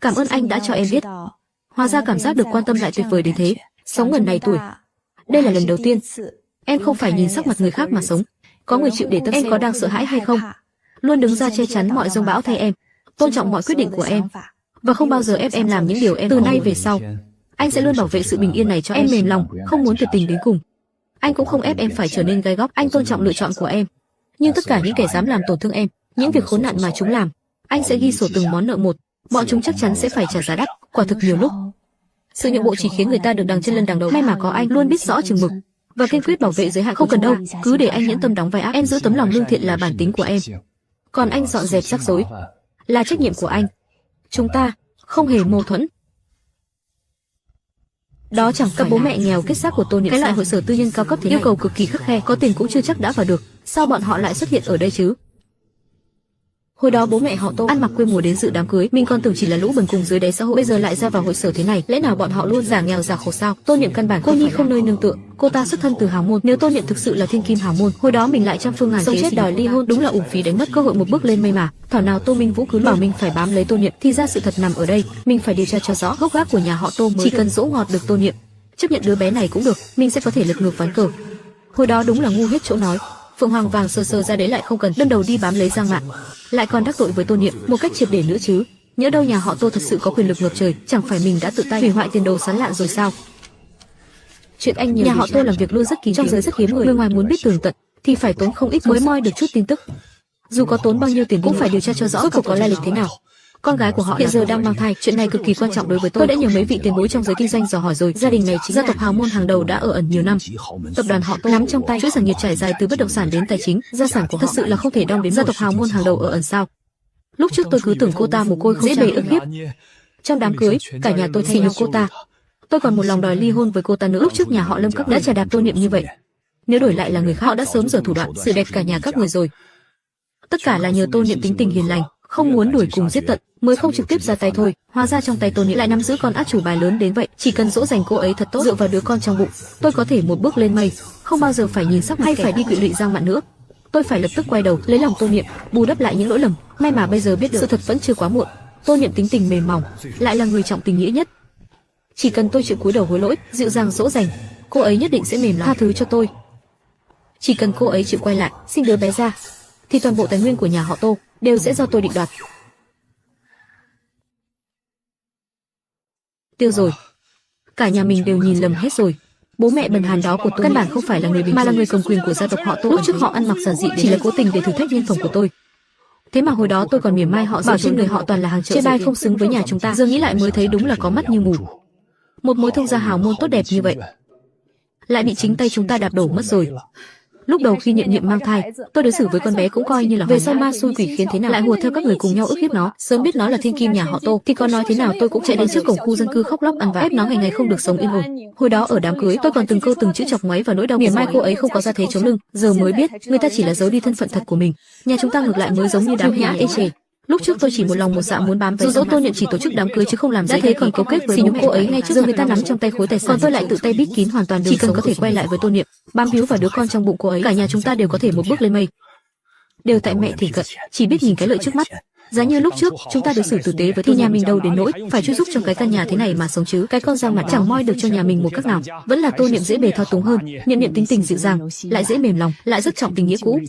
Cảm ơn anh đã cho em biết. Hóa ra cảm giác được quan tâm lại tuyệt vời đến thế. Sống gần này tuổi, đây là lần đầu tiên em không phải nhìn sắc mặt người khác mà sống. Có người chịu để tâm. Em có đang sợ hãi hay không? Luôn đứng ra che chắn mọi giông bão thay em, tôn trọng mọi quyết định của em, và không bao giờ ép em làm những điều em. Từ nay về sau, anh sẽ luôn bảo vệ sự bình yên này cho em. Mềm lòng, không muốn tuyệt tình đến cùng. Anh cũng không ép em phải trở nên gai góc. Anh tôn trọng lựa chọn của em. Nhưng tất cả những kẻ dám làm tổn thương em, những việc khốn nạn mà chúng làm, anh sẽ ghi sổ từng món nợ một. Bọn chúng chắc chắn sẽ phải trả giá đắt. Quả thực nhiều lúc, sự nhượng bộ chỉ khiến người ta được đằng chân lên đằng đầu. May mà có anh luôn biết rõ chừng mực và kiên quyết bảo vệ giới hạn. Không cần đâu, cứ để anh nhẫn tâm đóng vai ác. Em giữ tấm lòng lương thiện là bản tính của em, còn anh dọn dẹp rắc rối là trách nhiệm của anh. Chúng ta không hề mâu thuẫn. Đó chẳng phải bố mẹ nghèo kết xác của Tô Niệm. Cái loại hội sở tư nhân cao cấp thế này, yêu cầu cực kỳ khắt khe, có tiền cũng chưa chắc đã vào được. Sao bọn họ lại xuất hiện ở đây chứ? Hồi đó bố mẹ họ Tô ăn mặc quê mùa đến dự đám cưới, mình còn tưởng chỉ là lũ bần cùng dưới đáy xã hội, bây giờ lại ra vào hội sở thế này. Lẽ nào bọn họ luôn giả nghèo giả khổ sao? Tô Niệm căn bản cô nhi không nơi nương tựa, cô ta xuất thân từ hào môn. Nếu Tô Niệm thực sự là thiên kim hào môn, hồi đó mình lại trăm phương ngàn kế chết đòi ly hôn, đúng là uổng phí đánh mất cơ hội một bước lên mây mà. Thảo nào Tô Minh Vũ cứ bảo mình phải bám lấy Tô Niệm, thì ra sự thật nằm ở đây. Mình phải điều tra cho rõ gốc gác của nhà họ Tô mới. Chỉ cần dỗ ngọt được Tô Niệm, chấp nhận đứa bé này cũng được, mình sẽ có thể lật ngược ván cờ. Hồi đó đúng là ngu hết chỗ nói. Phượng Hoàng vàng sờ ra đấy lại không cần đâm đầu đi bám lấy Giang Mạn, lại còn đắc tội với Tô Niệm một cách triệt để nữa chứ. Nhỡ đâu nhà họ Tô thật sự có quyền lực ngập trời, chẳng phải mình đã tự tay hủy hoại tiền đồ sán lạn rồi sao? Chuyện anh nhiều, nhà họ Tô làm việc luôn rất kín, trong giới rất hiếm người ngoài muốn biết tường tận thì phải tốn không ít mới moi được chút tin tức. Dù có tốn bao nhiêu tiền cũng phải điều tra cho rõ rốt cuộc có lai lịch thế nào. Con gái của họ hiện giờ đang mang thai, chuyện này cực kỳ quan trọng đối với tôi đã nhờ mấy vị tiền bối trong giới kinh doanh dò hỏi rồi. Gia đình này chính gia tộc hào môn hàng đầu đã ở ẩn nhiều năm. Tập đoàn họ Tô nắm trong tay chuỗi sản nghiệp trải dài từ bất động sản đến tài chính, gia sản của họ thật sự là không thể đong đếm. Gia tộc hào môn hàng đầu ở ẩn sao? Lúc trước tôi cứ tưởng cô ta mồ côi không dễ bề ức hiếp. Trong đám cưới, cả nhà tôi sỉ nhục cô ta. Tôi còn một lòng đòi ly hôn với cô ta nữa. Lúc trước nhà họ Lâm các đã chà đạp Tô Niệm như vậy. Nếu đổi lại là người khác, họ đã sớm giở thủ đoạn xử đẹp cả nhà các người rồi. Tất cả là nhờ Tô Niệm tính tình hiền lành, không muốn đuổi cùng giết tận, mới không trực tiếp ra tay thôi. Hóa ra trong tay Tô Niệm lại nắm giữ con át chủ bài lớn đến vậy. Chỉ cần dỗ dành cô ấy thật tốt, dựa vào đứa con trong bụng, tôi có thể một bước lên mây, không bao giờ phải nhìn sắc mặt hay phải đi quỵ lụy Giang Mạn nữa. Tôi phải lập tức quay đầu lấy lòng Tô Niệm, bù đắp lại những lỗi lầm. May mà bây giờ biết được sự thật vẫn chưa quá muộn. Tô Niệm tính tình mềm mỏng, lại là người trọng tình nghĩa nhất. Chỉ cần tôi chịu cúi đầu hối lỗi, dịu dàng dỗ dành, cô ấy nhất định sẽ mềm lòng tha thứ cho tôi. Chỉ cần cô ấy chịu quay lại, sinh đứa bé ra, thì toàn bộ tài nguyên của nhà họ Tô đều sẽ do tôi định đoạt. Tiêu rồi, cả nhà mình đều nhìn lầm hết rồi. Bố mẹ bần hàn đó của tôi căn bản không phải là người bình, mà là người cầm quyền của gia tộc họ Tô. Lúc trước họ ăn mặc giản dị chỉ là cố tình để thử thách nhân phẩm của tôi. Thế mà hồi đó tôi còn mỉa mai họ, bảo trên người họ toàn là hàng chợ, chê bai không xứng với nhà chúng ta. Giờ nghĩ lại mới thấy đúng là có mắt như mù. Một mối thông gia hào môn tốt đẹp như vậy, lại bị chính tay chúng ta đạp đổ mất rồi. Lúc đầu khi Niệm Niệm mang thai, tôi đối xử với con bé cũng coi như là về sau ma xui quỷ khiến thế nào lại hùa theo các người cùng nhau ức hiếp nó. Sớm biết nó là thiên kim nhà họ Tô thì có nói thế nào tôi cũng chạy đến trước cổng khu dân cư khóc lóc ăn vạ, ép nó ngày ngày không được sống yên ổn. Hồi đó ở đám cưới tôi còn từng câu từng chữ chọc ngoáy vào nỗi đau mỉa mai cô ấy không có gia thế chống lưng. Giờ mới biết người ta chỉ là giấu đi thân phận thật của mình. Nhà chúng ta ngược lại mới giống như đám nhã ê chề. Lúc trước tôi chỉ một lòng một dạ muốn bám váy dỗ Tô Niệm, chỉ tổ chức đám cưới chứ không làm gì. Đã thế còn cấu kết với bố mẹ cô ấy ngay trước. Giờ người ta nắm trong tay khối tài sản, còn tôi lại tự tay bít kín hoàn toàn đường. Chỉ cần có thể quay lại với Tô Niệm, bám víu vào đứa con trong bụng cô ấy, cả nhà chúng ta đều có thể một bước lên mây. Đều tại mẹ Thủy Cận, chỉ biết nhìn cái lợi trước mắt. Giá như lúc trước chúng ta đối xử tử tế với thì nhà mình đâu đến nỗi phải chui giúp trong cái căn nhà thế này mà sống chứ. Cái con Giang Mạn chẳng moi được cho nhà mình một cách nào. Vẫn là Tô Niệm dễ bề thao túng hơn. Niệm Niệm tính tình dịu dàng, lại dễ mềm lòng, lại rất trọng tình nghĩa cũ.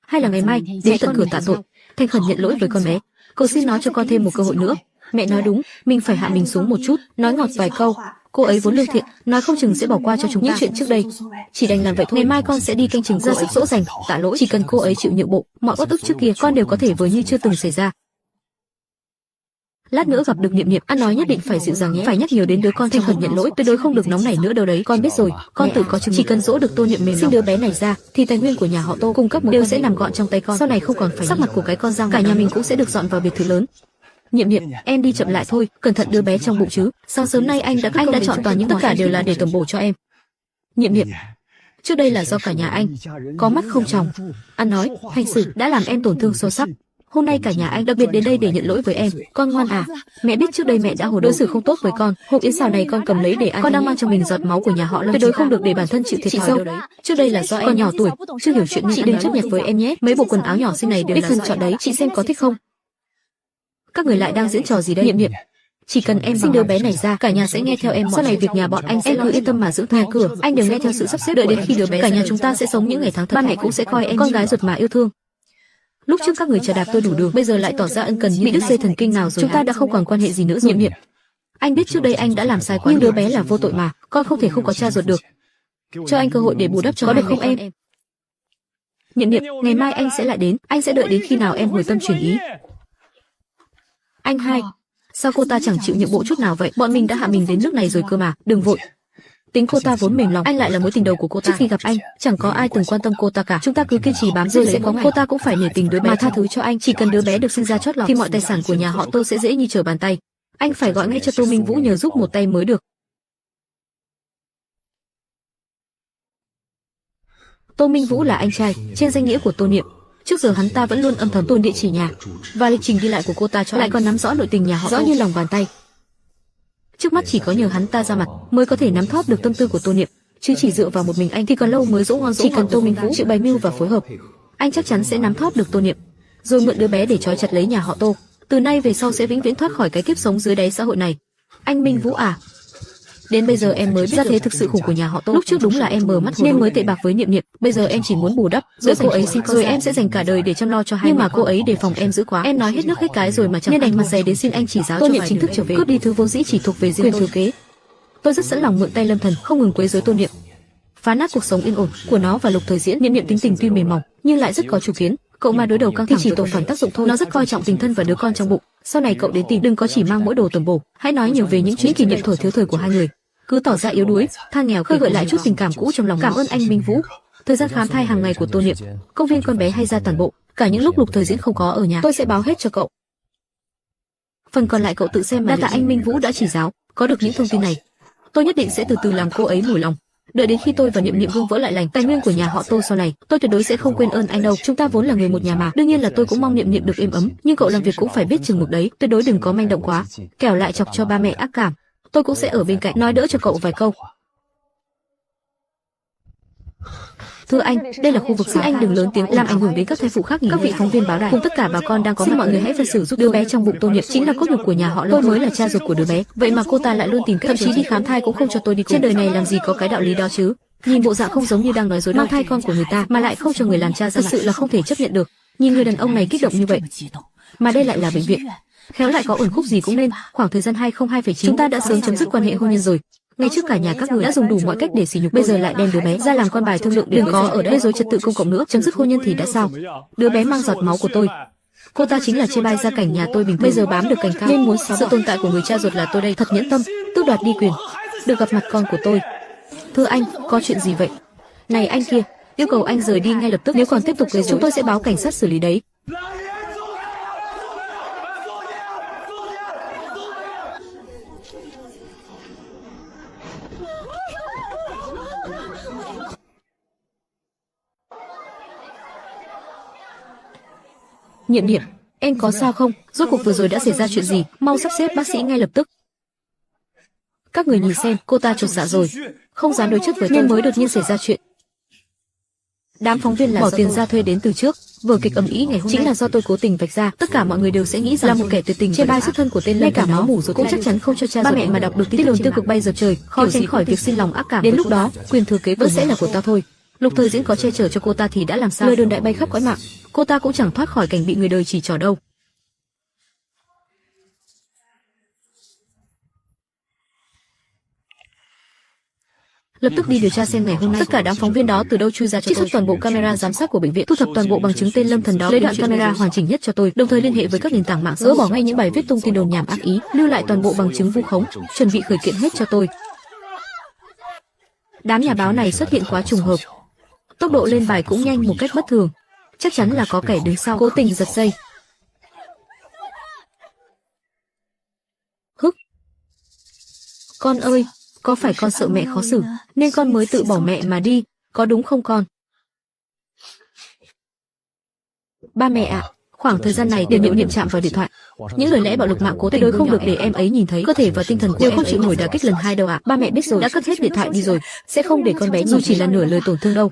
Hay là ngày mai đến tận cửa tạ tội, thành khẩn nhận lỗi với con bé. Cầu xin nó cho con thêm một cơ hội nữa. Mẹ nói đúng, mình phải hạ mình xuống một chút, nói ngọt vài câu. Cô ấy vốn lương thiện, nói không chừng sẽ bỏ qua cho chúng những chuyện trước đây. Chỉ đành làm vậy thôi. Ngày mai con sẽ đi canh chừng ra sức dỗ dành, tạ lỗi. Chỉ cần cô ấy chịu nhượng bộ, mọi uất ức trước kia con đều có thể vờ như chưa từng xảy ra. Lát nữa gặp được Niệm Niệm, ăn nói nhất định phải dịu dàng nhé, phải nhắc nhiều đến đứa con thành khẩn nhận lỗi, tuyệt đối không được nóng nảy nữa đâu đấy. Con biết rồi, con tự có chừng. Chỉ cần dỗ được Tô Niệm mềm lòng, sinh đứa bé này ra, thì tài nguyên của nhà họ Tô cung cấp đều sẽ nằm gọn trong tay con. Sau này không còn phải sắc mặt của cái con Giang, cả nhà mình cũng sẽ được dọn vào biệt thự lớn. Niệm Niệm, em đi chậm lại thôi, cẩn thận đứa bé trong bụng chứ. Sáng sớm nay anh đã chọn toàn những tất cả đều là để tẩm bổ cho em. Niệm Niệm, trước đây là do cả nhà anh có mắt không tròng, ăn nói, hành xử đã làm em tổn thương sâu sắc. Hôm nay cả nhà anh đặc biệt đến đây để nhận lỗi với em. Con ngoan à, mẹ biết trước đây mẹ đã đối xử không tốt với con. Hộp yến xào này con cầm lấy để ăn. Con đang mang trong mình giọt máu của nhà họ Lâm, tuyệt đối không được để bản thân chịu thiệt thòi đâu đấy. Trước đây là do em còn nhỏ tuổi, chưa hiểu chuyện, chị đừng chấp nhặt với em nhé. Mấy bộ quần áo nhỏ xinh này đều đích thân chọn đấy, chị xem có thích không? Các người lại đang diễn trò gì đây? Niệm Niệm, chỉ cần em sinh đứa bé này ra, cả nhà sẽ nghe theo em. Sau này việc nhà bọn anh sẽ cứ yên tâm mà giữ nhà cửa, anh đều nghe theo sự sắp xếp. Đợi đến khi đứa bé cả nhà chúng ta sẽ sống những ngày tháng thật. Ba mẹ cũng sẽ coi em con gái ruột mà yêu thương. Lúc trước các người chà đạp tôi đủ đường, bây giờ lại tỏ ra ân cần như bị đứt dây thần kinh nào rồi. Chúng ta đã không còn quan hệ gì nữa rồi. Niệm Niệm, anh biết trước đây anh đã làm sai quá, nhưng đứa bé là vô tội mà, con không thể không có cha ruột được. Cho anh cơ hội để bù đắp cho, có được không em? Niệm Niệm, ngày mai anh sẽ lại đến, anh sẽ đợi đến khi nào em hồi tâm chuyển ý. Anh hai, sao cô ta chẳng chịu nhượng bộ chút nào vậy? Bọn mình đã hạ mình đến nước này rồi cơ mà, đừng vội. Tính cô ta vốn mềm lòng, anh lại là mối tình đầu của cô ta. Trước khi gặp anh, chẳng có ai từng quan tâm cô ta cả. Chúng ta cứ kiên trì bám rồi sẽ có ngày. Cô ta cũng phải nể tình đứa bé mà tha thứ cho anh. Chỉ cần đứa bé được sinh ra chót lọt thì mọi tài sản của nhà họ Tô sẽ dễ như trở bàn tay. Anh phải gọi ngay cho Tô Minh Vũ nhờ giúp một tay mới được. Tô Minh Vũ là anh trai trên danh nghĩa của Tô Niệm. Trước giờ hắn ta vẫn luôn âm thầm tồn địa chỉ nhà và lịch trình đi lại của cô ta cho lại còn nắm rõ nội tình nhà họ rõ như lòng bàn tay. Trước mắt chỉ có nhờ hắn ta ra mặt mới có thể nắm thóp được tâm tư của Tô Niệm, chứ chỉ dựa vào một mình anh thì còn lâu mới dỗ ngon. Chỉ cần Tô Minh Vũ chịu bày mưu và phối hợp, anh chắc chắn sẽ nắm thóp được Tô Niệm, rồi mượn đứa bé để trói chặt lấy nhà họ Tô. Từ nay về sau sẽ vĩnh viễn thoát khỏi cái kiếp sống dưới đáy xã hội này. Anh Minh Vũ à, đến bây giờ em mới biết ra thế thực sự khủng của nhà họ Tô. Lúc trước đúng là em mờ mắt nên mới tệ bạc với Niệm Niệm. Bây giờ em chỉ muốn bù đắp, giữa cô ấy sinh con rồi em sẽ dành cả đời để chăm lo cho hai. Nhưng mà cô ấy đề phòng em dữ quá. Em nói hết nước hết cái rồi mà chẳng nên đành mặt dày đến xin anh chỉ giáo. Tô Niệm chính thức trở về, cướp đi thứ vốn dĩ chỉ thuộc về riêng tôi. Thừa kế. Tôi rất sẵn lòng mượn tay Lâm Thần, không ngừng quấy rối Tô Niệm, phá nát cuộc sống yên ổn của nó và Lục Thời Diễn. Niệm Niệm tính tình tuy mềm mỏng nhưng lại rất có chủ kiến. Cậu mà đối đầu căng thẳng thì chỉ tổ phản tác dụng thôi. Nó rất coi trọng tình thân và đứa con trong bụng. Sau này cậu đến tìm đừng có chỉ mang mỗi đồ tầm bổ, hãy nói nhiều về những chuyện kỷ niệm thuở thiếu thời của hai người. Cứ tỏ ra yếu đuối, than nghèo, khơi gợi lại chút tình cảm cũ trong lòng. Cảm ơn anh Minh Vũ. Thời gian khám thai hàng ngày của Tô Niệm, công viên con bé hay ra toàn bộ, cả những lúc Lục Thời Diễn không có ở nhà, tôi sẽ báo hết cho cậu. Phần còn lại cậu tự xem mà. Đa tạ anh Minh Vũ đã chỉ giáo. Có được những thông tin này, tôi nhất định sẽ từ từ làm cô ấy mủi lòng. Đợi đến khi tôi và Niệm Niệm vương vỡ lại lành, tài nguyên của nhà họ Tô sau này, tôi tuyệt đối sẽ không quên ơn anh đâu. Chúng ta vốn là người một nhà mà. Đương nhiên là tôi cũng mong Niệm Niệm được êm ấm, nhưng cậu làm việc cũng phải biết chừng mực đấy, tuyệt đối đừng có manh động quá, kẻo lại chọc cho ba mẹ ác cảm. Tôi cũng sẽ ở bên cạnh nói đỡ cho cậu vài câu. Thưa anh, đây là khu vực xin anh đừng lớn tiếng làm ảnh hưởng đến các thai phụ khác. Các vị phóng viên báo đài cùng tất cả bà con đang có mặt, mọi người hãy phân xử giúp đứa bé trong bụng Tô Niệm chính là cốt nhục của nhà họ Lâm. Tôi mới là cha ruột của đứa bé, vậy mà cô ta lại luôn tìm cách, thậm chí đi khám thai cũng không cho tôi đi cùng. Trên đời này làm gì có cái đạo lý đó chứ? Nhìn bộ dạng không giống như đang nói dối, mang thai con của người ta mà lại không cho người làm cha ra, thật sự là không thể chấp nhận được. Nhìn người đàn ông này kích động như vậy, mà đây lại là bệnh viện, khéo lại có uẩn khúc gì cũng nên. Khoảng thời gian 2002,9 chúng ta đã sớm chấm dứt quan hệ hôn nhân rồi. Ngay trước cả nhà các người đã dùng đủ mọi cách để sỉ nhục, bây giờ lại đem đứa bé ra làm con bài thương lượng. Đừng có ở đây gây rối trật tự công cộng nữa. Chấm dứt hôn nhân thì đã sao? Đứa bé mang giọt máu của tôi, cô ta chính là chê bai gia cảnh nhà tôi bình thường, bây giờ bám được cành cao nên muốn sự tồn tại của người cha ruột là tôi đây. Thật nhẫn tâm, tước đoạt đi quyền được gặp mặt con của tôi. Thưa anh, có chuyện gì vậy? Này anh kia, yêu cầu anh rời đi ngay lập tức, nếu còn tiếp tục gây rối chúng tôi sẽ báo cảnh sát xử lý đấy. Niệm Niệm, em có sao không? Rốt cuộc vừa rồi đã xảy ra chuyện gì? Mau sắp xếp bác sĩ ngay lập tức. Các người nhìn xem, cô ta chột dạ rồi, không dám đối chất với tôi nên mới đột nhiên xảy ra chuyện. Đám phóng viên là bỏ tiền ra thuê đến từ trước, vở kịch ầm ĩ ngày hôm nay chính là do tôi cố tình vạch ra. Tất cả mọi người đều sẽ nghĩ rằng là một kẻ tuyệt tình chê bai xuất thân của tên Lâm, ngay cả máu mủ rồi cũng chắc chắn không cho cha ba mẹ mà đọc được tin đồn tiêu cực bay dập trời, khó tránh khỏi việc xin lòng ác cảm. Đến lúc đó, quyền thừa kế vẫn sẽ là của tao thôi. Lục Thời Diễn có che chở cho cô ta thì đã làm sao? Lời đồn đại bay khắp cõi mạng, cô ta cũng chẳng thoát khỏi cảnh bị người đời chỉ trỏ đâu. Lập tức đi điều tra xem ngày hôm nay tất cả đám phóng viên đó từ đâu chui ra cho tôi. Trích xuất toàn bộ camera giám sát của bệnh viện, thu thập toàn bộ bằng chứng tên Lâm Thần đó, lấy đoạn camera hoàn chỉnh nhất cho tôi, đồng thời liên hệ với các nền tảng mạng xã hội, bỏ ngay những bài viết tung tin đồn nhảm ác ý, lưu lại toàn bộ bằng chứng vu khống, chuẩn bị khởi kiện hết cho tôi. Đám nhà báo này xuất hiện quá trùng hợp, tốc độ lên bài cũng nhanh một cách bất thường, chắc chắn là có kẻ đứng sau cố tình giật dây. Hức, con ơi, có phải con sợ mẹ khó xử nên con mới tự bỏ mẹ mà đi, có đúng không con? Ba mẹ ạ, khoảng thời gian này Điềm Niệm chạm vào điện thoại. Những lời lẽ bạo lực mạng cố tuyệt đối không được để em ấy nhìn thấy, cơ thể và tinh thần của em không chịu nổi đả kích lần 2 đâu ạ. Ba mẹ biết rồi, đã cất hết điện thoại đi rồi, sẽ không để con bé dù chỉ là nửa lời tổn thương đâu.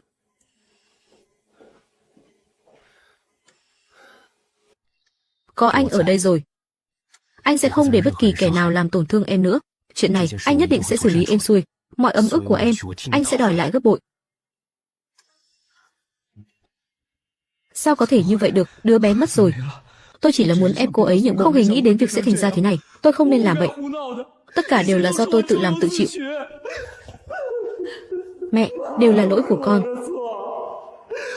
Có anh ở đây rồi, anh sẽ không để bất kỳ kẻ nào làm tổn thương em nữa. Chuyện này anh nhất định sẽ xử lý êm xuôi, mọi ấm ức của em anh sẽ đòi lại gấp bội. Sao có thể như vậy được, đứa bé mất rồi. Tôi chỉ là muốn ép cô ấy nhượng bộ, không hề nghĩ đến việc sẽ thành ra thế này. Tôi không nên làm vậy. Tất cả đều là do tôi tự làm tự chịu. Mẹ, đều là lỗi của con.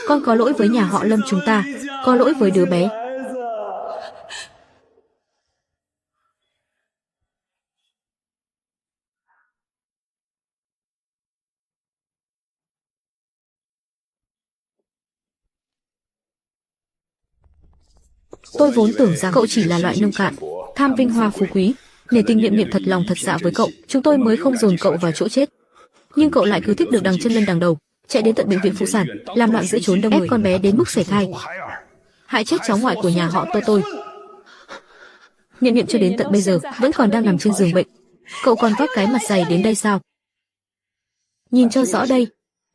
Con có lỗi với nhà họ Lâm chúng ta, có lỗi với đứa bé. Tôi vốn tưởng rằng cậu chỉ là loại nông cạn, tham vinh hoa phú quý, nể tình Niệm thật lòng thật dạ với cậu, chúng tôi mới không dồn cậu vào chỗ chết. Nhưng cậu lại cứ thích được đằng chân lên đằng đầu, chạy đến tận bệnh viện phụ sản, làm loạn giữa chốn đông người, ép con bé đến mức sảy thai, hại chết cháu ngoại của nhà họ tôi. Niệm cho đến tận bây giờ vẫn còn đang nằm trên giường bệnh. Cậu còn vác cái mặt dày đến đây sao? Nhìn cho rõ đây.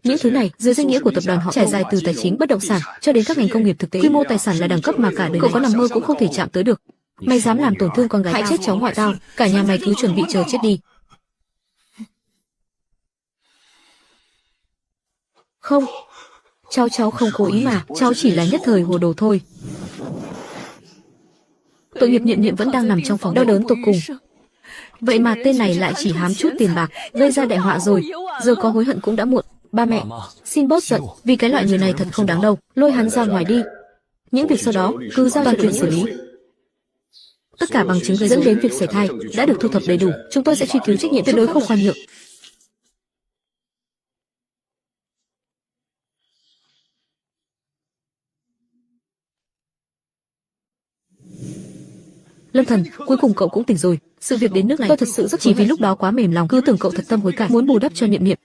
Những thứ này dưới danh nghĩa của tập đoàn họ trải dài từ tài chính bất động sản cho đến các ngành công nghiệp thực tế, quy mô tài sản là đẳng cấp mà cả đời cậu có nằm mơ cũng không thể chạm tới được. Mày dám làm tổn thương con gái hại chết cháu ngoại tao, cả nhà mày cứ chuẩn bị chờ chết đi. Không, cháu không cố ý mà, cháu chỉ là nhất thời hồ đồ thôi. Tội nghiệp Niệm vẫn đang nằm trong phòng đau đớn tột cùng. Vậy mà tên này lại chỉ hám chút tiền bạc, gây ra đại họa rồi, giờ có hối hận cũng đã muộn. Ba mẹ, xin bớt giận, vì cái loại người này thật không đáng đâu, lôi hắn ra ngoài đi. Những việc sau đó cứ giao toàn quyền xử lý. Tất cả bằng chứng dẫn đến việc sảy thai đã được thu thập đầy đủ, chúng tôi sẽ truy cứu trách nhiệm tuyệt đối không khoan nhượng. Lâm Thần, cuối cùng cậu cũng tỉnh rồi. Sự việc đến nước này tôi thật sự rất chỉ vì lúc đó quá mềm lòng, cứ tưởng cậu thật tâm hối cải, muốn bù đắp cho Niệm.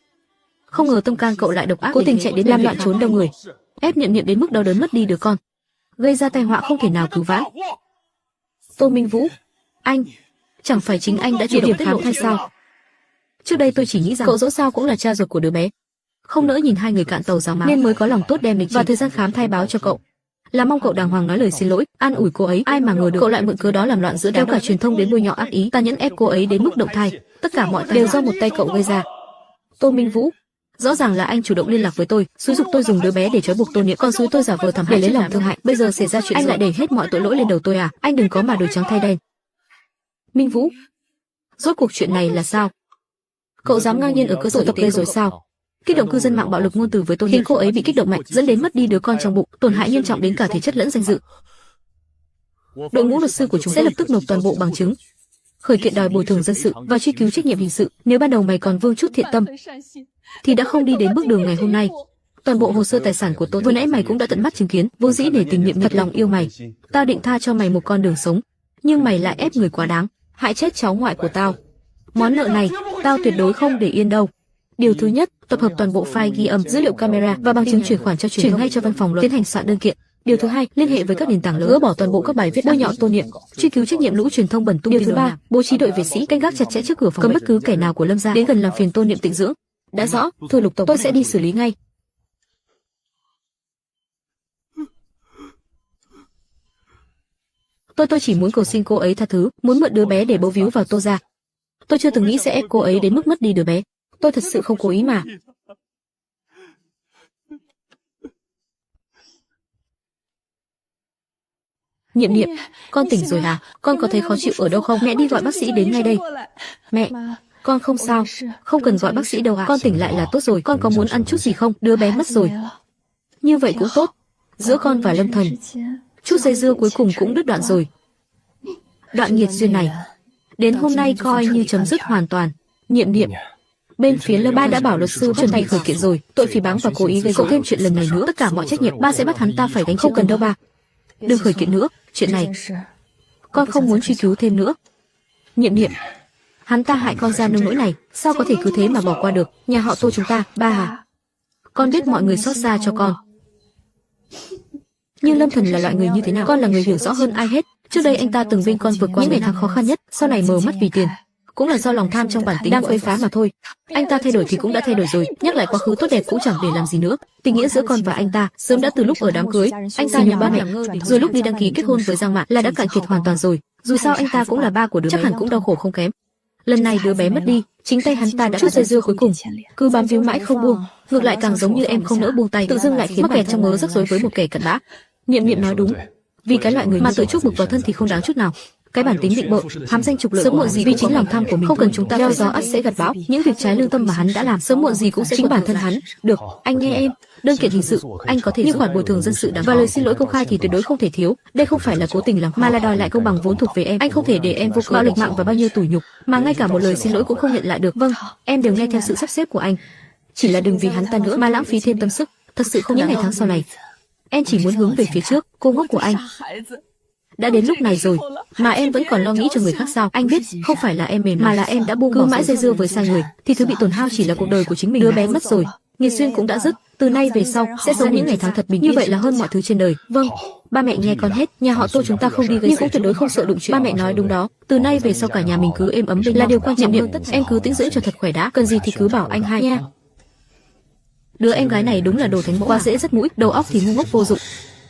Không ngờ tâm can cậu lại độc ác, cố tình chạy đến làm loạn trốn đông người, ép Niệm đến mức đau đớn mất đi đứa con, gây ra tai họa không thể nào cứu vãn. Tô Minh Vũ, anh, chẳng phải chính anh đã chủ động khám thai sao? Trước đây tôi chỉ nghĩ rằng cậu dẫu sao cũng là cha ruột của đứa bé, không nỡ nhìn hai người cạn tàu giáo máu nên mới có lòng tốt đem lịch và thời gian khám thai báo cho cậu, là mong cậu đàng hoàng nói lời xin lỗi, an ủi cô ấy. Ai mà ngờ được cậu lại mượn cớ đó làm loạn giữa đám, cả truyền thông đến bôi nhọ ác ý, tàn nhẫn ép cô ấy đến mức động thai. Tất cả mọi đều do một tay cậu gây ra. Tô Minh Vũ, rõ ràng là anh chủ động liên lạc với tôi, xúi giục tôi dùng đứa bé để trói buộc Tô Niệm, còn xúi tôi giả vờ thảm hại để lấy lòng thương hại. Bây giờ xảy ra chuyện anh lại đẩy hết mọi tội lỗi lên đầu tôi à? Anh đừng có mà đổi trắng thay đen. Minh Vũ, rốt cuộc chuyện này là sao? Cậu dám ngang nhiên ở cơ sở tập lê rồi sao? Kích động cư dân mạng bạo lực ngôn từ với tôi, khiến cô ấy bị kích động mạnh, dẫn đến mất đi đứa con trong bụng, tổn hại nghiêm trọng đến cả thể chất lẫn danh dự. Đội ngũ luật sư của chúng sẽ lập tức nộp toàn bộ bằng chứng, khởi kiện đòi bồi thường dân sự và truy cứu trách nhiệm hình sự. Nếu ban đầu mày còn vương chút thiện tâm thì đã không đi đến bước đường ngày hôm nay. Toàn bộ hồ sơ tài sản của tôi vừa nãy mày cũng đã tận mắt chứng kiến, vô dĩ để tình Niệm thật lòng yêu mày. Tao định tha cho mày một con đường sống, nhưng mày lại ép người quá đáng, hại chết cháu ngoại của tao. Món nợ này tao tuyệt đối không để yên đâu. Điều thứ nhất, tập hợp toàn bộ file ghi âm, dữ liệu camera và bằng chứng chuyển khoản cho truyền thông, ngay cho văn phòng luật tiến hành soạn đơn kiện. Điều thứ hai, liên hệ với các nền tảng lớn, gỡ bỏ toàn bộ các bài viết bôi nhọ Tô Niệm, truy cứu trách nhiệm lũ truyền thông bẩn tung. Điều thứ ba, bố trí đội vệ sĩ canh gác chặt chẽ trước cửa phòng, cấm bất cứ kẻ nào của Lâm gia đến gần làm phiền Tô Niệm tịnh dưỡng. Đã rõ, thưa Lục tổng, tôi sẽ đi xử lý ngay. Tôi chỉ muốn cầu xin cô ấy tha thứ, muốn mượn đứa bé để bấu víu vào Tô gia. Tôi chưa từng nghĩ sẽ ép cô ấy đến mức mất đi đứa bé. Tôi thật sự không cố ý mà. Niệm, con tỉnh rồi à? Con có thấy khó chịu ở đâu không? Mẹ đi gọi bác sĩ đến ngay đây. Mẹ, Con không sao, không cần gọi bác sĩ đâu ạ. Con tỉnh lại là tốt rồi. Con có muốn ăn chút gì không? Đứa bé mất rồi. Như vậy cũng tốt. Giữa con và Lâm Thần, chút dây dưa cuối cùng cũng đứt đoạn rồi. Đoạn nghiệt duyên này, đến hôm nay coi như chấm dứt hoàn toàn. Niệm Niệm, bên phía Lâm Ba đã bảo luật sư chuẩn bị khởi kiện rồi, tội phỉ báng và cố ý gây cộng thêm chuyện lần này nữa, tất cả mọi trách nhiệm ba sẽ bắt hắn ta phải gánh. Không cần đâu ba, đừng khởi kiện nữa, chuyện này con không muốn truy cứu thêm nữa. Niệm Niệm, hắn ta hại con ra nông nỗi này, sao có thể cứ thế mà bỏ qua được? Nhà họ Tô chúng ta, ba à, con biết mọi người xót xa cho con. Nhưng Lâm Thần là loại người như thế nào, con là người hiểu rõ hơn ai hết. Trước đây anh ta từng bên con vượt qua những ngày tháng khó khăn nhất, sau này mờ mắt vì tiền, cũng là do lòng tham trong bản tính đang quấy phá mà thôi. Anh ta thay đổi thì cũng đã thay đổi rồi, nhắc lại quá khứ tốt đẹp cũng chẳng để làm gì nữa. Tình nghĩa giữa con và anh ta sớm đã từ lúc ở đám cưới, anh ta nhường ba mẹ, rồi lúc đi đăng ký kết hôn với Giang Mạn là đã cạn kiệt hoàn toàn rồi. Dù sao anh ta cũng là ba của đứa bé, chắc hẳn cũng đau khổ không kém. Lần này đứa bé mất đi, chính tay hắn ta đã chút dây dưa cuối cùng, cứ bám víu mãi không buông, ngược lại càng giống như em không nỡ buông tay, tự dưng lại khiến mắc kẹt trong mớ rắc rối với một kẻ cặn bã. Niệm Niệm nói đúng, vì cái loại người mà tự chuốc bực vào thân thì không đáng chút nào. Cái bản tính định bợ, hám danh trục lợi sớm muộn gì vì chính lòng tham của mình, không cần chúng ta gieo gió ắt sẽ gặt bão. Những việc trái lương tâm mà hắn đã làm sớm muộn gì cũng sẽ chính bản thân hắn. Được, anh nghe em, đơn kiện hình sự anh có thể, nhưng khoản bồi thường dân sự đáng và lời xin lỗi công khai thì tuyệt đối không thể thiếu. Đây không phải là cố tình làm mà là đòi lại công bằng vốn thuộc về em. Anh không thể để em vô cớ bạo lực mạng và bao nhiêu tủi nhục mà ngay cả một lời xin lỗi cũng không nhận lại được. Vâng, em đều nghe theo sự sắp xếp của anh. Chỉ là đừng vì hắn ta nữa mà lãng phí thêm tâm sức. Thật sự không, những ngày tháng sau này em chỉ muốn hướng về phía trước. Cô ngốc của anh, đã đến lúc này rồi mà em vẫn còn lo nghĩ cho người khác sao? Anh biết không phải là em mềm mà là em đã buông cứ mãi dây dưa với sai người thì thứ bị tổn hao chỉ là cuộc đời của chính mình. Đứa bé mất rồi, nghiệt duyên cũng đã dứt, từ nay về sau sẽ sống những ngày tháng thật bình yên, như vậy là hơn mọi thứ trên đời. Vâng, ba mẹ nghe con hết. Nhà họ Tô chúng ta không đi gây, nhưng cũng tuyệt đối không sợ đụng chuyện. Ba mẹ nói đúng đó, từ nay về sau cả nhà mình cứ êm ấm bình là điều quan trọng hơn tất. Em cứ tĩnh dưỡng cho thật khỏe đã, cần gì thì cứ bảo anh hai nha. Đứa em gái này đúng là đồ thánh mẫu, quá dễ rất mũi, đầu óc thì ngu ngốc vô dụng.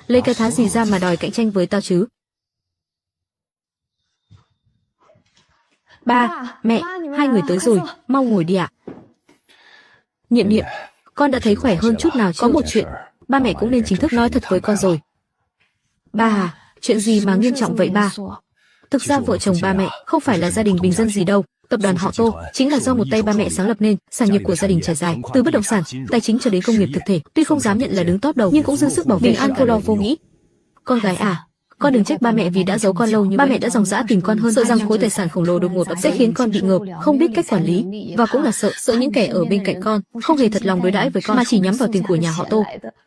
Lấy cái thá gì ra mà đòi cạnh tranh với tao chứ? Ba, mẹ, hai người tới rồi, mau ngồi đi ạ. Niệm Niệm, con đã thấy khỏe hơn chút nào chưa? Có một chuyện, ba mẹ cũng nên chính thức nói thật với con rồi. Ba à, chuyện gì mà nghiêm trọng vậy ba? Thực ra vợ chồng ba mẹ không phải là gia đình bình dân gì đâu. Tập đoàn họ Tô chính là do một tay ba mẹ sáng lập nên, sản nghiệp của gia đình trải dài từ bất động sản, tài chính cho đến công nghiệp thực thể. Tuy không dám nhận là đứng top đầu nhưng cũng dư sức bảo vệ an vô lo vô nghĩ. Con gái à, con đừng trách ba mẹ vì đã giấu con lâu như vậy. Ba mẹ đã dòng dã tìm con hơn, sợ rằng khối tài sản khổng lồ đột ngột sẽ khiến con bị ngợp, không biết cách quản lý, và cũng là sợ những kẻ ở bên cạnh con không hề thật lòng đối đãi với con mà chỉ nhắm vào tiền của nhà họ Tô.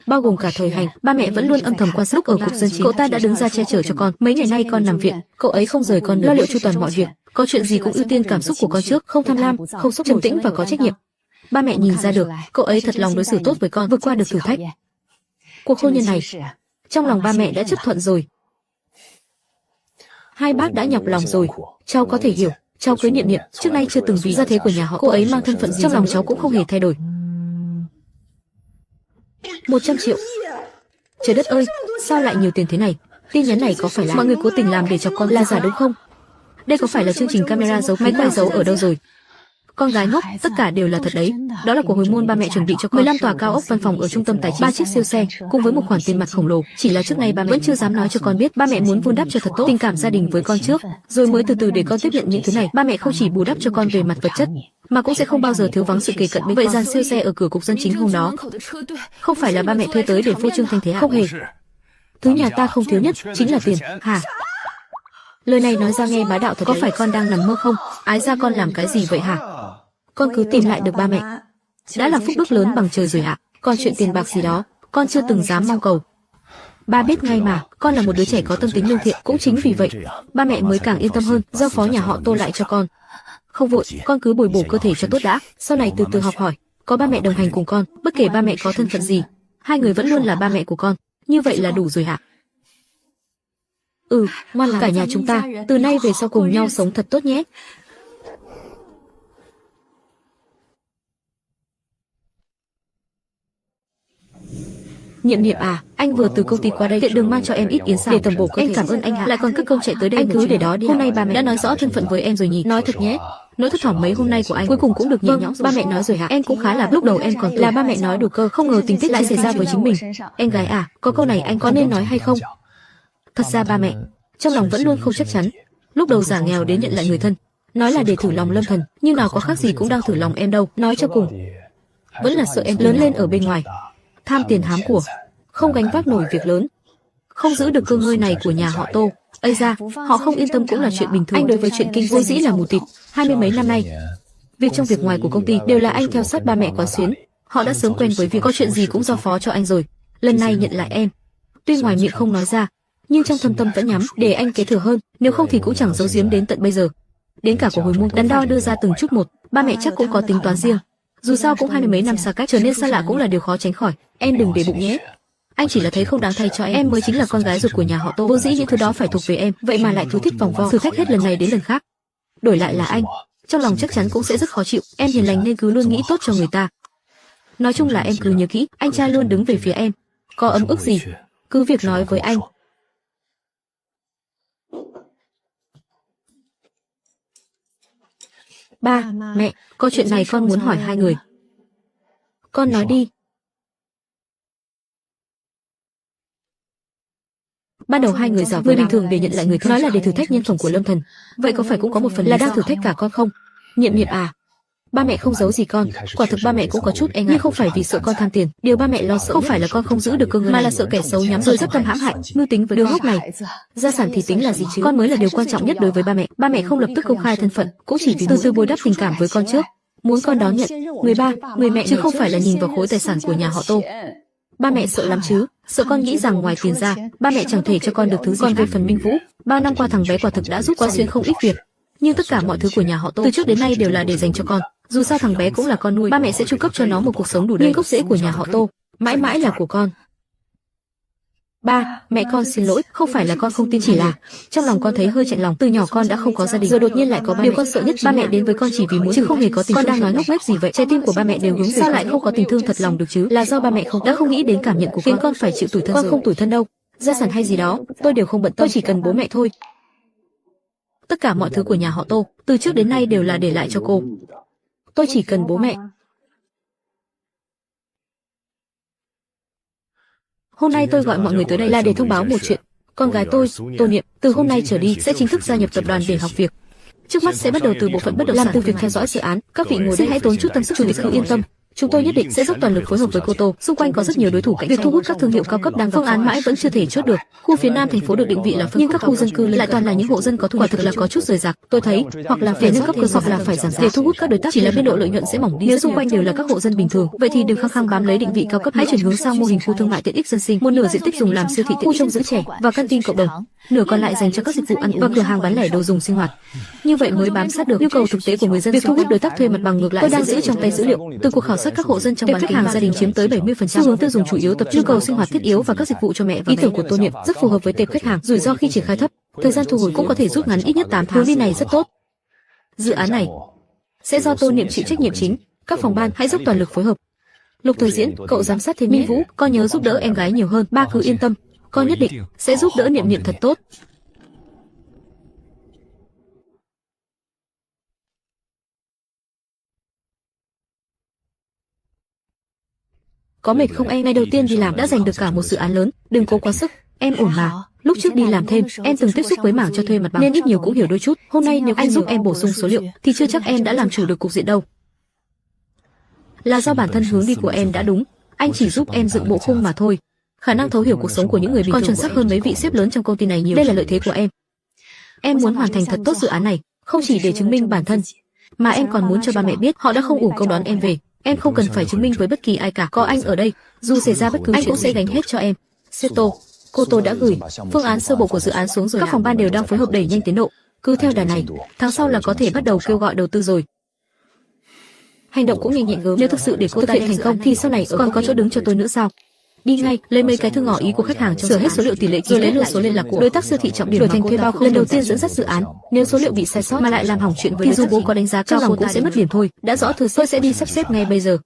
Bao gồm cả thời Hành, ba mẹ vẫn luôn âm thầm quan sát. Lúc ở cục dân chính, cậu ta đã đứng ra che chở cho con. Mấy ngày nay con nằm viện, cậu ấy không rời con, lo liệu chu toàn mọi việc. Có chuyện gì cũng ưu tiên cảm xúc của con trước, không tham lam, không xúc, trầm tĩnh và có trách nhiệm. Ba mẹ nhìn ra được, cậu ấy thật lòng đối xử tốt với con, vượt qua được thử thách. Cuộc hôn nhân này, trong lòng ba mẹ đã chấp thuận rồi. Hai bác đã nhọc lòng rồi, cháu có thể hiểu. Cháu cưới Niệm Niệm trước nay chưa từng vì gia thế của nhà họ cô ấy mang thân phận gì, trong lòng cháu cũng không hề thay đổi. 100 triệu. Trời đất ơi, sao lại nhiều tiền thế này? Tin nhắn này có phải là mọi người cố tình làm để chọc con là giả đúng không? Đây có phải là chương trình camera giấu, máy quay giấu ở đâu rồi? Con gái ngốc, tất cả đều là thật đấy. Đó là của hồi môn ba mẹ chuẩn bị cho con. 15 tòa cao ốc văn phòng ở trung tâm tài chính, 3 chiếc siêu xe, cùng với một khoản tiền mặt khổng lồ. Chỉ là trước nay ba mẹ vẫn chưa dám nói cho con biết. Ba mẹ muốn vun đắp cho thật tốt tình cảm gia đình với con trước, rồi mới từ từ để con tiếp nhận những thứ này. Ba mẹ không chỉ bù đắp cho con về mặt vật chất, mà cũng sẽ không bao giờ thiếu vắng sự kề cận bên. Vậy dàn siêu xe ở cửa cục dân chính hôm đó, không phải là ba mẹ thuê tới để phô trương thanh thế à? Không hề. Thứ nhà ta không thiếu nhất chính là tiền, hả? Lời này nói ra nghe bá đạo thật. Có phải con đang nằm mơ không? Ái ra con làm cái gì vậy hả? Con cứ tìm lại được ba mẹ đã là phúc đức lớn bằng trời rồi ạ. Còn chuyện tiền bạc gì đó, con chưa từng dám mong cầu. Ba biết ngay mà, con là một đứa trẻ có tâm tính lương thiện. Cũng chính vì vậy, ba mẹ mới càng yên tâm hơn, giao phó nhà họ Tô lại cho con. Không vội, con cứ bồi bổ cơ thể cho tốt đã. Sau này từ từ học hỏi, có ba mẹ đồng hành cùng con, bất kể ba mẹ có thân phận gì, hai người vẫn luôn là ba mẹ của con. Như vậy là đủ rồi hả? Ngoan là cả nhà chúng ta từ nay về sau cùng nhau sống thật tốt nhé. Niệm Niệm à, anh vừa từ công ty qua đây, tiện đường mang cho em ít yến xào để tầm bổ cơ thể. Em cảm ơn anh ạ. Lại còn cất công chạy tới đây. Anh cứ để đó đi. Hôm nay ba mẹ đã nói rõ thân phận với em rồi nhỉ? Nói thật nhé. Nỗi thất thỏm mấy hôm nay của anh cuối cùng cũng được nhẹ nhõm. Ba mẹ nói rồi hả? Em cũng khá là, lúc đầu em còn là ba mẹ nói đủ cơ, không ngờ tình tiết lại xảy ra với chính mình. Em gái à, có câu này anh có nên nói hay không? Thật ra ba mẹ trong lòng vẫn luôn không chắc chắn. Lúc đầu giả nghèo đến nhận lại người thân, nói là để thử lòng Lâm Thần, nhưng nào có khác gì cũng đang thử lòng em đâu. Nói cho cùng, vẫn là sợ em lớn lên ở bên ngoài, tham tiền hám của, không gánh vác nổi việc lớn, không giữ được cơ ngơi này của nhà họ Tô. Ây ra, họ không yên tâm cũng là chuyện bình thường. Anh đối với chuyện kinh vốn dĩ là mù tịt, 20 mấy năm nay, việc trong việc ngoài của công ty đều là anh theo sát ba mẹ quán xuyến. Họ đã sớm quen với việc có chuyện gì cũng giao phó cho anh rồi. Lần này nhận lại em, tuy ngoài miệng không nói ra, nhưng trong thâm tâm vẫn nhắm để anh kế thừa hơn, nếu không thì cũng chẳng giấu giếm đến tận bây giờ. Đến cả của hồi môn đắn đo đưa ra từng chút một, ba mẹ chắc cũng có tính toán riêng. Dù sao cũng 20 mấy năm xa cách, trở nên xa lạ cũng là điều khó tránh khỏi. Em đừng để bụng nhé. Anh chỉ là thấy không đáng thay cho em mới chính là con gái ruột của nhà họ Tô. Vô dĩ những thứ đó phải thuộc về em, vậy mà lại cứ thích vòng vo, thử thách hết lần này đến lần khác. Đổi lại là anh, trong lòng chắc chắn cũng sẽ rất khó chịu. Em hiền lành nên cứ luôn nghĩ tốt cho người ta. Nói chung là em cứ nhớ kỹ, anh trai luôn đứng về phía em. Có ấm ức gì, cứ việc nói với anh. Ba, mẹ, có chuyện này con muốn hỏi hai người. Con nói đi. Ban đầu hai người giả vờ bình thường để nhận lại người thân, nói là để thử thách nhân phẩm của Lâm Thần. Vậy có phải cũng có một phần là đang thử thách cả con không? Nhiệm Nhiệm à, ba mẹ không giấu gì con, quả thực ba mẹ cũng có chút e ngại, nhưng không phải vì sợ con tham tiền. Điều ba mẹ lo sợ không phải là con không giữ được cơ ngơi, mà là sợ kẻ xấu nhắm rồi rất tâm hãm hại, mưu tính với đứa ngốc này. Gia sản thì tính là gì chứ? Con mới là điều quan trọng nhất đối với ba mẹ. Ba mẹ không lập tức công khai thân phận, cũng chỉ vì từ từ bồi đắp tình cảm với con trước, muốn con đón nhận người ba, người mẹ chứ không phải là nhìn vào khối tài sản của nhà họ Tô. Ba mẹ sợ lắm chứ, sợ con nghĩ rằng ngoài tiền ra, ba mẹ chẳng thể cho con được thứ gì. Còn về phần Minh Vũ, 3 năm qua thằng bé quả thực đã giúp Quá Xuyên không ít việc, nhưng tất cả mọi thứ của nhà họ Tô từ trước đến nay đều là để dành cho con. Dù sao thằng bé cũng là con nuôi, ba mẹ sẽ chu cấp cho nó một cuộc sống đủ đầy. Nhưng gốc rễ của nhà họ Tô mãi mãi là của con. Ba, mẹ con xin lỗi, không phải là con không tin, chỉ là trong lòng con thấy hơi chạnh lòng. Từ nhỏ con đã không có gia đình, giờ đột nhiên lại có ba mẹ. Điều con sợ nhất ba mẹ đến với con chỉ vì muốn chứ không hề có tình. Con đang nói ngốc nghếch gì vậy? Trái tim của ba mẹ đều hướng về. Sao lại không có tình thương thật lòng được chứ? Là do ba mẹ đã không nghĩ đến cảm nhận của con, khiến con phải chịu tủi thân. Con không tủi thân đâu, gia sản hay gì đó tôi đều không bận tâm, tôi chỉ cần bố mẹ thôi. Tất cả mọi thứ của nhà họ Tô từ trước đến nay đều là để lại cho cô. Tôi chỉ cần bố mẹ. Hôm nay tôi gọi mọi người tới đây là để thông báo một chuyện. Con gái tôi, Tô Niệm, từ hôm nay trở đi sẽ chính thức gia nhập tập đoàn để học việc. Trước mắt sẽ bắt đầu từ bộ phận bất động sản, làm từ việc theo dõi dự án. Các vị ngồi đây hãy tốn chút tâm sức, chủ tịch cứ yên tâm. Chúng tôi nhất định sẽ dốc toàn lực phối hợp với cô Tô. Xung quanh có rất nhiều đối thủ cạnh tranh. Việc thu hút các thương hiệu cao cấp đang gặp phương án mãi vẫn chưa thể chốt được. Khu phía Nam thành phố được định vị là nhưng các khu dân cư lại toàn là những hộ dân có thu nhập, quả thực là có chút rời rạc. Tôi thấy, hoặc là phải nâng cấp cơ sở, hoặc là phải giảm giá để thu hút các đối tác, chỉ là biên độ lợi nhuận sẽ mỏng đi. Nếu xung quanh đều là các hộ dân bình thường, vậy thì đừng khăng khăng bám lấy định vị cao cấp, hãy chuyển hướng sang mô hình khu thương mại tiện ích dân sinh. Một nửa diện tích dùng làm siêu thị, khu trông giữ trẻ và căn tin cộng đồng, nửa còn lại dành cho các dịch vụ ăn uống và cửa hàng bán lẻ đồ dùng sinh hoạt. Như vậy mới bám sát được nhu cầu thực tế của người dân. Việc thu hút đối tác thuê mặt bằng ngược lại tôi đang giữ trong tay dữ liệu từ cuộc khảo sát các hộ dân trong bán kính, hàng gia đình chiếm tới 70%. Xu hướng tiêu dùng chủ yếu tập trung nhu cầu sinh hoạt thiết yếu và các dịch vụ cho mẹ. Ý tưởng của Tô Niệm rất phù hợp với tệp khách hàng, rủi ro khi triển khai thấp, thời gian thu hồi cũng có thể rút ngắn ít nhất 8 tháng. Hướng đi này rất tốt. Dự án này sẽ do Tô Niệm chịu trách nhiệm chính, các phòng ban hãy dốc toàn lực phối hợp. Lục Thời Diễn, cậu giám sát thêm Minh Vũ, con nhớ giúp đỡ em gái nhiều hơn. Ba cứ yên tâm, con nhất định sẽ giúp đỡ Niệm Niệm thật tốt. Có mệt không em? Ngày đầu tiên đi làm đã giành được cả một dự án lớn, đừng cố quá sức, em ổn mà. Lúc trước đi làm thêm, em từng tiếp xúc với mảng cho thuê mặt bằng nên ít nhiều cũng hiểu đôi chút. Hôm nay nếu anh giúp em bổ sung số liệu, thì chưa chắc em đã làm chủ được cục diện đâu. Là do bản thân hướng đi của em đã đúng, anh chỉ giúp em dựng bộ khung mà thôi. Khả năng thấu hiểu cuộc sống của những người bình thường còn chuẩn xác hơn mấy vị sếp lớn trong công ty này nhiều. Đây là lợi thế của em. Em muốn hoàn thành thật tốt dự án này, không chỉ để chứng minh bản thân, mà em còn muốn cho ba mẹ biết họ đã không uổng công đón em về. Em không cần phải chứng minh với bất kỳ ai cả, có anh ở đây, dù xảy ra bất cứ chuyện cũng sẽ gánh hết cho em. Seto, cô Tô đã gửi phương án sơ bộ của dự án xuống rồi. Các phòng ban đều đang phối hợp đẩy nhanh tiến độ. Cứ theo đà này, tháng sau là có thể bắt đầu kêu gọi đầu tư rồi. Hành động cũng nhanh nhẹn gớm. Nếu thực sự để cô thực hiện thành công thì sau này còn có chỗ đứng cho tôi nữa sao? Đi ngay, lấy mấy cái thư ngỏ ý của khách hàng, sửa hết số liệu tỷ lệ rồi lấy luôn số liên lạc của đối tác siêu thị trọng điểm, đổi thành thuê bao không. Lần đầu tiên dẫn dắt dự án, nếu số liệu bị sai sót mà lại làm hỏng chuyện với thì dù bố có đánh giá cao lòng cũng sẽ mất điểm thôi. Đã rõ thư, tôi sẽ đi sắp xếp ngay bây giờ.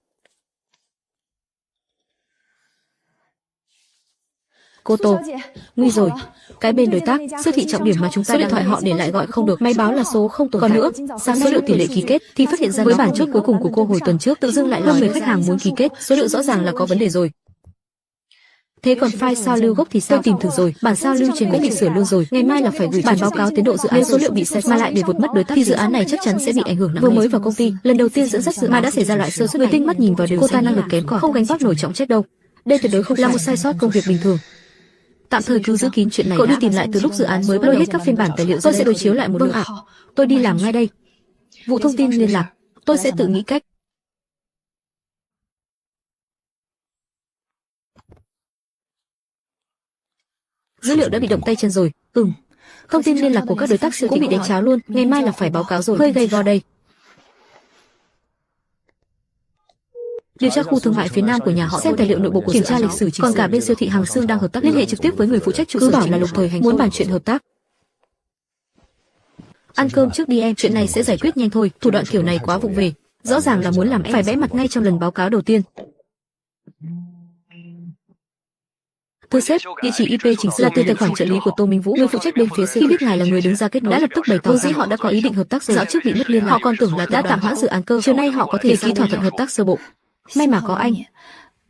Cô Tô, nguy rồi. Cái bên đối tác siêu thị trọng điểm mà chúng ta số điện thoại họ để lại gọi không được, máy báo là số không tồn tại. Còn nữa, sáng số liệu tỷ lệ ký kết thì phát hiện ra với bản chốt cuối cùng của cô hồi tuần trước tự dưng lại là người khách hàng muốn ký kết, số liệu rõ ràng là có vấn đề rồi. Thế còn file sao lưu gốc thì sao? Tôi tìm thử rồi, bản sao lưu trên cũng bị sửa luôn rồi. Ngày mai là phải gửi bản báo cáo tiến độ dự án. Nếu số liệu bị sai mà lại để vụt mất đối tác thì dự án này chắc chắn sẽ bị ảnh hưởng nặng. Vừa mới vào công ty, lần đầu tiên dẫn dắt dự án mà đã xảy ra loại sơ suất. Người tinh mắt nhìn vào đều cô ta năng lực kém cỏi, không gánh vác nổi trọng trách đâu. Đây tuyệt đối không là một sai sót công việc bình thường. Tạm thời cứ giữ kín chuyện này. Cậu đi tìm lại từ lúc dự án mới bắt đầu hết các phiên bản tài liệu. Tôi sẽ đối chiếu lại một lượt ạ. Tôi đi làm ngay đây. Vụ thông tin liên lạc, tôi sẽ tự nghĩ cách. Dữ liệu đã bị động tay chân rồi. Thông tin liên lạc của các đối tác siêu thị cũng bị đánh tráo luôn. Ngày mai là phải báo cáo rồi. Hơi gay go đây. Điều tra khu thương mại phía nam của nhà họ, xem tài liệu nội bộ của kiểm tra lịch sử. Còn cả bên siêu thị Hàng Xương đang hợp tác, liên hệ trực tiếp với người phụ trách trụ sở. Cứ bảo là Lục Thời Hành muốn bàn chuyện hợp tác. Ăn cơm trước đi em, chuyện này sẽ giải quyết nhanh thôi. Thủ đoạn kiểu này quá vụng về, rõ ràng là muốn làm em phải bẽ mặt ngay trong lần báo cáo đầu tiên. Thưa sếp, địa chỉ IP chỉnh sửa là từ tài khoản trợ lý của Tô Minh Vũ, người phụ trách bên phía khi biết ngài là người đứng ra kết nối đã lập tức bày tỏ vốn dĩ họ đã có ý định hợp tác rồi. Dạo trước bị mất liên lạc, họ còn tưởng là đã tạm hoãn dự án cơ. Chiều nay họ có thể ký thỏa thuận hợp tác sơ bộ. May mà có anh,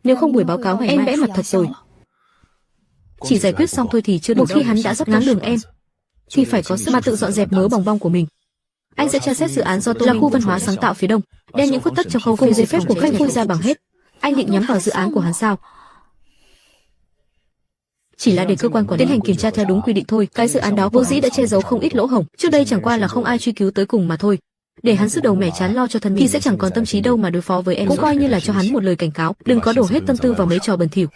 nếu không buổi báo cáo ngày em bẽ mặt thật rồi. Chỉ giải quyết xong thôi thì chưa đủ. Một khi hắn đã dắt ngáng đường em thì phải có sức mà tự dọn dẹp mớ bòng bong của mình. Anh sẽ tra xét dự án do Tô là khu văn hóa sáng tạo phía đông, đem những khuất tất trong khâu cùng giấy phép của khách phôi ra bằng hết. Anh định nhắm vào dự án của hắn sao? Chỉ là để cơ quan quản lý tiến hành kiểm tra theo đúng quy định thôi. Cái dự án đó vô dĩ đã che giấu không ít lỗ hổng. Trước đây chẳng qua là không ai truy cứu tới cùng mà thôi. Để hắn sức đầu mẻ chán lo cho thân mình thì sẽ chẳng còn tâm trí đâu mà đối phó với em. Cũng coi như là cho hắn một lời cảnh cáo, đừng có đổ hết tâm tư vào mấy trò bẩn thỉu.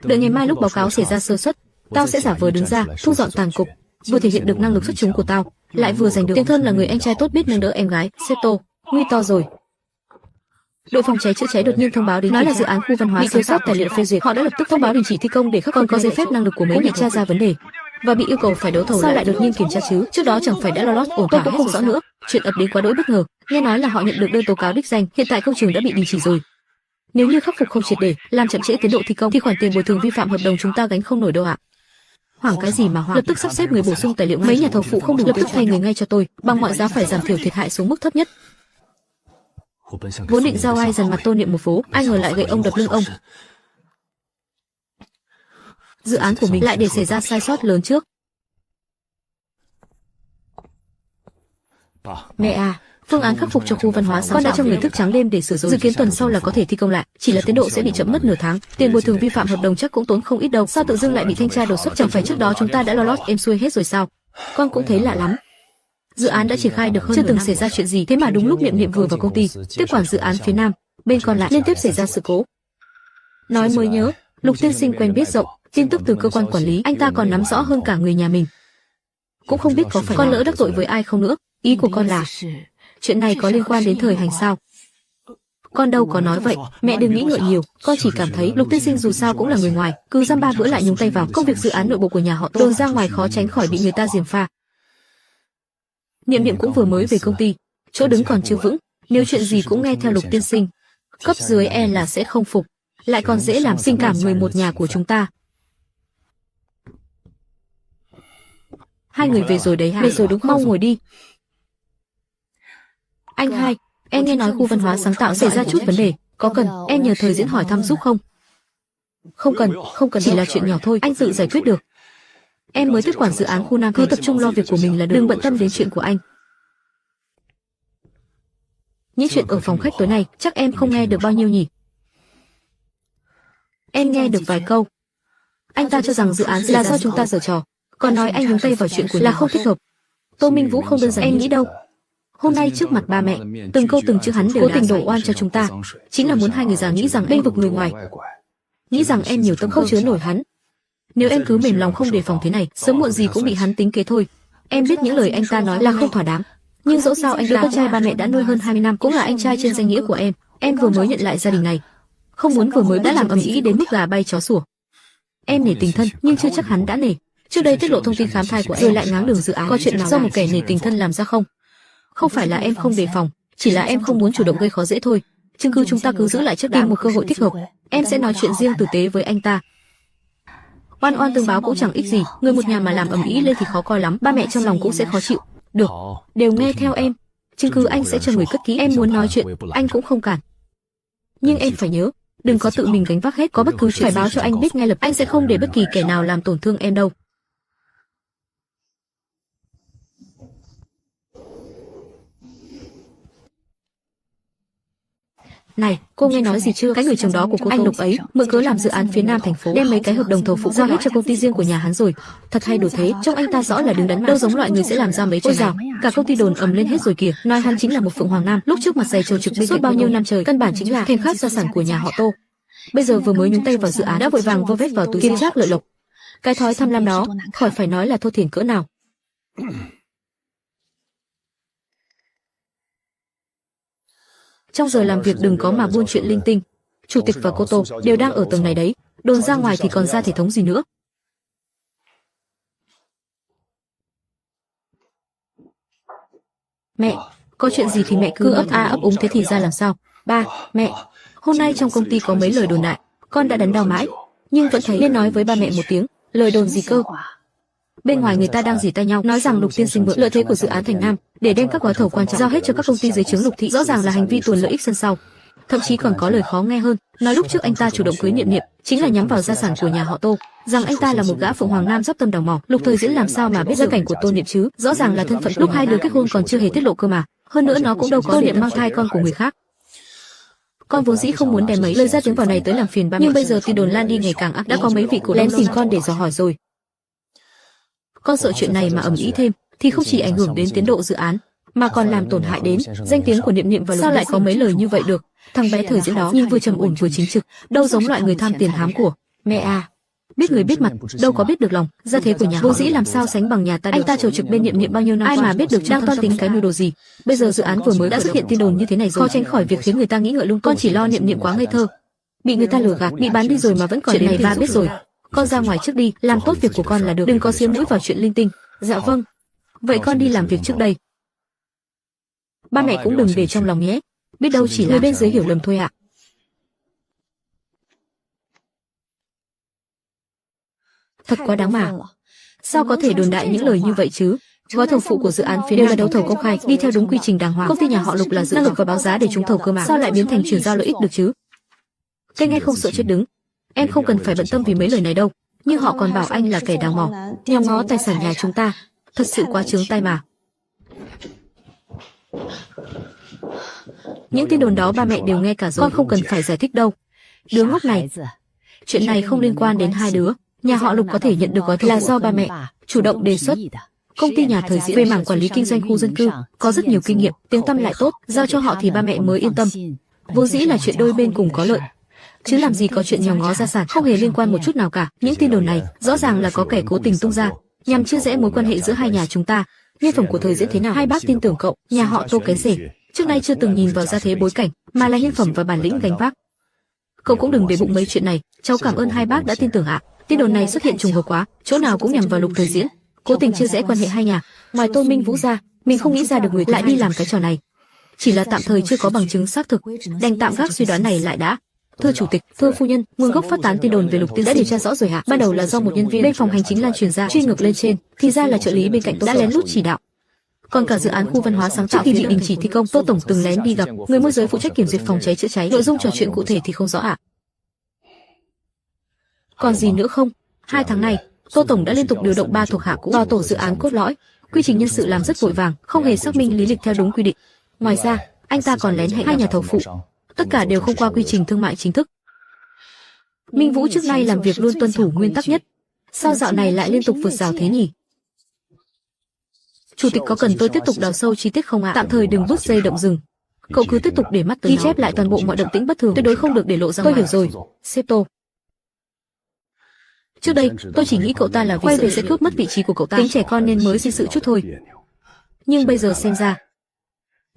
Đợi ngày mai lúc báo cáo xảy ra sơ suất, tao sẽ giả vờ đứng ra, thu dọn tàn cục, vừa thể hiện được năng lực xuất chúng của tao, lại vừa giành được tiền thân là người anh trai tốt biết nâng đỡ em gái. Seto, nguy to rồi. Đội phòng cháy chữa cháy đột nhiên thông báo đến, nói là dự án khu văn hóa bị thiếu sót tài liệu phê duyệt. Họ đã lập tức thông báo đình chỉ thi công để khắc phục. Có giấy phép năng lực của mấy bị tra ra vấn đề và bị yêu cầu phải đấu thầu. Sao lại đột nhiên kiểm tra chứ? Trước đó chẳng phải đã lo lót ổn thỏa. Tôi cũng không rõ nữa. Chuyện ập đến quá đỗi bất ngờ. Nghe nói là họ nhận được đơn tố cáo đích danh, hiện tại công trường đã bị đình chỉ rồi. Nếu như khắc phục không triệt để, làm chậm trễ tiến độ thi công thì khoản tiền bồi thường vi phạm hợp đồng chúng ta gánh không nổi đâu ạ. Hoảng cái gì mà hoảng? Lập tức sắp xếp người bổ sung tài liệu. Mấy nhà thầu phụ không đủ, lập tức thay người ngay cho tôi, bằng mọi giá phải giảm thiểu thiệt hại xuống mức thấp nhất. Vốn định giao ai dần mặt Tô Niệm một phố, ai ngờ lại gậy ông đập lưng ông. Dự án của mình lại để xảy ra sai sót lớn trước. Mẹ à, phương án khắc phục cho khu văn hóa con đã cho người thức trắng đêm để sửa rồi. Dự kiến tuần sau là có thể thi công lại, chỉ là tiến độ sẽ bị chậm mất nửa tháng. Tiền bồi thường vi phạm hợp đồng chắc cũng tốn không ít đâu. Sao tự dưng lại bị thanh tra đột xuất? Chẳng phải trước đó chúng ta đã lo lót êm xuôi hết rồi sao? Con cũng thấy lạ lắm. Dự án đã triển khai được hơn chưa từng xảy ra chuyện gì, thế mà đúng lúc Niệm Niệm vừa vào công ty, tiếp quản dự án phía nam, bên còn lại liên tiếp xảy ra sự cố. Nói mới nhớ, Lục tiên sinh quen biết rộng, tin tức từ cơ quan quản lý anh ta còn nắm rõ hơn cả người nhà mình. Cũng không biết có phải con lỡ đắc tội với ai không nữa. Ý của con là chuyện này có liên quan đến Thời Hành sao? Con đâu có nói vậy, mẹ đừng nghĩ ngợi nhiều. Con chỉ cảm thấy Lục tiên sinh dù sao cũng là người ngoài, cứ dăm ba bữa lại nhúng tay vào công việc dự án nội bộ của nhà họ Tô, đồn ra ngoài khó tránh khỏi bị người ta gièm pha. Niệm Niệm cũng vừa mới về công ty, chỗ đứng còn chưa vững, nếu chuyện gì cũng nghe theo Lục tiên sinh, cấp dưới e là sẽ không phục, lại còn dễ làm sinh cảm người một nhà của chúng ta. Hai người về rồi đấy hả? Về rồi đúng không? Mau ngồi đi. Anh hai, em nghe nói khu văn hóa sáng tạo xảy ra chút vấn đề, có cần em nhờ Thời Diễn hỏi thăm giúp không? Không cần, chỉ là chuyện nhỏ thôi, anh tự giải quyết được. Em mới tiếp quản dự án khu Nam, cứ tập trung lo việc của mình là được, đừng bận tâm đến chuyện của anh. Những chuyện ở phòng khách tối nay chắc em không nghe được bao nhiêu nhỉ? Em nghe được vài câu. Anh ta cho rằng dự án là do chúng ta giở trò, còn nói anh nhúng tay vào chuyện của là không thích hợp. Tô Minh Vũ không đơn giản em nghĩ đâu. Hôm nay trước mặt ba mẹ, từng câu từng chữ hắn đều cố tình đổ oan cho chúng ta, chính là muốn hai người già nghĩ rằng bênh vực người ngoài, nghĩ rằng em nhiều tâm không chứa nổi hắn. Nếu em cứ mềm lòng không đề phòng thế này, sớm muộn gì cũng bị hắn tính kế thôi. Em biết những lời anh ta nói là không thỏa đáng, nhưng dẫu sao anh đứa con trai ba mẹ đã nuôi hơn 20 năm cũng là anh trai trên danh nghĩa của em. Em vừa mới nhận lại gia đình này, không muốn vừa mới đã làm ầm ĩ đến mức gà bay chó sủa. Em nể tình thân, nhưng chưa chắc hắn đã nể. Trước đây tiết lộ thông tin khám thai của em, rồi lại ngáng đường dự án, có chuyện nào do một kẻ nể tình thân làm ra không? Không phải là em không đề phòng, chỉ là em không muốn chủ động gây khó dễ thôi. Chứng cứ chúng ta cứ giữ lại trước, tìm một cơ hội thích hợp, em sẽ nói chuyện riêng tử tế với anh ta. Oan oan tương báo cũng chẳng ích gì, người một nhà mà làm ầm ĩ lên thì khó coi lắm, ba mẹ trong lòng cũng sẽ khó chịu. Được, đều nghe theo em. Chứng cứ anh sẽ cho người cất kỹ, em muốn nói chuyện, anh cũng không cản. Nhưng em phải nhớ, Đừng có tự mình gánh vác hết, có bất cứ chuyện phải báo cho anh biết ngay lập tức. Anh sẽ không để bất kỳ kẻ nào làm tổn thương em đâu. Này, cô nghe nói gì chưa? Cái người chồng đó của cô anh Lục ấy mượn cớ làm dự án phía Nam thành phố, đem mấy cái hợp đồng thầu phụ giao hết cho công ty riêng của nhà hắn rồi. Thật hay đồ thế, trông anh ta rõ là đứng đắn mà. Đâu giống loại người sẽ làm ra mấy chuyện này. Cả công ty đồn ầm lên hết rồi kìa, nói hắn chính là một phượng hoàng nam, lúc trước mặt dày trầu trực bên suốt bao nhiêu năm trời, căn bản chính là thèm khát gia sản của nhà họ Tô. Bây giờ vừa mới nhúng tay vào dự án đã vội vàng vơ vét vào túi kiếm trác lợi lộc. Cái thói tham lam đó, khỏi phải nói là thô thiển cỡ nào. Trong giờ làm việc đừng có mà buôn chuyện linh tinh. Chủ tịch và cô Tô đều đang ở tầng này đấy, đồn ra ngoài thì còn ra thể thống gì nữa. Mẹ, có chuyện gì thì mẹ cứ ấp a ấp úng thế thì ra làm sao? Ba, mẹ, hôm nay trong công ty có mấy lời đồn đại, con đã đắn đo mãi, nhưng vẫn thấy nên nói với ba mẹ một tiếng. Lời đồn gì cơ? Bên ngoài người ta đang rỉ tai nhau, nói rằng Lục tiên sinh mượn lợi thế của dự án Thành Nam để đem các gói thầu quan trọng giao hết cho các công ty dưới trướng Lục thị, rõ ràng là hành vi tuồn lợi ích sân sau. Thậm chí còn có lời khó nghe hơn, nói lúc trước anh ta chủ động cưới Niệm Niệm chính là nhắm vào gia sản của nhà họ Tô, rằng anh ta là một gã phượng hoàng nam dốc tâm đào mỏ. Lục Thời Diễn làm sao mà biết gia cảnh của Tô Niệm chứ? Rõ ràng là thân phận lúc hai đứa kết hôn còn chưa hề tiết lộ cơ mà. Hơn nữa nó cũng đâu có Tô Niệm mang thai con của người khác. Con vốn dĩ không muốn đem mấy lời ra tiếng vào này tới làm phiền ba mẹ, nhưng bây giờ tin đồn lan đi ngày càng ác, đã có mấy vị cổ đông tìm con để dò hỏi rồi. Con sợ chuyện này mà ầm ĩ thêm thì không chỉ ảnh hưởng đến tiến độ dự án mà còn làm tổn hại đến danh tiếng của Niệm Niệm và Lục. Sao lại có mấy lời như vậy được? Thằng bé Thời Diễn đó nhìn vừa trầm ổn vừa chính trực, đâu giống loại người tham tiền hám của. Mẹ à, biết người biết mặt, đâu có biết được lòng. Gia thế của nhà vốn dĩ làm sao sánh bằng nhà ta được. Anh ta trầu trực bên Niệm Niệm bao nhiêu năm, ai mà biết được đang toan tính cái mưu đồ gì. Bây giờ dự án vừa mới đã xuất hiện tin đồn như thế này rồi, khó tránh khỏi việc khiến người ta nghĩ ngợi lung tung. Con chỉ lo Niệm Niệm quá ngây thơ, bị người ta lừa gạt, bị bán đi rồi mà vẫn còn chuyện này ba biết rồi. Con ra ngoài trước đi, làm tốt việc của con là được, đừng có xiêm mũi vào chuyện linh tinh. Dạ vâng. Vậy con đi làm việc trước đây. Ba mẹ cũng đừng để trong lòng nhé, biết đâu chỉ là người bên dưới hiểu lầm thôi ạ. Thật quá đáng mà. Sao có thể đồn đại những lời như vậy chứ? Gói thầu phụ của dự án phía đều là đấu thầu công khai, đi theo đúng quy trình đàng hoàng. Công ty nhà họ Lục là dự năng lực và báo giá để trúng thầu cơ mà, sao lại biến thành chuyển giao lợi ích được chứ? Cái nghe không sợ chết đứng. Em không cần phải bận tâm vì mấy lời này đâu. Nhưng họ còn bảo anh là kẻ đào mỏ, nhòm ngó tài sản nhà chúng ta, thật sự quá chướng tai mà. Những tin đồn đó ba mẹ đều nghe cả rồi, con không cần phải giải thích đâu. Đứa ngốc này, chuyện này không liên quan đến hai đứa. Nhà họ Lục có thể nhận được gói thầu là do ba mẹ chủ động đề xuất. Công ty nhà Thời Diễn về mảng quản lý kinh doanh khu dân cư có rất nhiều kinh nghiệm, tiếng tăm lại tốt, giao cho họ thì ba mẹ mới yên tâm. Vốn dĩ là chuyện đôi bên cùng có lợi, chứ làm gì có chuyện nhòm ngó gia sản, không hề liên quan một chút nào cả. Những tin đồn này rõ ràng là có kẻ cố tình tung ra nhằm chia rẽ mối quan hệ giữa hai nhà chúng ta. Nhân phẩm của Thời Diễn thế nào, hai bác tin tưởng cậu. Nhà họ Tô cái rể trước nay chưa từng nhìn vào gia thế bối cảnh, mà là nhân phẩm và bản lĩnh gánh vác. Cậu cũng đừng để bụng mấy chuyện này. Cháu cảm ơn hai bác đã tin tưởng ạ. Tin đồn này xuất hiện trùng hợp quá, chỗ nào cũng nhằm vào Lục Thời Diễn, cố tình chia rẽ quan hệ hai nhà. Ngoài Tô Minh Vũ ra, mình không nghĩ ra được người lại đi làm cái trò này. Chỉ là tạm thời chưa có bằng chứng xác thực, đành tạm gác suy đoán này lại đã. Thưa chủ tịch, thưa phu nhân, nguồn gốc phát tán tin đồn về Lục tiên đã điều tra rõ rồi ạ. Ban đầu là do một nhân viên bên phòng hành chính lan truyền ra, truy ngược lên trên, thì ra là trợ lý bên cạnh Tô đã lén lút chỉ đạo. Còn cả dự án khu văn hóa sáng tạo khi bị đình chỉ thi công, Tô tổng từng lén đi gặp người môi giới phụ trách kiểm duyệt phòng cháy chữa cháy. Nội dung trò chuyện cụ thể thì không rõ ạ. Còn gì nữa không? 2 tháng này, Tô tổng đã liên tục điều động 3 thuộc hạ cũ vào tổ dự án cốt lõi. Quy trình nhân sự làm rất vội vàng, không hề xác minh lý lịch theo đúng quy định. Ngoài ra, anh ta còn lén hẹn 2 nhà thầu phụ, tất cả đều không qua quy trình thương mại chính thức. Minh Vũ trước nay làm việc luôn tuân thủ nguyên tắc nhất, sao dạo này lại liên tục vượt rào thế nhỉ? Chủ tịch có cần tôi tiếp tục đào sâu chi tiết không ạ? Tạm thời đừng bước dây động rừng. Cậu cứ tiếp tục để mắt tới ghi chép lại toàn bộ mọi động tĩnh bất thường, tuyệt đối không được để lộ ra ngoài. Tôi hiểu rồi, sếp Tô. Trước đây, tôi chỉ nghĩ cậu ta là vì quay về sẽ cướp mất vị trí của cậu ta, tính trẻ con nên mới sinh sự chút thôi. Nhưng bây giờ xem ra,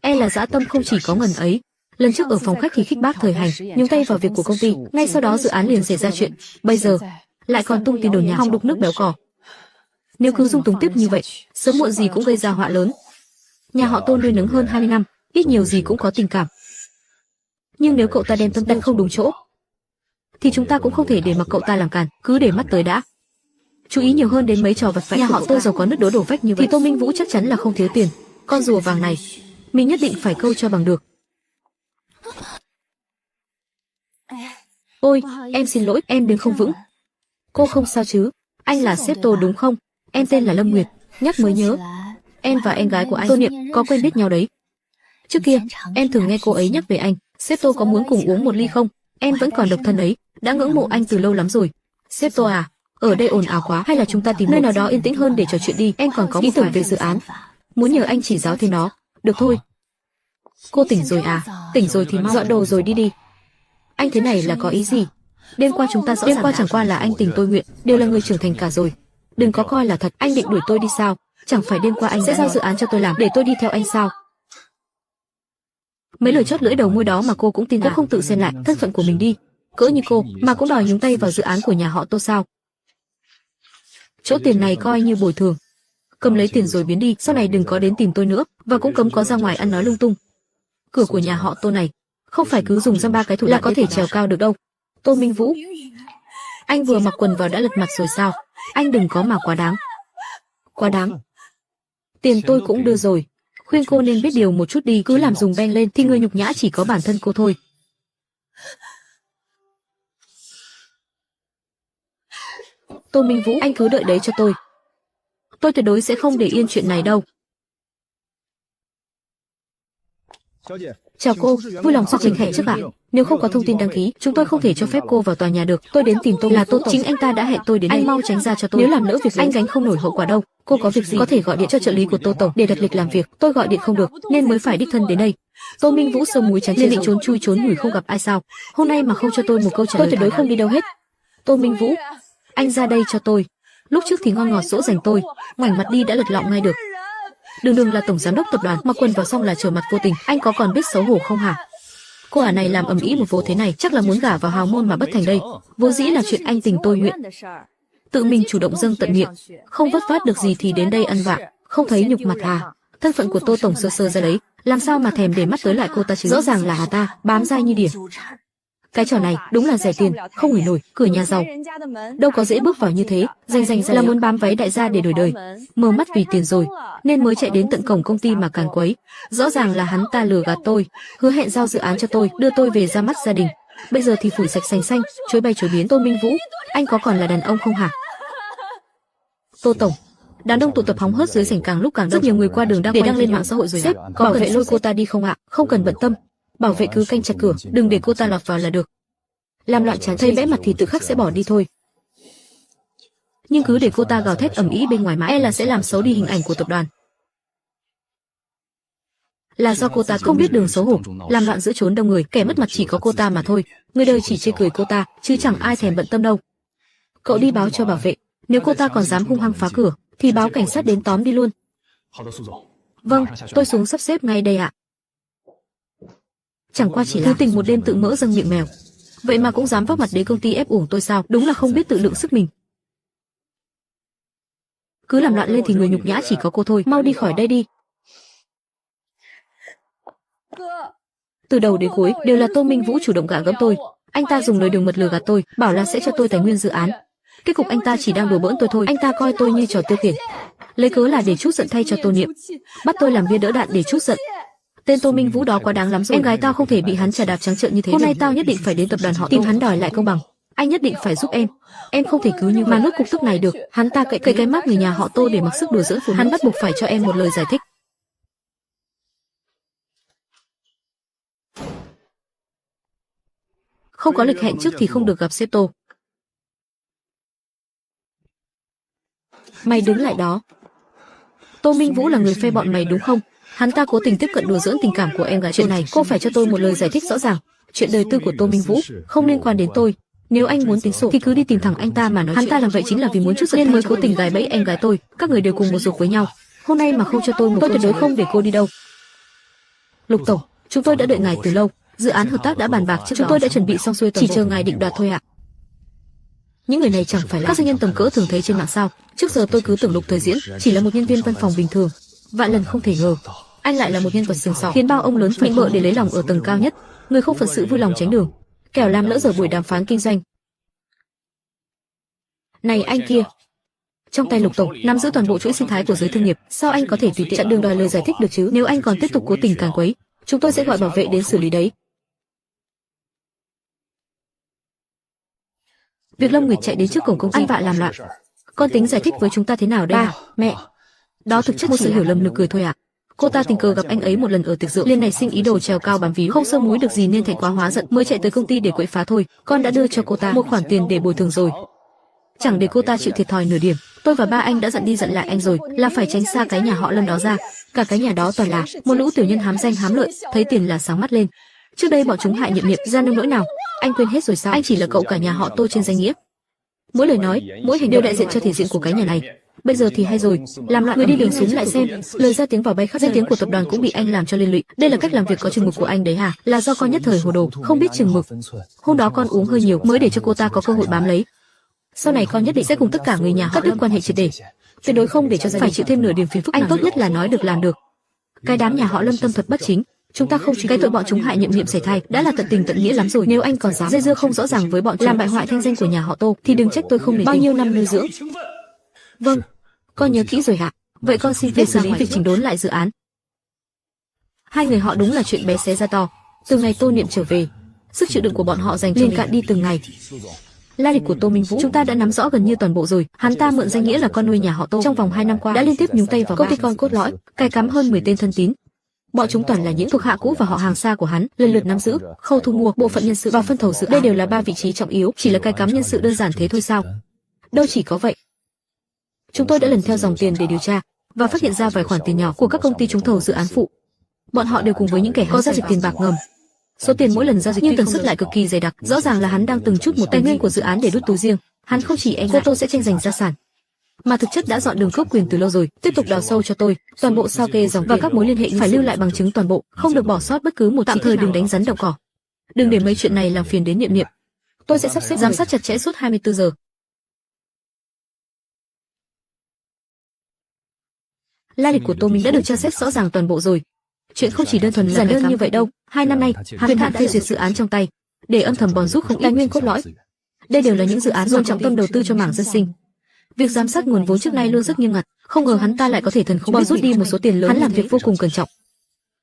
e là dã tâm không chỉ có ngần ấy. Lần trước ở phòng khách thì khích bác Thời Hành, nhúng tay vào việc của công ty, ngay sau đó dự án liền xảy ra chuyện. Bây giờ lại còn tung tin đồn nhà hong đục nước béo cò. Nếu cứ dung túng tiếp như vậy, sớm muộn gì cũng gây ra họa lớn. Nhà họ Tô nuôi nấng hơn 20 năm, ít nhiều gì cũng có tình cảm. Nhưng nếu cậu ta đem tâm đặt không đúng chỗ, thì chúng ta cũng không thể để mặc cậu ta làm càn, cứ để mắt tới đã. Chú ý nhiều hơn đến mấy trò vặt vãnh. Nhà họ Tô giàu có nứt đố đổ vách như vậy thì Tô Minh Vũ chắc chắn là không thiếu tiền. Con rùa vàng này, mình nhất định phải câu cho bằng được. Ôi, em xin lỗi, em đứng không vững. Cô không sao chứ? Anh là sếp tôi đúng không? Em tên là Lâm Nguyệt, nhắc mới nhớ. Em và em gái của anh Tô Niệm có quen biết nhau đấy. Trước kia, em thường nghe cô ấy nhắc về anh. Sếp tôi có muốn cùng uống một ly không? Em vẫn còn độc thân đấy, đã ngưỡng mộ anh từ lâu lắm rồi. Sếp tôi à, ở đây ồn ào quá, hay là chúng ta tìm nơi nào đó yên tĩnh hơn để trò chuyện đi. Em còn có ý tưởng về dự án, muốn nhờ anh chỉ giáo thêm nó. Được thôi. Cô tỉnh rồi à? Tỉnh rồi thì mau dọn đồ rồi đi đi. Anh thế này là có ý gì? Đêm qua chúng ta rõ ràng chẳng qua là anh tình tôi nguyện, đều là người trưởng thành cả rồi. Đừng có coi là thật. Anh định đuổi tôi đi sao? Chẳng phải đêm qua anh sẽ giao dự án cho tôi làm để tôi đi theo anh sao? Mấy lời chót lưỡi đầu môi đó mà cô cũng tin à? Cô không tự xem lại thân phận của mình đi. Cỡ như cô mà cũng đòi nhúng tay vào dự án của nhà họ Tô sao? Chỗ tiền này coi như bồi thường. Cầm lấy tiền rồi biến đi, sau này đừng có đến tìm tôi nữa, và cũng cấm có ra ngoài ăn nói lung tung. Cửa của nhà họ Tô này không phải cứ dùng dăm ba cái thủ là có thể trèo cao được đâu. Tô Minh Vũ, anh vừa mặc quần vào đã lật mặt rồi sao? Anh đừng có mà quá đáng. Quá đáng. Tiền tôi cũng đưa rồi, khuyên cô nên biết điều một chút đi, cứ làm dùng beng lên thì người nhục nhã chỉ có bản thân cô thôi. Tô Minh Vũ, anh cứ đợi đấy cho tôi. Tôi tuyệt đối sẽ không để yên chuyện này đâu. Chào cô, vui lòng xin trình hẹn trước ạ. Nếu không có thông tin đăng ký, chúng tôi không thể cho phép cô vào tòa nhà được. Tôi đến tìm tôi là Tô Tổng. Chính anh ta đã hẹn tôi đến đây. Anh mau tránh ra cho tôi. Nếu làm lỡ việc anh gánh không nổi hậu quả đâu. Cô có việc gì có thể gọi điện cho trợ lý của Tô Tổng để đặt lịch làm việc. Tôi gọi điện không được nên mới phải đích thân đến đây. Tô Minh Vũ sông múi chán nên định trốn chui trốn nhủi không gặp ai sao? Hôm nay mà không cho tôi một câu trả lời, tôi tuyệt đối không đi đâu hết. Tô Minh Vũ, anh ra đây cho tôi. Lúc trước thì ngon ngọt dỗ dành tôi, ngoảnh mặt đi đã lật lọng ngay được. Đường đường là tổng giám đốc tập đoàn, mặc quần vào xong là trở mặt vô tình, anh có còn biết xấu hổ không hả? Cô ả này làm ầm ĩ một vô thế này, chắc là muốn gả vào hào môn mà bất thành đây. Vốn dĩ là chuyện anh tình tôi nguyện, tự mình chủ động dâng tận miệng, không vất vát được gì thì đến đây ăn vạ, không thấy nhục mặt à? Thân phận của Tô Tổng sơ sơ ra đấy, làm sao mà thèm để mắt tới lại cô ta chứ? Rõ ràng là hà ta bám dai như đỉa. Cái trò này đúng là rẻ tiền, không hủy nổi, cửa nhà giàu. Đâu có dễ bước vào như thế, danh là muốn bám váy đại gia để đổi đời. Mờ mắt vì tiền rồi, nên mới chạy đến tận cổng công ty mà càn quấy. Rõ ràng là hắn ta lừa gạt tôi, hứa hẹn giao dự án cho tôi, đưa tôi về ra mắt gia đình. Bây giờ thì phủi sạch sành xanh, chối bay chối biến. Tô Minh Vũ, anh có còn là đàn ông không hả? Tô Tổng. Đám đông tụ tập hóng hớt dưới sảnh càng lúc càng đông, rất nhiều người qua đường đang đăng lên mạng xã hội rồi. Sếp, có bảo vệ lôi cô ta đi không ạ? Không cần bận tâm. Bảo vệ cứ canh chặt cửa, đừng để cô ta lọt vào là được. Làm loạn chán thấy bẽ mặt thì tự khắc sẽ bỏ đi thôi. Nhưng cứ để cô ta gào thét ầm ĩ bên ngoài mãi, e là sẽ làm xấu đi hình ảnh của tập đoàn. Là do cô ta không biết đường xấu hổ, làm loạn giữa chốn đông người, kẻ mất mặt chỉ có cô ta mà thôi. Người đời chỉ chê cười cô ta, chứ chẳng ai thèm bận tâm đâu. Cậu đi báo cho bảo vệ, nếu cô ta còn dám hung hăng phá cửa, thì báo cảnh sát đến tóm đi luôn. Vâng, tôi xuống sắp xếp ngay đây ạ. Chẳng qua chỉ là thứ tình một đêm tự mỡ dâng miệng mèo. Vậy mà cũng dám vác mặt đến công ty ép uổng tôi sao? Đúng là không biết tự lượng sức mình. Cứ làm loạn lên thì người nhục nhã chỉ có cô thôi. Mau đi khỏi đây đi. Từ đầu đến cuối đều là Tô Minh Vũ chủ động gạ gẫm tôi. Anh ta dùng lời đường mật lừa gạt tôi, bảo là sẽ cho tôi tài nguyên dự án. Kết cục anh ta chỉ đang đùa bỡn tôi thôi. Anh ta coi tôi như trò tiêu khiển, lấy cớ là để trút giận thay cho Tô Niệm, bắt tôi làm bia đỡ đạn để trút giận. Tên Tô Minh Vũ đó quá đáng lắm rồi. Em gái tao không thể bị hắn chà đạp trắng trợn như thế. Hôm nay tao nhất định phải đến tập đoàn họ tìm hắn đòi lại công bằng. Anh nhất định phải giúp em. Em không thể cứ như mà nuốt cục tức này được. Hắn ta cậy cái mác người nhà họ Tô để mặc sức đùa giỡn phụ nữ. Hắn bắt buộc phải cho em một lời giải thích. Không có lịch hẹn trước thì không được gặp sếp Tô. Mày đứng lại đó. Tô Minh Vũ là người phe bọn mày đúng không? Hắn ta cố tình tiếp cận đùa giỡn tình cảm của em gái. Chuyện này cô phải cho tôi một lời giải thích rõ ràng. Chuyện đời tư của Tô Minh Vũ không liên quan đến tôi. Nếu anh muốn tính sổ thì cứ đi tìm thẳng anh ta mà nói. Hắn ta làm vậy chính là vì muốn trút giận nên mới cố tình gài bẫy em gái tôi. Các người đều cùng một ruột với nhau. Hôm nay mà không cho tôi một tôi tuyệt đối không để cô đi đâu. Lục Tổng, chúng tôi đã đợi ngài từ lâu. Dự án hợp tác đã bàn bạc, chúng tôi đã chuẩn bị xong xuôi, chỉ chờ ngài định đoạt thôi ạ. Những người này chẳng phải là các doanh nhân tầm cỡ thường thấy trên mạng sao? Trước giờ tôi cứ tưởng Lục Thời Diễn chỉ là một nhân viên văn phòng bình thường. Vạn lần không thể ngờ, anh lại là một nhân vật sừng sỏ, khiến bao ông lớn phải bợ để lấy lòng ở tầng cao nhất. Người không phận sự vui lòng tránh đường, kẻo làm lỡ giờ buổi đàm phán kinh doanh. Này anh kia, trong tay Lục Tổng nắm giữ toàn bộ chuỗi sinh thái của giới thương nghiệp, sao anh có thể tùy tiện chặn đường đòi lời giải thích được chứ? Nếu anh còn tiếp tục cố tình càn quấy, chúng tôi sẽ gọi bảo vệ đến xử lý đấy. Việc Lâm Nguyệt chạy đến trước cổng công ty ăn vạ làm loạn. Con tính giải thích với chúng ta thế nào đây? Ba, mẹ. Đó thực chất một sự hiểu lầm nực cười thôi ạ. Cô ta tình cờ gặp anh ấy một lần ở tiệc rượu, liền nảy sinh ý đồ trèo cao bám víu, không sơ múi được gì nên thẹn quá hóa giận mới chạy tới công ty để quậy phá thôi. Con đã đưa cho cô ta một khoản tiền để bồi thường rồi, chẳng để cô ta chịu thiệt thòi nửa điểm. Tôi và ba anh đã dặn đi dặn lại anh rồi, là phải tránh xa cái nhà họ Lâm đó ra. Cả cái nhà đó toàn là một lũ tiểu nhân hám danh hám lợi, thấy tiền là sáng mắt lên. Trước đây bọn chúng hại Niệm Niệm ra nông nỗi nào, anh quên hết rồi sao? Anh chỉ là cậu cả nhà họ Tô trên danh nghĩa. Mỗi lời nói, mỗi hành đều đại diện cho thể diện của cái nhà này. Bây giờ thì hay rồi, làm loạn người đi đường xuống lại xem, lời ra tiếng vào bay khắp, danh tiếng của tập đoàn cũng bị anh làm cho liên lụy. Đây là cách làm việc có chừng mực của anh đấy hả? Là do con nhất thời hồ đồ, không biết chừng mực. Hôm đó con uống hơi nhiều mới để cho cô ta có cơ hội bám lấy. Sau này con nhất định sẽ cùng tất cả người nhà họ cắt đứt quan hệ triệt để, tuyệt đối không để cho gia đình phải chịu thêm nửa điểm phiền phức. Anh tốt nhất là nói được làm được. Cái đám nhà họ Lâm tâm thuật bất chính, chúng ta không truy cái tội bọn chúng hại Niệm Niệm sảy thai đã là tận tình tận nghĩa lắm rồi. Nếu anh còn dám dây dưa không rõ ràng với bọn chúng, làm bại hoại thanh danh của nhà họ Tô, thì đừng trách tôi không nể bao nhiêu năm nuôi dưỡng. Vâng, con nhớ kỹ rồi hả? Vậy con xin phép xử lý việc chỉnh đốn lại dự án. Hai người họ đúng là chuyện bé xé ra to. Từ ngày Tô Niệm trở về, sức chịu đựng của bọn họ dành cho mình cạn đi từng ngày. La lịch của Tô Minh Vũ chúng ta đã nắm rõ gần như toàn bộ rồi. Hắn ta mượn danh nghĩa là con nuôi nhà họ Tô, trong vòng 2 năm qua đã liên tiếp nhúng tay vào công ty con cốt lõi, cài cắm hơn 10 tên thân tín. Bọn chúng toàn là những thuộc hạ cũ và họ hàng xa của hắn, lần lượt nắm giữ khâu thu mua, bộ phận nhân sự và phân thầu dự án. Đây đều là 3 vị trí trọng yếu, chỉ là cài cắm nhân sự đơn giản thế thôi sao? Đâu chỉ có vậy. Chúng tôi đã lần theo dòng tiền để điều tra và phát hiện ra vài khoản tiền nhỏ của các công ty trúng thầu dự án phụ. Bọn họ đều cùng với những kẻ có giao dịch tiền bạc ngầm. Số tiền mỗi lần giao dịch nhưng tần suất lại cực kỳ dày đặc, rõ ràng là hắn đang từng chút một tài nguyên của dự án để đút túi riêng. Hắn không chỉ e ngại tôi sẽ tranh giành gia sản, mà thực chất đã dọn đường cướp quyền từ lâu rồi. Tiếp tục đào sâu cho tôi, toàn bộ sao kê dòng và các mối liên hệ phải lưu lại bằng chứng toàn bộ, không được bỏ sót bất cứ một. Tạm thời đừng đánh rắn đầu cỏ, đừng để mấy chuyện này làm phiền đến Niệm Niệm. Tôi sẽ sắp xếp giám sát chặt chẽ suốt 24 giờ. La lịch của Tô Minh đã được tra xét rõ ràng toàn bộ rồi. Chuyện không chỉ đơn thuần là giản đơn như vậy đâu. 2 năm nay, hắn hạn phê duyệt dự án trong tay, để âm thầm bòn rút không ít tài nguyên cốt lõi. Đây đều là những dự án luôn trọng tâm đầu tư cho mảng dân sinh. Việc giám sát nguồn vốn trước nay luôn rất nghiêm ngặt, không ngờ hắn ta lại có thể thần không bòn rút đi một số tiền lớn. Hắn làm việc vô cùng cẩn trọng.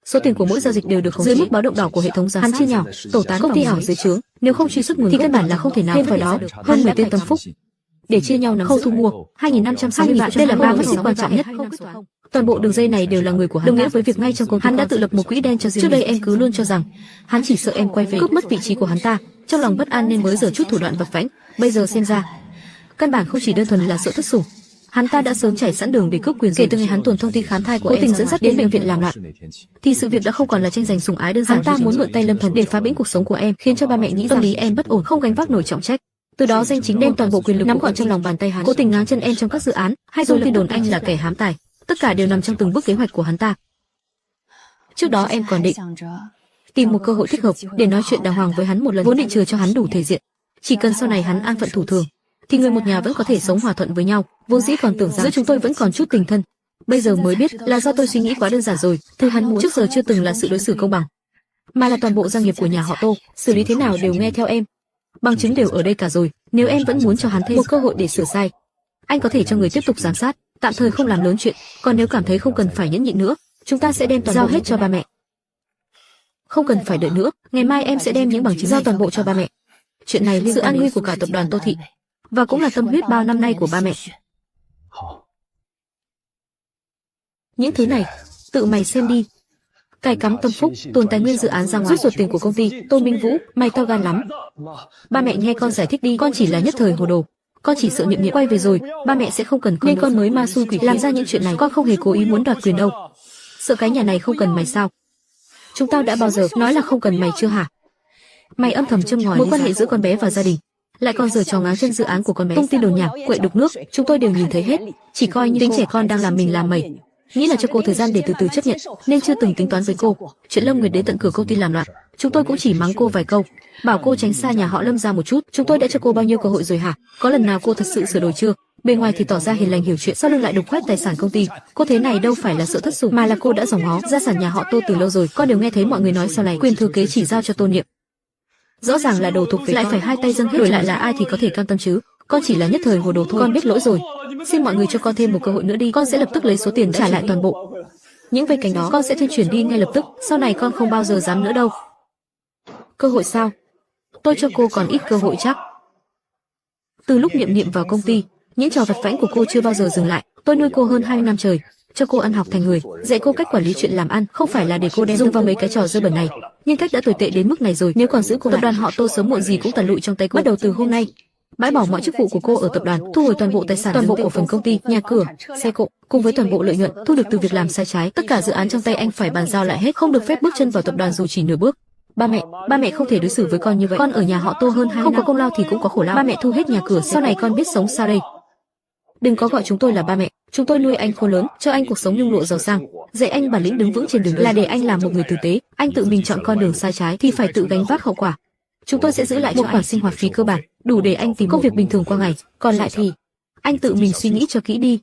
Số tiền của mỗi giao dịch đều được khống chế. Dưới mức báo động đỏ của hệ thống giám sát, hắn chia nhỏ, tổ tán công ty ảo dưới trướng, nếu không truy xuất nguồn thì căn bản là không thể nào. Thêm vào đó, hơn 10 tên tâm phúc để chia nhau nắm khâu thu mua 2.560 vạn. Đây là 3 mắt xích quan trọng nhất. Toàn bộ đường dây này đều là người của hắn, đồng nghĩa với việc ngay trong công ty hắn đã tự lập một quỹ đen cho riêng. Trước đây em cứ luôn cho rằng hắn chỉ sợ em quay về cướp mất vị trí của hắn ta, trong lòng bất an nên mới giở chút thủ đoạn vặt vãnh. Bây giờ xem ra, căn bản không chỉ đơn thuần là sợ thất sủng, hắn ta đã sớm trải sẵn đường để cướp quyền. Kể từ ngày hắn tuồn thông tin khám thai của em, cố tình dẫn dắt đến bệnh viện làm loạn, thì sự việc đã không còn là tranh giành sủng ái đơn giản. Hắn ta muốn mượn tay Lâm Thần để phá bĩnh cuộc sống của em, khiến cho ba mẹ nghĩ tâm lý em bất ổn, không gánh vác nổi trọng trách. Từ đó danh chính đem toàn bộ quyền lực nắm gọn trong lòng bàn tay hắn, cố tình ngáng chân em trong các dự án, hay rồi tin đồn anh là kẻ hám tài. Tất cả đều nằm trong từng bước kế hoạch của hắn ta. Trước đó em còn định tìm một cơ hội thích hợp để nói chuyện đàng hoàng với hắn một lần, vốn định chừa cho hắn đủ thể diện. Chỉ cần sau này hắn an phận thủ thường, thì người một nhà vẫn có thể sống hòa thuận với nhau. Vốn dĩ còn tưởng rằng giữa chúng tôi vẫn còn chút tình thân, bây giờ mới biết là do tôi suy nghĩ quá đơn giản rồi. Thứ hắn muốn trước giờ chưa từng là sự đối xử công bằng, mà là toàn bộ gia nghiệp của nhà họ Tô, xử lý thế nào đều nghe theo em. Bằng chứng đều ở đây cả rồi. Nếu em vẫn muốn cho hắn thêm một cơ hội để sửa sai, anh có thể cho người tiếp tục giám sát, tạm thời không làm lớn chuyện. Còn nếu cảm thấy không cần phải nhẫn nhịn nữa, chúng ta sẽ đem toàn giao hết cho ba mẹ. Không cần phải đợi nữa, ngày mai em sẽ đem những bằng chứng giao toàn bộ cho ba mẹ. Chuyện này liên quan an nguy của cả tập đoàn Tô Thị, và cũng là tâm huyết bao năm nay của ba mẹ. Những thứ này, tự mày xem đi. Cài cắm tâm phúc, tuồn tài nguyên dự án ra ngoài, rút ruột tiền của công ty. Tô Minh Vũ, mày to gan lắm. Ba mẹ nghe con giải thích đi, con chỉ là nhất thời hồ đồ. Con chỉ sợ Niệm Niệm quay về rồi, ba mẹ sẽ không cần con, nên con mới ma xui quỷ khiến làm ra những chuyện này. Con không hề cố ý muốn đoạt quyền đâu. Sợ cái nhà này không cần mày sao? Chúng tao đã bao giờ nói là không cần mày chưa hả? Mày âm thầm châm ngòi mối quan hệ giữa con bé và gia đình, lại còn giở trò ngáng chân dự án của con bé. Tung tin đồn nhảm, quậy đục nước, chúng tôi đều nhìn thấy hết. Chỉ coi như tính trẻ con đang làm mình làm mẩy, nghĩ là cho cô thời gian để từ từ chấp nhận, nên chưa từng tính toán với cô. Chuyện Lâm Nguyệt đến tận cửa công ty làm loạn, chúng tôi cũng chỉ mắng cô vài câu, bảo cô tránh xa nhà họ Lâm ra một chút. Chúng tôi đã cho cô bao nhiêu cơ hội rồi hả? Có lần nào cô thật sự sửa đổi chưa? Bề ngoài thì tỏ ra hiền lành hiểu chuyện, sau lưng lại đục khoét tài sản công ty. Cô thế này đâu phải là sợ thất sủng, mà là cô đã dòm ngó gia sản nhà họ Tô từ lâu rồi. Con đều nghe thấy mọi người nói sau này quyền thừa kế chỉ giao cho Tô Niệm. Rõ ràng là đồ thuộc về lại phải hai tay dâng hết, đổi lại là ai thì có thể cam tâm chứ? Con chỉ là nhất thời hồ đồ thôi. Con biết lỗi rồi, xin mọi người cho con thêm một cơ hội nữa đi. Con sẽ lập tức lấy số tiền trả lại toàn bộ. Những vay cánh đó con sẽ thuyên chuyển đi ngay lập tức, sau này con không bao giờ dám nữa đâu. Cơ hội sao? Tôi cho cô còn ít cơ hội chắc. Từ lúc Niệm Niệm vào công ty, những trò vặt vãnh của cô chưa bao giờ dừng lại. Tôi nuôi cô hơn 20 năm trời, cho cô ăn học thành người, dạy cô cách quản lý chuyện làm ăn, không phải là để cô đem dùng vào mấy cái trò dơ bẩn này. Nhưng cách đã tồi tệ đến mức này rồi, nếu còn giữ cô, tập đoàn họ Tô sớm muộn gì cũng tàn lụi trong tay cô. Bắt đầu từ hôm nay, bãi bỏ mọi chức vụ của cô ở tập đoàn, thu hồi toàn bộ tài sản, toàn bộ cổ phần công ty, nhà cửa, xe cộ, cùng với toàn bộ lợi nhuận thu được từ việc làm sai trái. Tất cả dự án trong tay anh phải bàn giao lại hết, không được phép bước chân vào tập đoàn dù chỉ nửa bước. Ba mẹ không thể đối xử với con như vậy. Con ở nhà họ Tô hơn 2 năm, không có công lao thì cũng có khổ lao. Ba mẹ thu hết nhà cửa, sau này con biết sống sao đây? Đừng có gọi chúng tôi là ba mẹ. Chúng tôi nuôi anh khôn lớn, cho anh cuộc sống nhung lụa giàu sang, dạy anh bản lĩnh đứng vững trên đường đời, là để anh làm một người tử tế. Anh tự mình chọn con đường sai trái thì phải tự gánh vác hậu quả. Chúng tôi sẽ giữ lại một khoản sinh hoạt phí cơ bản, đủ để anh tìm công việc bình thường qua ngày. Còn lại thì anh tự mình suy nghĩ cho kỹ đi.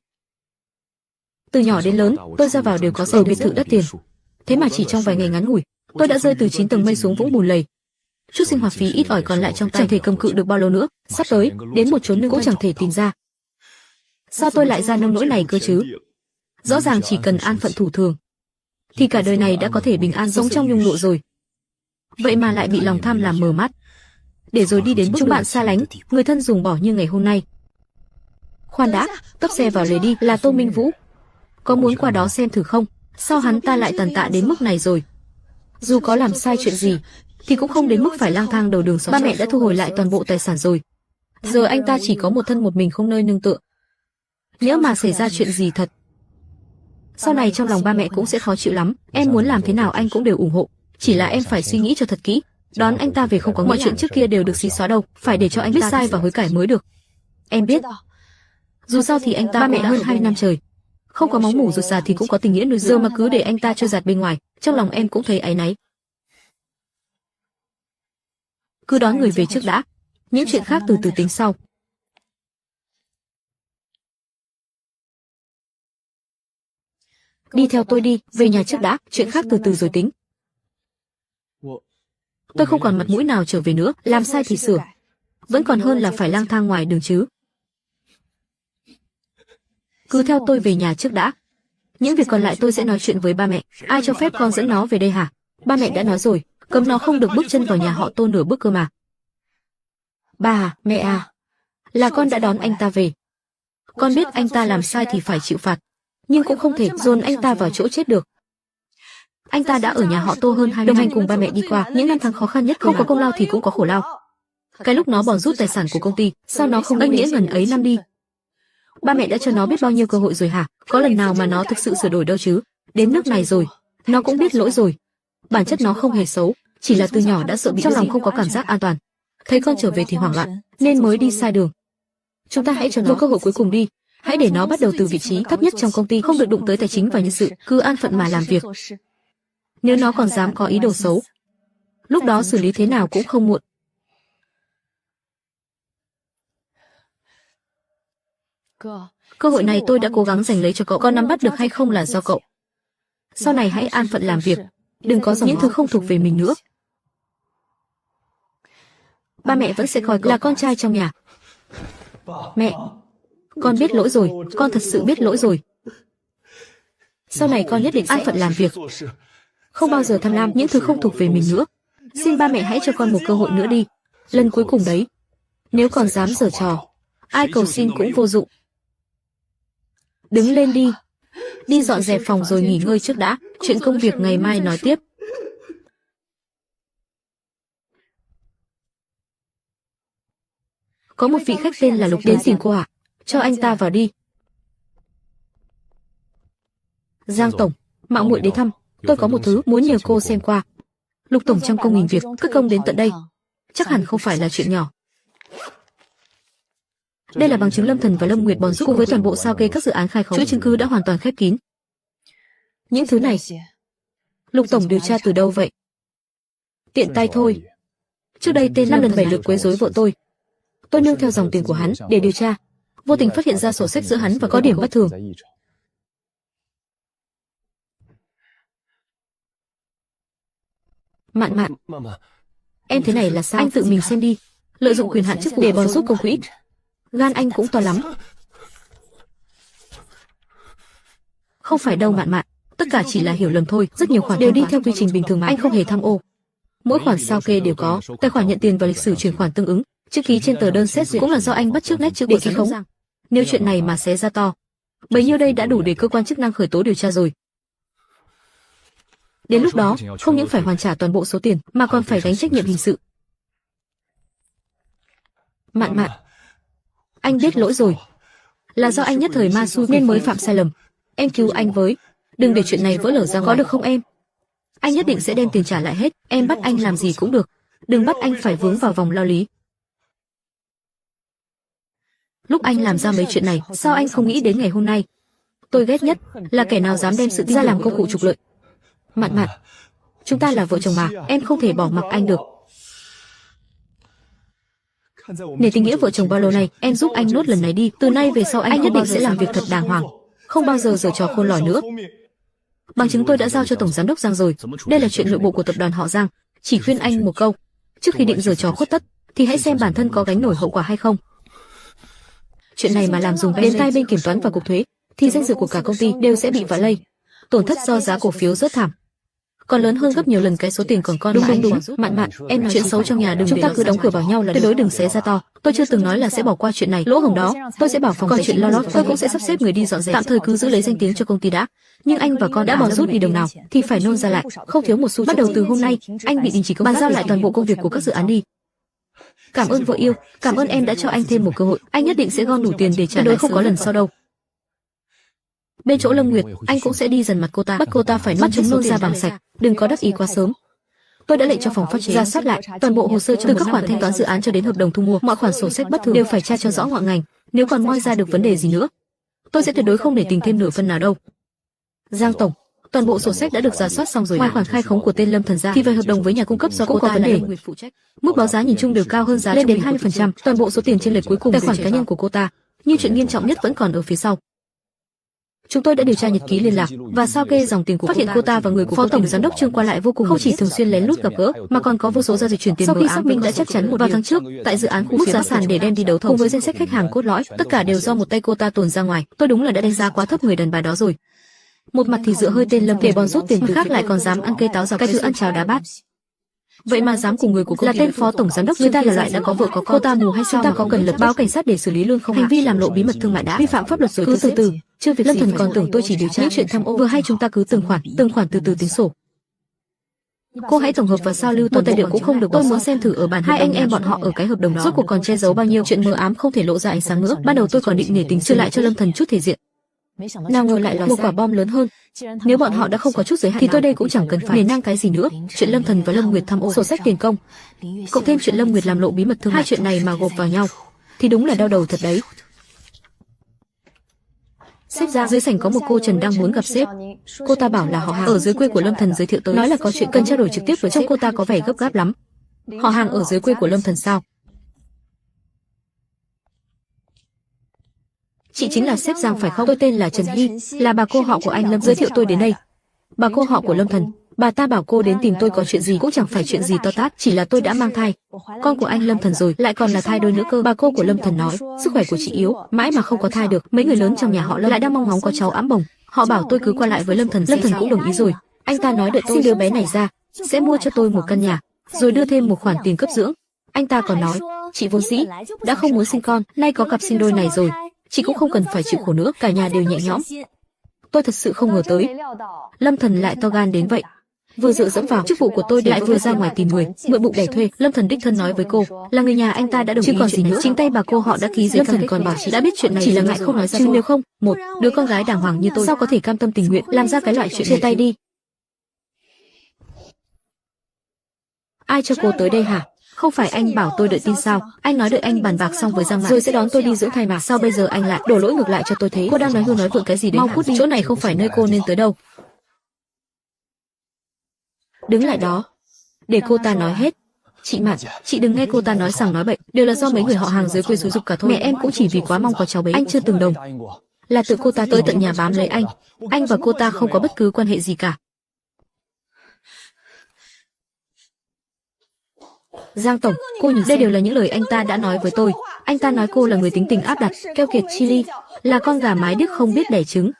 Từ nhỏ đến lớn, tôi ra vào đều có xe, biệt thự đắt tiền. Thế mà chỉ trong vài ngày ngắn ngủi, tôi đã rơi từ 9 tầng mây xuống vũng bùn lầy. Chút sinh hoạt phí ít ỏi còn lại trong tay, chẳng thể cầm cự được bao lâu nữa. Sắp tới, đến một chốn nương cũng chẳng thể tìm ra. Sao tôi lại ra nông nỗi này cơ chứ? Rõ ràng chỉ cần an phận thủ thường, thì cả đời này đã có thể bình an sống trong nhung lụa rồi. Vậy mà lại bị lòng tham làm mờ mắt, để rồi đi đến bước chúng bạn xa lánh, người thân ruồng bỏ như ngày hôm nay. Khoan đã, tấp xe vào lấy đi, là Tô Minh Vũ. Có muốn qua đó xem thử không? Sao hắn ta lại tàn tạ đến mức này rồi? Dù có làm sai chuyện gì, thì cũng không đến mức phải lang thang đầu đường xó. Ba mẹ đã thu hồi lại toàn bộ tài sản rồi. Giờ anh ta chỉ có một thân một mình không nơi nương tựa. Nhỡ mà xảy ra chuyện gì thật, sau này trong lòng ba mẹ cũng sẽ khó chịu lắm. Em muốn làm thế nào anh cũng đều ủng hộ, chỉ là em phải suy nghĩ cho thật kỹ. Đón anh ta về không có mọi chuyện trước kia đều được xí xóa đâu, phải để cho anh biết sai và hối cải mới được. Em biết. Dù sao thì anh ta ba mẹ hơn 20 năm trời, không có máu mủ ruột già thì cũng có tình nghĩa nuôi dưỡng, mà cứ để anh ta trôi dạt bên ngoài, trong lòng em cũng thấy áy náy. Cứ đón người về trước đã, những chuyện khác từ từ tính sau. Đi theo tôi đi, về nhà trước đã, chuyện khác từ từ rồi tính. Tôi không còn mặt mũi nào trở về nữa, làm sai thì sửa, vẫn còn hơn là phải lang thang ngoài đường chứ. Cứ theo tôi về nhà trước đã. Những việc còn lại tôi sẽ nói chuyện với ba mẹ. Ai cho phép con dẫn nó về đây hả? Ba mẹ đã nói rồi, cấm nó không được bước chân vào nhà họ Tô nửa bước cơ mà. Ba à, mẹ à, là con đã đón anh ta về. Con biết anh ta làm sai thì phải chịu phạt, nhưng cũng không thể dồn anh ta vào chỗ chết được. Anh ta đã ở nhà họ Tô hơn 20 năm, đồng hành cùng ba mẹ đi qua những năm tháng khó khăn nhất, không có công lao thì cũng có khổ lao. Cái lúc nó bỏ rút tài sản của công ty, sao nó không ân nghĩa ngần ấy năm đi? Ba mẹ đã cho nó biết bao nhiêu cơ hội rồi hả? Có lần nào mà nó thực sự sửa đổi đâu chứ? Đến nước này rồi, nó cũng biết lỗi rồi. Bản chất nó không hề xấu, chỉ là từ nhỏ đã sợ bị, trong lòng không có cảm giác an toàn. Thấy con trở về thì hoảng loạn, nên mới đi sai đường. Chúng ta hãy cho nó một cơ hội cuối cùng đi. Hãy để nó bắt đầu từ vị trí thấp nhất trong công ty, không được đụng tới tài chính và nhân sự, cứ an phận mà làm việc. Nếu nó còn dám có ý đồ xấu, lúc đó xử lý thế nào cũng không muộn. Cơ hội này tôi đã cố gắng giành lấy cho cậu, con nắm bắt được hay không là do cậu. Sau này hãy an phận làm việc, đừng có những thứ không thuộc về mình nữa. Ba mẹ vẫn sẽ coi cậu là con trai trong nhà. Mẹ, con biết lỗi rồi, con thật sự biết lỗi rồi. Sau này con nhất định an phận làm việc, không bao giờ tham lam những thứ không thuộc về mình nữa. Xin ba mẹ hãy cho con một cơ hội nữa đi, lần cuối cùng đấy. Nếu còn dám giở trò, ai cầu xin cũng vô dụng. Đứng lên đi, đi dọn dẹp phòng rồi nghỉ ngơi trước đã, chuyện công việc ngày mai nói tiếp. Có một vị khách tên là Lục đến tìm cô ạ. Cho anh ta vào đi. Giang tổng, mạo muội đến thăm, tôi có một thứ muốn nhờ cô xem qua. Lục tổng trăm công nghìn việc, cất công đến tận đây, chắc hẳn không phải là chuyện nhỏ. Đây là bằng chứng Lâm Thần và Lâm Nguyệt bòn rút cùng với toàn bộ sao kê các dự án khai khống, chuỗi chứng cứ đã hoàn toàn khép kín. Những thứ này, Lục tổng điều tra từ đâu vậy? Tiện tay thôi. Trước đây tên 5 lần 7 lượt quấy rối vợ tôi nương theo dòng tiền của hắn để điều tra, vô tình phát hiện ra sổ sách giữa hắn và có điểm bất thường. Mạn Mạn, em thế này là sao? Anh tự mình xem đi, lợi dụng quyền hạn chức vụ để bòn rút công quỹ, gan anh cũng to lắm. Không phải đâu Mạn Mạn, tất cả chỉ là hiểu lầm thôi, rất nhiều khoản đều đi theo quy trình bình thường mà anh không hề tham ô. Mỗi khoản sao kê đều có tài khoản nhận tiền và lịch sử chuyển khoản tương ứng, Chữ ký trên tờ đơn xét duyệt cũng là do anh bắt chước nét chữ của ký khống. Nếu chuyện này mà xé ra to, bấy nhiêu đây đã đủ để cơ quan chức năng khởi tố điều tra rồi. Đến lúc đó, không những phải hoàn trả toàn bộ số tiền, mà còn phải gánh trách nhiệm hình sự. Mạn Mạn, anh biết lỗi rồi. Là do anh nhất thời ma xui nên mới phạm sai lầm. Em cứu anh với. Đừng để chuyện này vỡ lở ra có được không em? Anh nhất định sẽ đem tiền trả lại hết. Em bắt anh làm gì cũng được. Đừng bắt anh phải vướng vào vòng lao lý. Lúc anh làm ra mấy chuyện này, sao anh không nghĩ đến ngày hôm nay? Tôi ghét nhất là kẻ nào dám đem sự tin ra làm công cụ trục lợi. Mạn Mạn, chúng ta là vợ chồng mà, em không thể bỏ mặc anh được. Để tình nghĩa vợ chồng bao lâu này, em giúp anh nốt lần này đi. Từ nay về sau anh nhất định sẽ làm việc thật đàng hoàng, không bao giờ giở trò khôn lỏi nữa. Bằng chứng tôi đã giao cho tổng giám đốc Giang rồi. Đây là chuyện nội bộ của tập đoàn họ Giang. Chỉ khuyên anh một câu, trước khi định giở trò khuất tất, thì hãy xem bản thân có gánh nổi hậu quả hay không. Chuyện này mà làm dùng đến tai bên kiểm toán và cục thuế, thì danh dự của cả công ty đều sẽ bị vạ lây. Tổn thất do giá cổ phiếu rớt thảm, còn lớn hơn gấp nhiều lần cái số tiền còn con. Đúng. Mạn Mạn, em chuyện xấu trong nhà đừng, chúng ta cứ đóng cửa vào nhau là tuyệt đối đừng xé ra to. Tôi chưa từng nói là sẽ bỏ qua chuyện này. Lỗ hổng đó, tôi sẽ bảo phòng còn chuyện lo lót, tôi cũng sẽ sắp xếp người đi dọn dẹp. Tạm thời cứ giữ lấy danh tiếng cho công ty đã. Nhưng anh và con đã bỏ rút đi đồng nào, thì phải nôn ra lại, không thiếu một xu. Bắt đầu từ hôm nay, anh bị đình chỉ công tác, bàn giao lại toàn bộ công việc của các dự án đi. Cảm ơn vợ yêu, cảm ơn em đã cho anh thêm một cơ hội. Anh nhất định sẽ gom đủ tiền để trả lại, không có lần sau đâu. Bên chỗ Lâm Nguyệt, anh cũng sẽ đi dần mặt cô ta, bắt cô ta phải bắt chúng nôn ra bằng sạch, đừng có đắc ý quá sớm. Tôi đã lệnh cho phòng pháp chế rà soát lại toàn bộ hồ sơ từ các khoản thanh toán dự án cho đến hợp đồng thu mua, mọi khoản sổ sách bất thường đều phải tra cho rõ ngọn ngành. Nếu còn moi ra được vấn đề gì nữa, tôi sẽ tuyệt đối không để tình thêm nửa phần nào đâu. Giang tổng, toàn bộ sổ sách đã được rà soát xong rồi. Ngoài khoản khai khống của tên Lâm Thần ra, thì về hợp đồng với nhà cung cấp do cô ta có vấn đề. Mức báo giá nhìn chung đều cao hơn giá lên đến 20%. Toàn bộ số tiền chênh lệch cuối cùng tài khoản cá nhân của cô ta, nhưng chuyện nghiêm trọng nhất vẫn còn ở phía sau. Chúng tôi đã điều tra nhật ký liên lạc và sao kê dòng tiền của phát hiện cô ta và người của phó tổng giám đốc Trương qua lại vô cùng, không chỉ thường xuyên lén lút gặp gỡ mà còn có vô số giao dịch chuyển tiền. Sau khi xác minh đã chắc chắn vào tháng trước tại dự án khu mức giá sàn để đem đi đấu thầu cùng với danh sách khách hàng cốt lõi, tất cả đều do một tay cô ta tuồn ra ngoài. Tôi đúng là đã đánh giá quá thấp người đàn bà đó rồi. Một mặt thì dựa hơi tên Lâm để bòn rút tiền, từ khác lại còn dám ăn cây táo dọc cái thứ ăn cháo đá bát. Vậy mà dám cùng người của cô là tên phó tổng giám đốc, người ta là loại đã có vợ có con. Cô ta mù hay sao? Chúng ta có cần lập báo cảnh sát để xử lý luôn không? Hành vi làm lộ bí mật thương mại đã vi phạm pháp luật rồi. Cứ từ từ, chưa việc Lâm Thần còn tưởng tôi chỉ điều tra những chuyện tham ô, vừa hay chúng ta cứ từng khoản từ từ tính sổ. Cô hãy tổng hợp và sao lưu toàn tài liệu cũng không được. Tôi muốn xem thử ở bản hai anh em bọn họ ở cái hợp đồng đó rốt cuộc còn che giấu bao nhiêu chuyện mờ ám không thể lộ ra ánh sáng nữa. Ban đầu tôi còn định nể tình sửa lại cho Lâm Thần chút thể diện, nào ngờ lại là một quả bom lớn hơn. Nếu bọn họ đã không có chút giới hạn thì tôi đây cũng chẳng cần phải nể nang cái gì nữa. Chuyện Lâm Thần và Lâm Nguyệt tham ô sổ sách tiền công, cộng thêm chuyện Lâm Nguyệt làm lộ bí mật thương mại, hai chuyện này mà gộp vào nhau thì đúng là đau đầu thật đấy. Sếp Giang, dưới sảnh có một cô Trần đang muốn gặp sếp. Cô ta bảo là họ hàng ở dưới quê của Lâm Thần giới thiệu tới, nói là có chuyện cần trao đổi trực tiếp với sếp. Cô ta có vẻ gấp gáp lắm. Họ hàng ở dưới quê của Lâm Thần sao? Chị chính là sếp Giang phải không? Tôi tên là Trần Hy, là bà cô họ của anh Lâm giới thiệu tôi đến đây. Bà cô họ của Lâm Thần, bà ta bảo cô đến tìm tôi có chuyện gì, cũng chẳng phải chuyện gì to tát, chỉ là tôi đã mang thai con của anh Lâm Thần rồi, lại còn là thai đôi nữa cơ. Bà cô của Lâm Thần nói sức khỏe của chị yếu, mãi mà không có thai được. Mấy người lớn trong nhà họ Lâm lại đang mong ngóng có cháu ẵm bồng. Họ bảo tôi cứ qua lại với Lâm Thần. Lâm Thần cũng đồng ý rồi. Anh ta nói đợi tôi sinh đứa bé này ra sẽ mua cho tôi một căn nhà, rồi đưa thêm một khoản tiền cấp dưỡng. Anh ta còn nói chị vốn dĩ đã không muốn sinh con, nay có cặp sinh đôi này rồi, chị cũng không cần phải chịu khổ nữa, cả nhà đều nhẹ nhõm. Tôi thật sự không ngờ tới Lâm Thần lại to gan đến vậy. Vừa dựa dẫm vào chức vụ của tôi lại vừa ra ngoài tìm người mượn bụng đẻ thuê. Lâm Thần đích thân nói với cô là người nhà anh ta đã đồng ý, chứ còn gì nữa. Chính tay bà cô họ đã ký giấy. Lâm Thần còn bảo chị đã biết chuyện này, chỉ là ngại không nói ra, chứ nếu không, một đứa con gái đàng hoàng như tôi sao có thể cam tâm tình nguyện làm ra cái loại chuyện chia tay đi. Ai cho cô tới đây hả? Không phải anh bảo tôi đợi tin sao? Anh nói đợi anh bàn bạc xong với Giang Mạn rồi sẽ đón tôi đi dưỡng thai mà. Sao bây giờ anh lại đổ lỗi ngược lại cho tôi thế? Cô đang nói hưu nói vượng cái gì đấy? Mau cút đi, chỗ này không phải nơi cô nên tới đâu. Đứng lại đó, để cô ta nói hết. Chị Mạn, chị đừng nghe cô ta nói sằng nói bậy, đều là do mấy người họ hàng dưới quê xúi giục cả thôi. Mẹ em cũng chỉ vì quá mong có cháu bé, anh chưa từng đồng. Là tự cô ta tới tận nhà bám lấy anh. Anh và cô ta không có bất cứ quan hệ gì cả. Giang tổng, cô nhìn đây đều là những lời anh ta đã nói với tôi. Anh ta nói cô là người tính tình áp đặt, keo kiệt chi ly, là con gà mái điếc không biết đẻ trứng.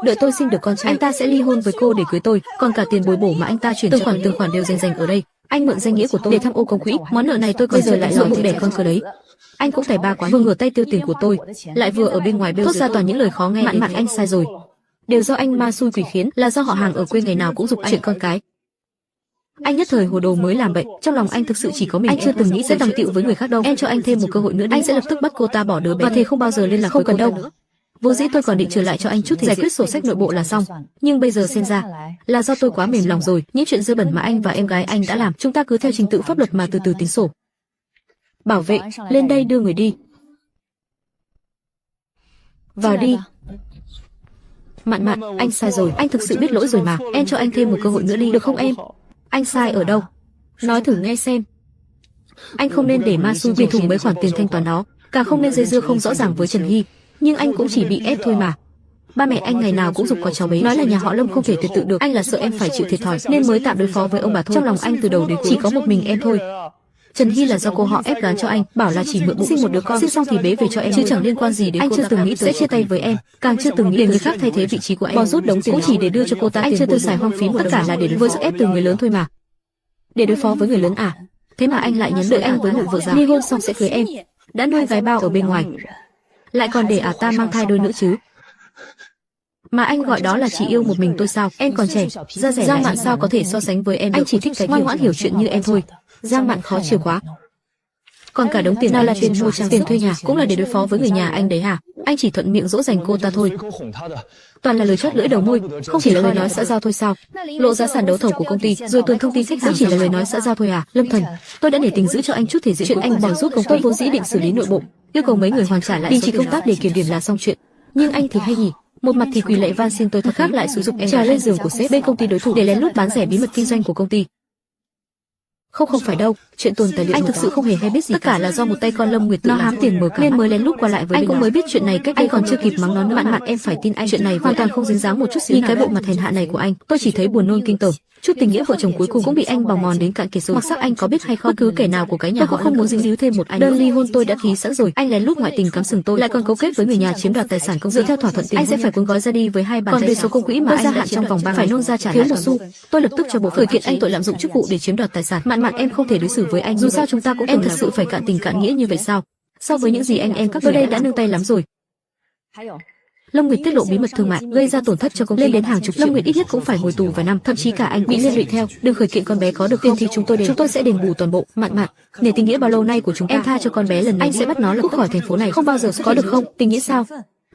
Đợi tôi sinh được con trai, anh ta sẽ ly hôn với cô để cưới tôi, còn cả tiền bồi bổ mà anh ta chuyển từng khoản đều rành rành ở đây. Anh mượn danh nghĩa của tôi để tham ô công quỹ, món nợ này tôi còn bây giờ lại lòi bụng đẻ con cờ đấy. Anh cũng tài ba quá, vừa ngửa tay tiêu tiền của tôi, lại vừa ở bên ngoài bêu thốt ra toàn những lời khó nghe. Mạn anh sai rồi, đều do anh ma xui quỷ khiến, là do họ hàng ở quê ngày nào cũng giục chuyện con cái. Anh nhất thời hồ đồ mới làm vậy, trong lòng anh thực sự chỉ có mình. Anh chưa từng nghĩ sẽ tầm tiệu với người khác đâu. Em cho anh thêm một cơ hội nữa đi. Anh sẽ lập tức bắt cô ta bỏ đứa bé và thề không bao giờ liên lạc với cô ta nữa. Vô dĩ tôi còn định trở lại cho anh chút thì giải quyết sổ sách nội bộ là xong, nhưng bây giờ xem ra là do tôi quá mềm lòng rồi. Những chuyện dơ bẩn mà anh và em gái anh đã làm, chúng ta cứ theo trình tự pháp luật mà từ từ tính sổ. Bảo vệ, lên đây đưa người đi. Vào đi. Mạn, anh sai rồi, anh thực sự biết lỗi rồi mà. Em cho anh thêm một cơ hội nữa đi, được không em? Anh sai ở đâu? Nói thử nghe xem. Anh không nên để ma xui bị thủng mấy khoản tiền thanh toán đó, càng không nên dây dưa không rõ ràng với Trần Hy. Nhưng anh cũng chỉ bị ép thôi mà. Ba mẹ anh ngày nào cũng giục có cháu bé, nói là nhà họ Lâm không thể tuyệt tự được. Anh là sợ em phải chịu thiệt thòi nên mới tạm đối phó với ông bà thôi. Trong lòng anh từ đầu đến cuối chỉ có một mình em thôi. Trần Hy là do cô họ ép gán cho anh, bảo là chỉ mượn bụng sinh một đứa con, sinh xong thì bế về cho em, chứ chẳng liên quan gì đến cô ta. Anh chưa từng nghĩ sẽ chia tay với em, càng chưa từng nghĩ để người khác thay thế vị trí của em. Bỏ rút đống tiền cũng chỉ để đưa cho cô ta. Anh chưa từng xài hoang phí một tất cả là để với sức ép từ người lớn thôi mà. Để đối phó với người lớn à? Thế mà anh lại nhắn đợi anh với một vợ già, ly hôn xong sẽ cưới em, đã nuôi gái bao ở bên ngoài, lại còn để ta mang thai đôi nữa chứ. Mà anh gọi đó là chỉ yêu một mình tôi sao? Em còn trẻ, da rẻ Giang Mạn sao có thể so sánh với em được? Anh chỉ thích cái ngoan ngoãn hiểu chuyện như em thôi. Giang Mạn khó chịu quá. Còn cả đống tiền nào là tiền mua trang, tiền thuê nhà cũng là để đối phó với người nhà anh đấy hả? Anh chỉ thuận miệng dỗ dành cô ta thôi. Toàn là lời chót lưỡi đầu môi, không chỉ là lời nói xã giao thôi sao? Lộ ra sản đấu thầu của công ty, rồi tuần thông tin khách hàng chỉ là lời nói xã giao thôi à? Lâm Thần, tôi đã để tình giữ cho anh chút thể diện. Chuyện anh bỏ rút công tôi vốn dĩ định xử lý nội bộ, yêu cầu mấy người hoàn trả lại, đình chỉ công tác để kiểm điểm là xong chuyện. Nhưng anh thì hay nhỉ? Một mặt thì quỳ lạy van xin tôi, thật khác lại xúi giục em trèo lên giường của sếp bên công ty đối thủ để lén lút bán rẻ bí mật kinh doanh của công ty. Không phải đâu, chuyện tuần tài liệu anh thực sự không hề hay biết gì. Tất cả là do một tay con Lâm Nguyệt tự nó hám tiền mở cả nên mới lén lút qua lại với anh cũng mới biết chuyện này cách đây còn chưa kịp mắng nó nữa. Mạn em phải tin anh, chuyện này hoàn toàn không dính dáng một chút xíu. Nhìn cái bộ mặt hèn hạ này của anh, tôi chỉ thấy buồn nôn kinh tởm. Chút tình nghĩa vợ chồng cuối cùng cũng bị anh bào mòn đến cạn kiệt rồi. Mặc sắc anh có biết hay không, bất cứ kẻ nào của cái nhà tôi cũng không muốn dính líu thêm một anh. Đơn ly hôn tôi đã ký sẵn rồi, anh lén lút ngoại tình cắm sừng tôi, lại còn cấu kết với người nhà chiếm đoạt tài sản công dựa theo thỏa thuận tiền. Anh sẽ phải cuốn gói ra đi với 2 bàn. Còn về số công quỹ mà anh gia hạn trong vòng 3 ngày phải nôn ra trả thiếu một xu, tôi lập tức cho bộ khởi kiện anh tội lạm dụng chức vụ để chiếm đoạt tài sản. Mạn em không thể đối xử với anh, dù sao chúng ta cũng em thật sự phải cạn tình cạn nghĩa như vậy sao? So với những gì anh em các tôi đây đã nương tay lắm rồi. Lâm Nguyệt tiết lộ bí mật thương mại, gây ra tổn thất cho công ty lên đến hàng chục triệu. Lâm Nguyệt ít nhất cũng phải ngồi tù vài năm, thậm chí cả anh bị liên lụy theo. Đừng khởi kiện con bé có được tiền thì chúng tôi sẽ đền bù toàn bộ. Mạn, nể tình nghĩa bao lâu nay của chúng ta, em tha cho con bé lần này, anh sẽ bắt nó lập tức khỏi thành phố này, không bao giờ có được không? Tình nghĩa sao?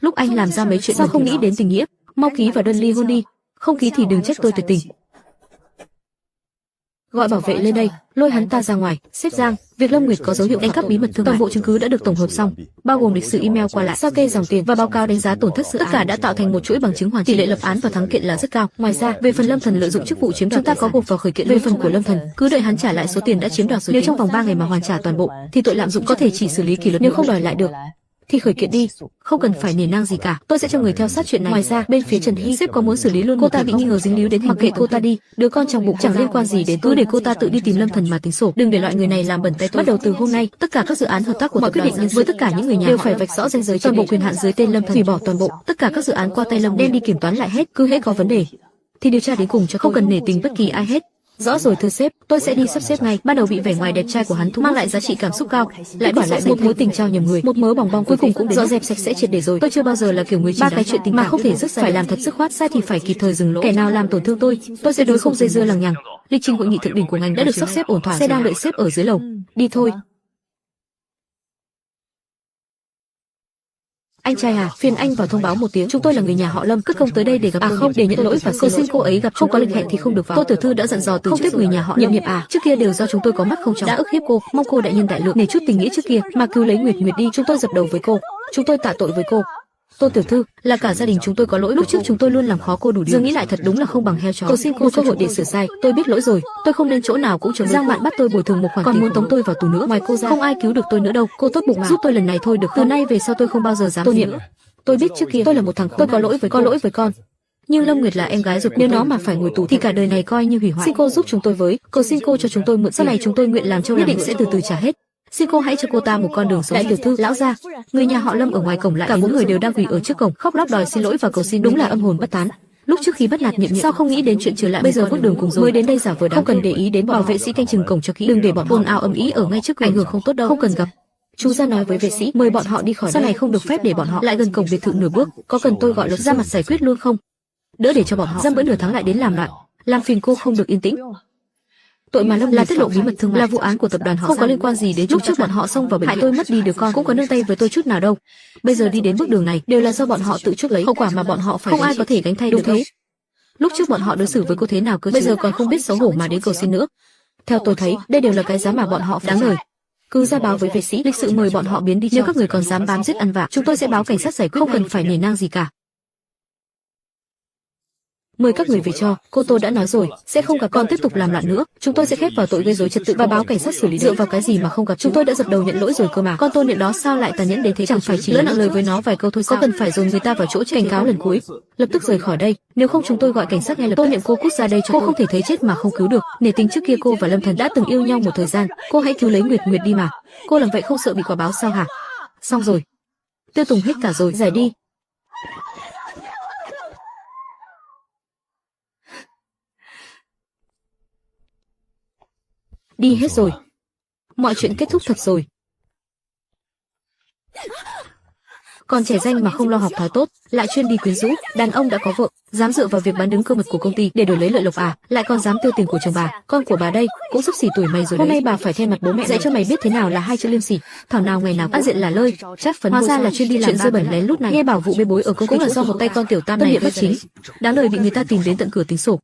Lúc anh làm ra mấy chuyện sao không nghĩ đến tình nghĩa? Mau ký vào đơn ly hôn đi, không ký thì đừng trách tôi tuyệt tình. Gọi bảo vệ lên đây, lôi hắn ta ra ngoài. Sếp Giang, việc Lâm Nguyệt có dấu hiệu đánh cắp bí mật thương mại, toàn bộ chứng cứ đã được tổng hợp xong, bao gồm lịch sử email qua lại, sao kê dòng tiền và báo cáo đánh giá tổn thất dự án. Tất cả đã tạo thành một chuỗi bằng chứng hoàn chỉnh. Tỷ lệ lập án và thắng kiện là rất cao. Ngoài ra, về phần Lâm Thần lợi dụng chức vụ chiếm đoạt, chúng ta có gộp vào khởi kiện. Về phần của Lâm Thần, cứ đợi hắn trả lại số tiền đã chiếm đoạt rồi. Nếu trong vòng 3 ngày mà hoàn trả toàn bộ, thì tội lạm dụng có thể chỉ xử lý kỷ luật. Nếu không đòi lại được thì khởi kiện đi, không cần phải nể nang gì cả. Tôi sẽ cho người theo sát chuyện này. Ngoài ra, bên phía Trần Hy, sếp có muốn xử lý luôn cô ta bị nghi ngờ dính líu đến, mặc kệ cô ta đi, đứa con trong bụng chẳng liên quan gì đến, cứ để cô ta tự đi tìm Lâm Thần mà tính sổ. Đừng để loại người này làm bẩn tay tôi. Bắt đầu từ hôm nay, tất cả các dự án hợp tác của mọi quyết định nhân với tất cả những người nhà đều phải vạch rõ ranh giới, toàn bộ quyền hạn dưới tên Lâm Thần, hủy bỏ toàn bộ, tất cả các dự án qua tay Lâm đem đi kiểm toán lại hết, cứ hễ có vấn đề thì điều tra đến cùng cho, không cần nể tình bất kỳ ai hết. Rõ rồi thưa sếp, tôi sẽ đi sắp xếp ngay. Ban đầu bị vẻ ngoài đẹp trai của hắn thu mang lại giá trị cảm xúc cao, lại bỏ lại một mối tình trao nhầm người, một mớ bòng bong cuối cùng cũng dọn dẹp sạch sẽ triệt để rồi. Tôi chưa bao giờ là kiểu người chỉ ba cái chuyện tình mà không thể dứt, phải làm thật dứt khoát, sai thì phải kịp thời dừng lỗ. Kẻ nào làm tổn thương tôi sẽ đối không dây dưa lằng nhằng. Lịch trình hội nghị thượng đỉnh của ngành đã được sắp xếp ổn thỏa, xe đang đợi sếp ở dưới lầu. Đi thôi. Anh trai à, phiền anh vào thông báo một tiếng, chúng tôi là người nhà họ Lâm, cất công tới đây để gặp không, để nhận lỗi và xin cô ấy gặp, không có lịch hẹn thì không được vào. Tô tiểu thư đã dặn dò từ không tiếp người nhà họ Nhiệm à, trước kia đều do chúng tôi có mắt không tròng, đã ức hiếp cô, mong cô đại nhân đại lượng, nể chút tình nghĩa trước kia mà cứu lấy Nguyệt đi, chúng tôi dập đầu với cô, chúng tôi tạ tội với cô. Tô tiểu thư, là cả gia đình chúng tôi có lỗi, lúc trước chúng tôi luôn làm khó cô đủ điều. Giờ nghĩ lại thật đúng là không bằng heo chó. Cầu xin cô cơ hội để sửa sai, tôi biết lỗi rồi, tôi không nên chỗ nào cũng chống. Giang Mạn bắt tôi bồi thường một khoản tiền, còn muốn tống tôi vào tù nữa. Ngoài cô ra, không ai cứu được tôi nữa đâu. Cô tốt bụng mà giúp tôi lần này thôi được không? Từ nay về sau tôi không bao giờ dám. Tô Niệm, tôi biết trước kia tôi là một thằng, tôi có lỗi với con. Nhưng Lâm Nguyệt là em gái ruột, nếu nó mà phải ngồi tù thì cả đời này coi như hủy hoại. Xin cô giúp chúng tôi với, cầu xin cô cho chúng tôi mượn, sau này chúng tôi nguyện làm trâu, nhất định sẽ từ từ trả hết. Xin cô hãy cho cô ta một con đường sống. Đại tiểu thư, lão gia, người nhà họ Lâm ở ngoài cổng lại, cả 4 người đều đang quỳ ở trước cổng, khóc lóc đòi xin lỗi và cầu xin, đúng là âm hồn bất tán. Lúc trước khi bắt nạt Nhiệm Nhiệm, sao không nghĩ đến chuyện trở lại bây giờ bước đường cùng rồi, mới đến đây giả vờ đáng không cần để ý đến bảo vệ sĩ canh chừng cổng cho kỹ, đừng để bọn ồn ào ầm ĩ ở ngay trước cửa, ảnh hưởng không tốt đâu, không cần gặp. Chú ra nói với vệ sĩ mời bọn họ đi khỏi, sau này không được phép để bọn họ lại gần cổng biệt thự nửa bước, có cần tôi gọi luật ra mặt giải quyết luôn không? Đỡ để cho bọn họ dăm bữa nửa tháng lại đến làm loạn, làm phiền cô không được yên tĩnh. Tội mà Lâm là tiết lộ bí mật thương mại, là vụ án của tập đoàn họ, không có liên quan gì đến lúc trước bọn họ xông vào bệnh viện, hại tôi mất đi đứa con, cũng có nương tay với tôi chút nào đâu. Bây giờ đi đến bước đường này đều là do bọn họ tự chuốc lấy hậu quả mà bọn họ phải, không ai có thể gánh thay được thế. Lúc trước bọn họ đối xử với cô thế nào cơ chứ, bây giờ còn không biết xấu hổ mà đến cầu xin nữa. Theo tôi thấy, đây đều là cái giá mà bọn họ đáng lời. Cứ ra báo với vệ sĩ, lịch sự mời bọn họ biến đi. Nếu các người còn dám bám giết ăn vạ, chúng tôi sẽ báo cảnh sát giải quyết, không cần phải nể nang gì cả. Mời các người về cho, cô Tô đã nói rồi, sẽ không gặp con tiếp tục làm loạn nữa, chúng tôi sẽ khép vào tội gây rối trật tự và báo cảnh sát xử lý. Dựa vào cái gì mà không gặp, chúng tôi đã dập đầu nhận lỗi rồi cơ mà. Con Tô niệm đó sao lại tàn nhẫn đến thế, chẳng phải chỉ lỡ nặng lời với nó vài câu thôi sao? Có cần phải dồn người ta vào chỗ cảnh cáo lần cuối? Lập tức rời khỏi đây, nếu không chúng tôi gọi cảnh sát ngay lập tức. Tô niệm cô cút ra đây cho cô, không thể thấy chết mà không cứu được. Nể tình trước kia cô và Lâm Thần đã từng yêu nhau một thời gian, cô hãy cứu lấy Nguyệt Nguyệt đi mà. Cô làm vậy không sợ bị quả báo sao hả? Xong rồi, Tiêu Tùng hết cả rồi, giải đi. Đi hết rồi. Mọi chuyện kết thúc thật rồi. Còn trẻ danh mà không lo học thói tốt, lại chuyên đi quyến rũ, đàn ông đã có vợ, dám dựa vào việc bán đứng cơ mật của công ty để đổi lấy lợi lộc à, lại còn dám tiêu tiền của chồng bà, con của bà đây cũng sắp xỉ tuổi mày rồi. Hôm nay bà phải thay mặt bố mẹ dạy cho mày biết thế nào là hai chữ liêm sỉ. Thảo nào ngày nào ăn diện là lơi, chát phấn, hóa ra là chuyên đi làm chuyện dơ bẩn lén lút này. Nghe bảo vụ bê bối ở công ty cũng là do một tay con tiểu tam này bất chính, đáng đời bị người ta tìm đến tận cửa tính sổ.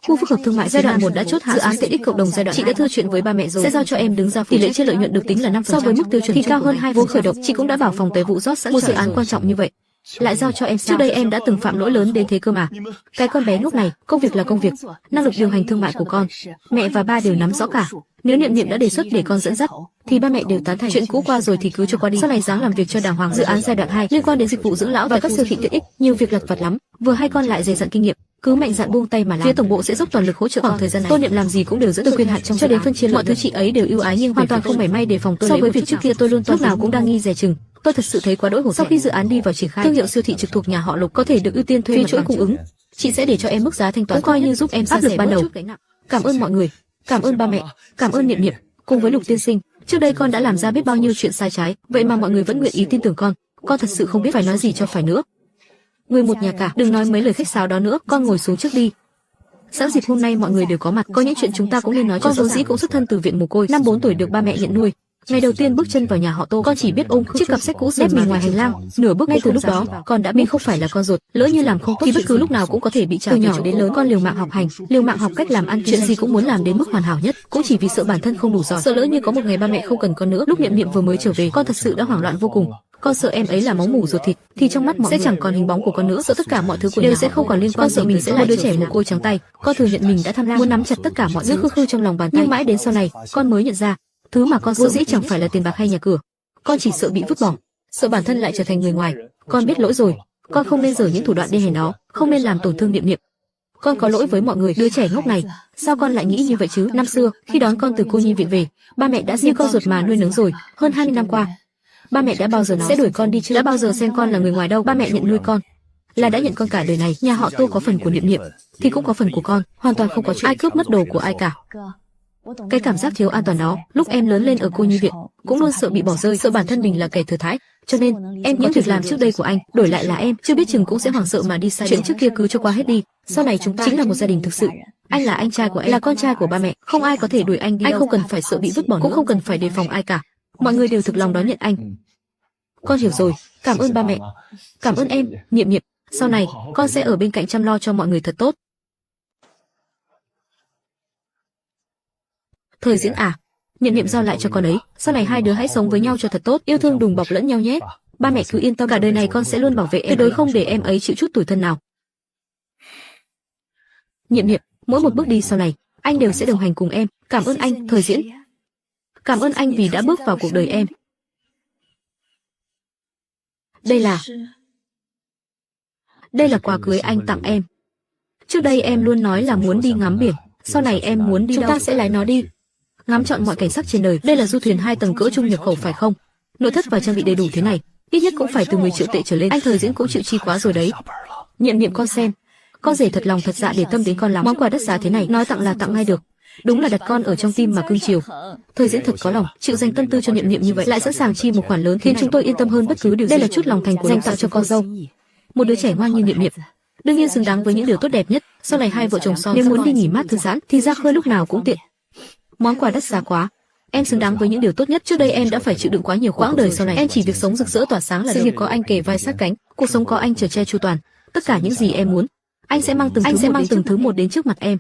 Khu phức hợp thương mại giai đoạn 1 đã chốt hạ dự án tiện ích cộng đồng giai đoạn. Chị đã thư chuyện với ba mẹ rồi, sẽ giao cho em đứng ra. Tỷ lệ chia lợi nhuận được tính là 5%, so với mức tiêu chuẩn thì cao hơn 2. Vốn khởi động chị cũng đã bảo phòng tài vụ rót sẵn. Một dự án quan trọng như vậy lại giao cho em sao? Trước đây em đã từng phạm lỗi lớn đến thế cơ mà. Cái con bé ngốc này, công việc là công việc, năng lực điều hành thương mại của con, mẹ và ba đều nắm rõ cả. Nếu Niệm Niệm đã đề xuất để con dẫn dắt, thì ba mẹ đều tán thành. Chuyện cũ qua rồi thì cứ cho qua đi. Sau này dáng làm việc cho đàng hoàng. Dự án giai đoạn 2 liên quan đến dịch vụ dưỡng lão và các siêu thị tiện ích, nhiều việc lặt vặt lắm. Vừa hay con lại dày dặn kinh nghiệm, cứ mạnh dạn buông tay mà làm. Phía tổng bộ sẽ dốc toàn lực hỗ trợ khoảng thời gian này. Tô Niệm làm gì cũng đều dẫn tôi quyền hạn trong cho đến phân chia mọi thứ chị ấy đều ưu ái nhưng hoàn toàn không mảy may đề phòng tôi. So với việc trước kia tôi luôn lúc nào cũng đang nghi dè chừng. Tôi thật sự thấy quá đỗi hổ thẹn. Sau khi dự án đi vào triển khai, thương hiệu siêu thị trực thuộc nhà họ Lục có thể được ưu tiên thuê chuỗi cung ứng. Chị sẽ để cho em mức giá thanh toán, cũng coi như giúp em áp lực ban đầu. Cảm ơn mọi người, cảm ơn ba mẹ, cảm ơn Niệm Niệm, cùng với Lục tiên sinh. Trước đây con đã làm ra biết bao nhiêu chuyện sai trái, vậy mà mọi người vẫn nguyện ý tin tưởng con. Con thật sự không biết phải nói gì cho phải nữa. Người một nhà cả, đừng nói mấy lời khách sáo đó nữa, con ngồi xuống trước đi. Sẵn dịp hôm nay mọi người đều có mặt, có những chuyện chúng ta cũng nên nói cho rõ ràng. Con vốn dĩ cũng xuất thân từ viện mồ côi, năm 4 tuổi được ba mẹ nhận nuôi. Ngày đầu tiên bước chân vào nhà họ Tô, con chỉ biết ôm chiếc cặp sách cũ xếp mình ngoài hành lang, nửa bước ngay từ lúc đó, con đã biết không phải là con ruột, lỡ như làm không tốt thì bất cứ lúc nào cũng có thể bị trả. Từ nhỏ đến lớn con liều mạng học hành, liều mạng học cách làm ăn, chuyện gì cũng muốn làm đến mức hoàn hảo nhất, cũng chỉ vì sợ bản thân không đủ giỏi, sợ lỡ như có một ngày ba mẹ không cần con nữa. Lúc Niệm Niệm vừa mới trở về, con thật sự đã hoảng loạn vô cùng. Con sợ em ấy là máu mủ ruột thịt, thì trong mắt mọi người sẽ chẳng còn hình bóng của con nữa, sợ tất cả mọi thứ của đều sẽ không còn liên quan. Con sợ mình sẽ là đứa trẻ mồ côi trắng tay. Con thừa nhận mình đã tham lam, muốn nắm chặt tất cả mọi thứ khư trong lòng bàn tay, nhưng mãi đến sau này, con mới nhận ra, thứ mà con sợ dĩ chẳng phải là tiền bạc hay nhà cửa, con chỉ sợ bị vứt bỏ, sợ bản thân lại trở thành người ngoài. Con biết lỗi rồi, con không nên giở những thủ đoạn đê hèn đó, không nên làm tổn thương Niệm Niệm. Con có lỗi với mọi người, đứa trẻ ngốc này, sao con lại nghĩ như vậy chứ? Năm xưa, khi đón con từ cô nhi viện về, ba mẹ đã như con ruột mà nuôi nấng rồi. Hơn 20 năm qua, ba mẹ đã bao giờ nói sẽ đuổi con đi chứ? Đã bao giờ xem con là người ngoài đâu? Ba mẹ nhận nuôi con là đã nhận con cả đời này. Nhà họ Tô có phần của Niệm Niệm, thì cũng có phần của con, hoàn toàn không có chuyện ai cướp mất đồ của ai cả. Cái cảm giác thiếu an toàn đó, lúc em lớn lên ở cô nhi viện, cũng luôn sợ bị bỏ rơi, sợ bản thân mình là kẻ thừa thãi. Cho nên, em những việc làm trước đây của anh, đổi lại là em, chưa biết chừng cũng sẽ hoảng sợ mà đi sai. Chuyện trước kia cứ cho qua hết đi. Sau này chúng ta chính là một gia đình thực sự. Anh là anh trai của em, là con trai của ba mẹ, không ai có thể đuổi anh đi. Anh không cần phải sợ bị vứt bỏ, cũng không cần phải đề phòng ai cả. Mọi người đều thực lòng đón nhận anh. Con hiểu rồi, cảm ơn ba mẹ, cảm ơn em, Niệm Niệm. Sau này, con sẽ ở bên cạnh chăm lo cho mọi người thật tốt. Thời diễn à? Niệm Niệm giao lại cho con ấy. Sau này hai đứa hãy sống với nhau cho thật tốt, yêu thương đùm bọc lẫn nhau nhé. Ba mẹ cứ yên tâm, cả đời này con sẽ luôn bảo vệ em, tuyệt đối không để em ấy chịu chút tủi thân nào. Niệm Niệm, mỗi một bước đi sau này, anh đều sẽ đồng hành cùng em. Cảm ơn anh, Thời diễn. Cảm ơn anh vì đã bước vào cuộc đời em. Đây là quà cưới anh tặng em. Trước đây em luôn nói là muốn đi ngắm biển, sau này em muốn đi đâu? Chúng ta sẽ lái nó đi, ngắm trọn mọi cảnh sắc trên đời. Đây là du thuyền 2 tầng cỡ trung nhập khẩu phải không? Nội thất và trang bị đầy đủ thế này, ít nhất cũng phải từ 10 triệu tệ trở lên. Anh Thời Diễn cũng chịu chi quá rồi đấy. Nhiệm Nhiệm con xem, con rể thật lòng thật dạ để tâm đến con lắm. Món quà đắt giá thế này, nói tặng là tặng ngay được. Đúng là đặt con ở trong tim mà cưng chiều. Thời Diễn thật có lòng, chịu dành tâm tư cho Nhiệm Nhiệm như vậy, lại sẵn sàng chi một khoản lớn, khiến chúng tôi yên tâm hơn bất cứ điều gì. Đây là chút lòng thành của dành tặng cho con dâu. Một đứa trẻ ngoan như Nhiệm Nhiệm, đương nhiên xứng đáng với những điều tốt đẹp nhất. Sau này hai vợ chồng son nếu muốn đi nghỉ mát thư giãn thì ra khơi lúc nào cũng tiện. Món quà đắt giá quá. Em xứng đáng với những điều tốt nhất. Trước đây em đã phải chịu đựng quá nhiều quãng đời, sau này em chỉ việc sống rực rỡ tỏa sáng là sự nghiệp có anh kề vai sát cánh, cuộc sống có anh chở che chu toàn. Tất cả những gì em muốn, anh sẽ mang từng thứ một đến trước mặt em.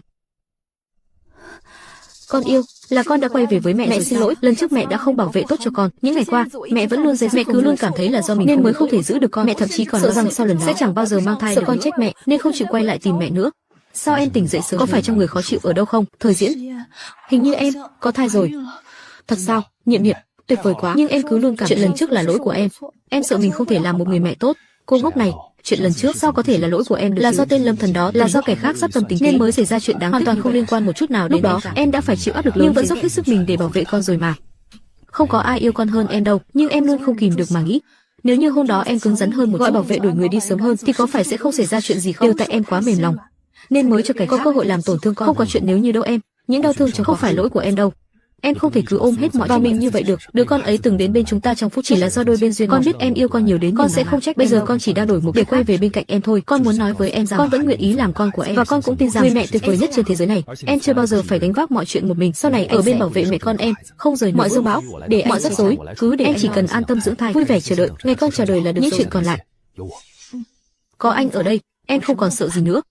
Con yêu, là con đã quay về với mẹ. Mẹ xin lỗi, lần trước mẹ đã không bảo vệ tốt cho con. Những ngày qua, mẹ vẫn luôn dè dặt, mẹ cứ luôn cảm thấy là do mình nên mới không thể giữ được con. Mẹ thậm chí còn sợ rằng sau lần sẽ chẳng bao giờ mang thai, sợ con trách mẹ nên không chịu quay lại tìm mẹ nữa. Sao em tỉnh dậy sớm? Có phải trong người khó chịu ở đâu không? Thời Diễn, hình như em có thai rồi. Thật sao? Nhiệm Nhiệm, tuyệt vời quá. Nhưng em cứ luôn cảm chuyện lần trước là lỗi của em. Em sợ mình không thể làm một người mẹ tốt. Cô ngốc này, chuyện lần trước sao có thể là lỗi của em được? Là do tên Lâm Thần đó, là do kẻ khác sắp tâm tính nên mới xảy ra chuyện đáng tiếc. Hoàn toàn không liên quan một chút nào đến đó. Em đã phải chịu áp lực lớn nhưng vẫn dốc hết sức mình để bảo vệ con rồi mà. Không có ai yêu con hơn em đâu, nhưng em luôn không kìm được mà nghĩ, nếu như hôm đó em cứng rắn hơn một gọi bảo vệ đuổi người đi sớm hơn thì có phải sẽ không xảy ra chuyện gì không? Đều tại em quá mềm lòng nên mới cho kẻ có cơ hội làm tổn thương con. Không có chuyện nếu như đâu em, những đau thương chẳng không phải lỗi của em đâu. Em không thể cứ ôm hết mọi vào mình như vậy được. Đứa con ấy từng đến bên chúng ta trong phút chỉ là do đôi bên duyên. Con biết em yêu con nhiều đến con sẽ không trách. Bây giờ con chỉ đang đổi mục để quay về bên cạnh em thôi. Con muốn nói với em rằng con vẫn nguyện ý làm con của em và con cũng tin rằng người mẹ tuyệt vời nhất trên thế giới này. Em chưa bao giờ phải gánh vác mọi chuyện một mình. Sau này ở bên bảo vệ mẹ con em, không rời mọi dông bão, để mọi rắc rối, cứ để em chỉ cần an tâm dưỡng thai, vui vẻ chờ đợi ngày con chào đời là được. Những chuyện còn lại có anh ở đây, em không còn sợ gì nữa.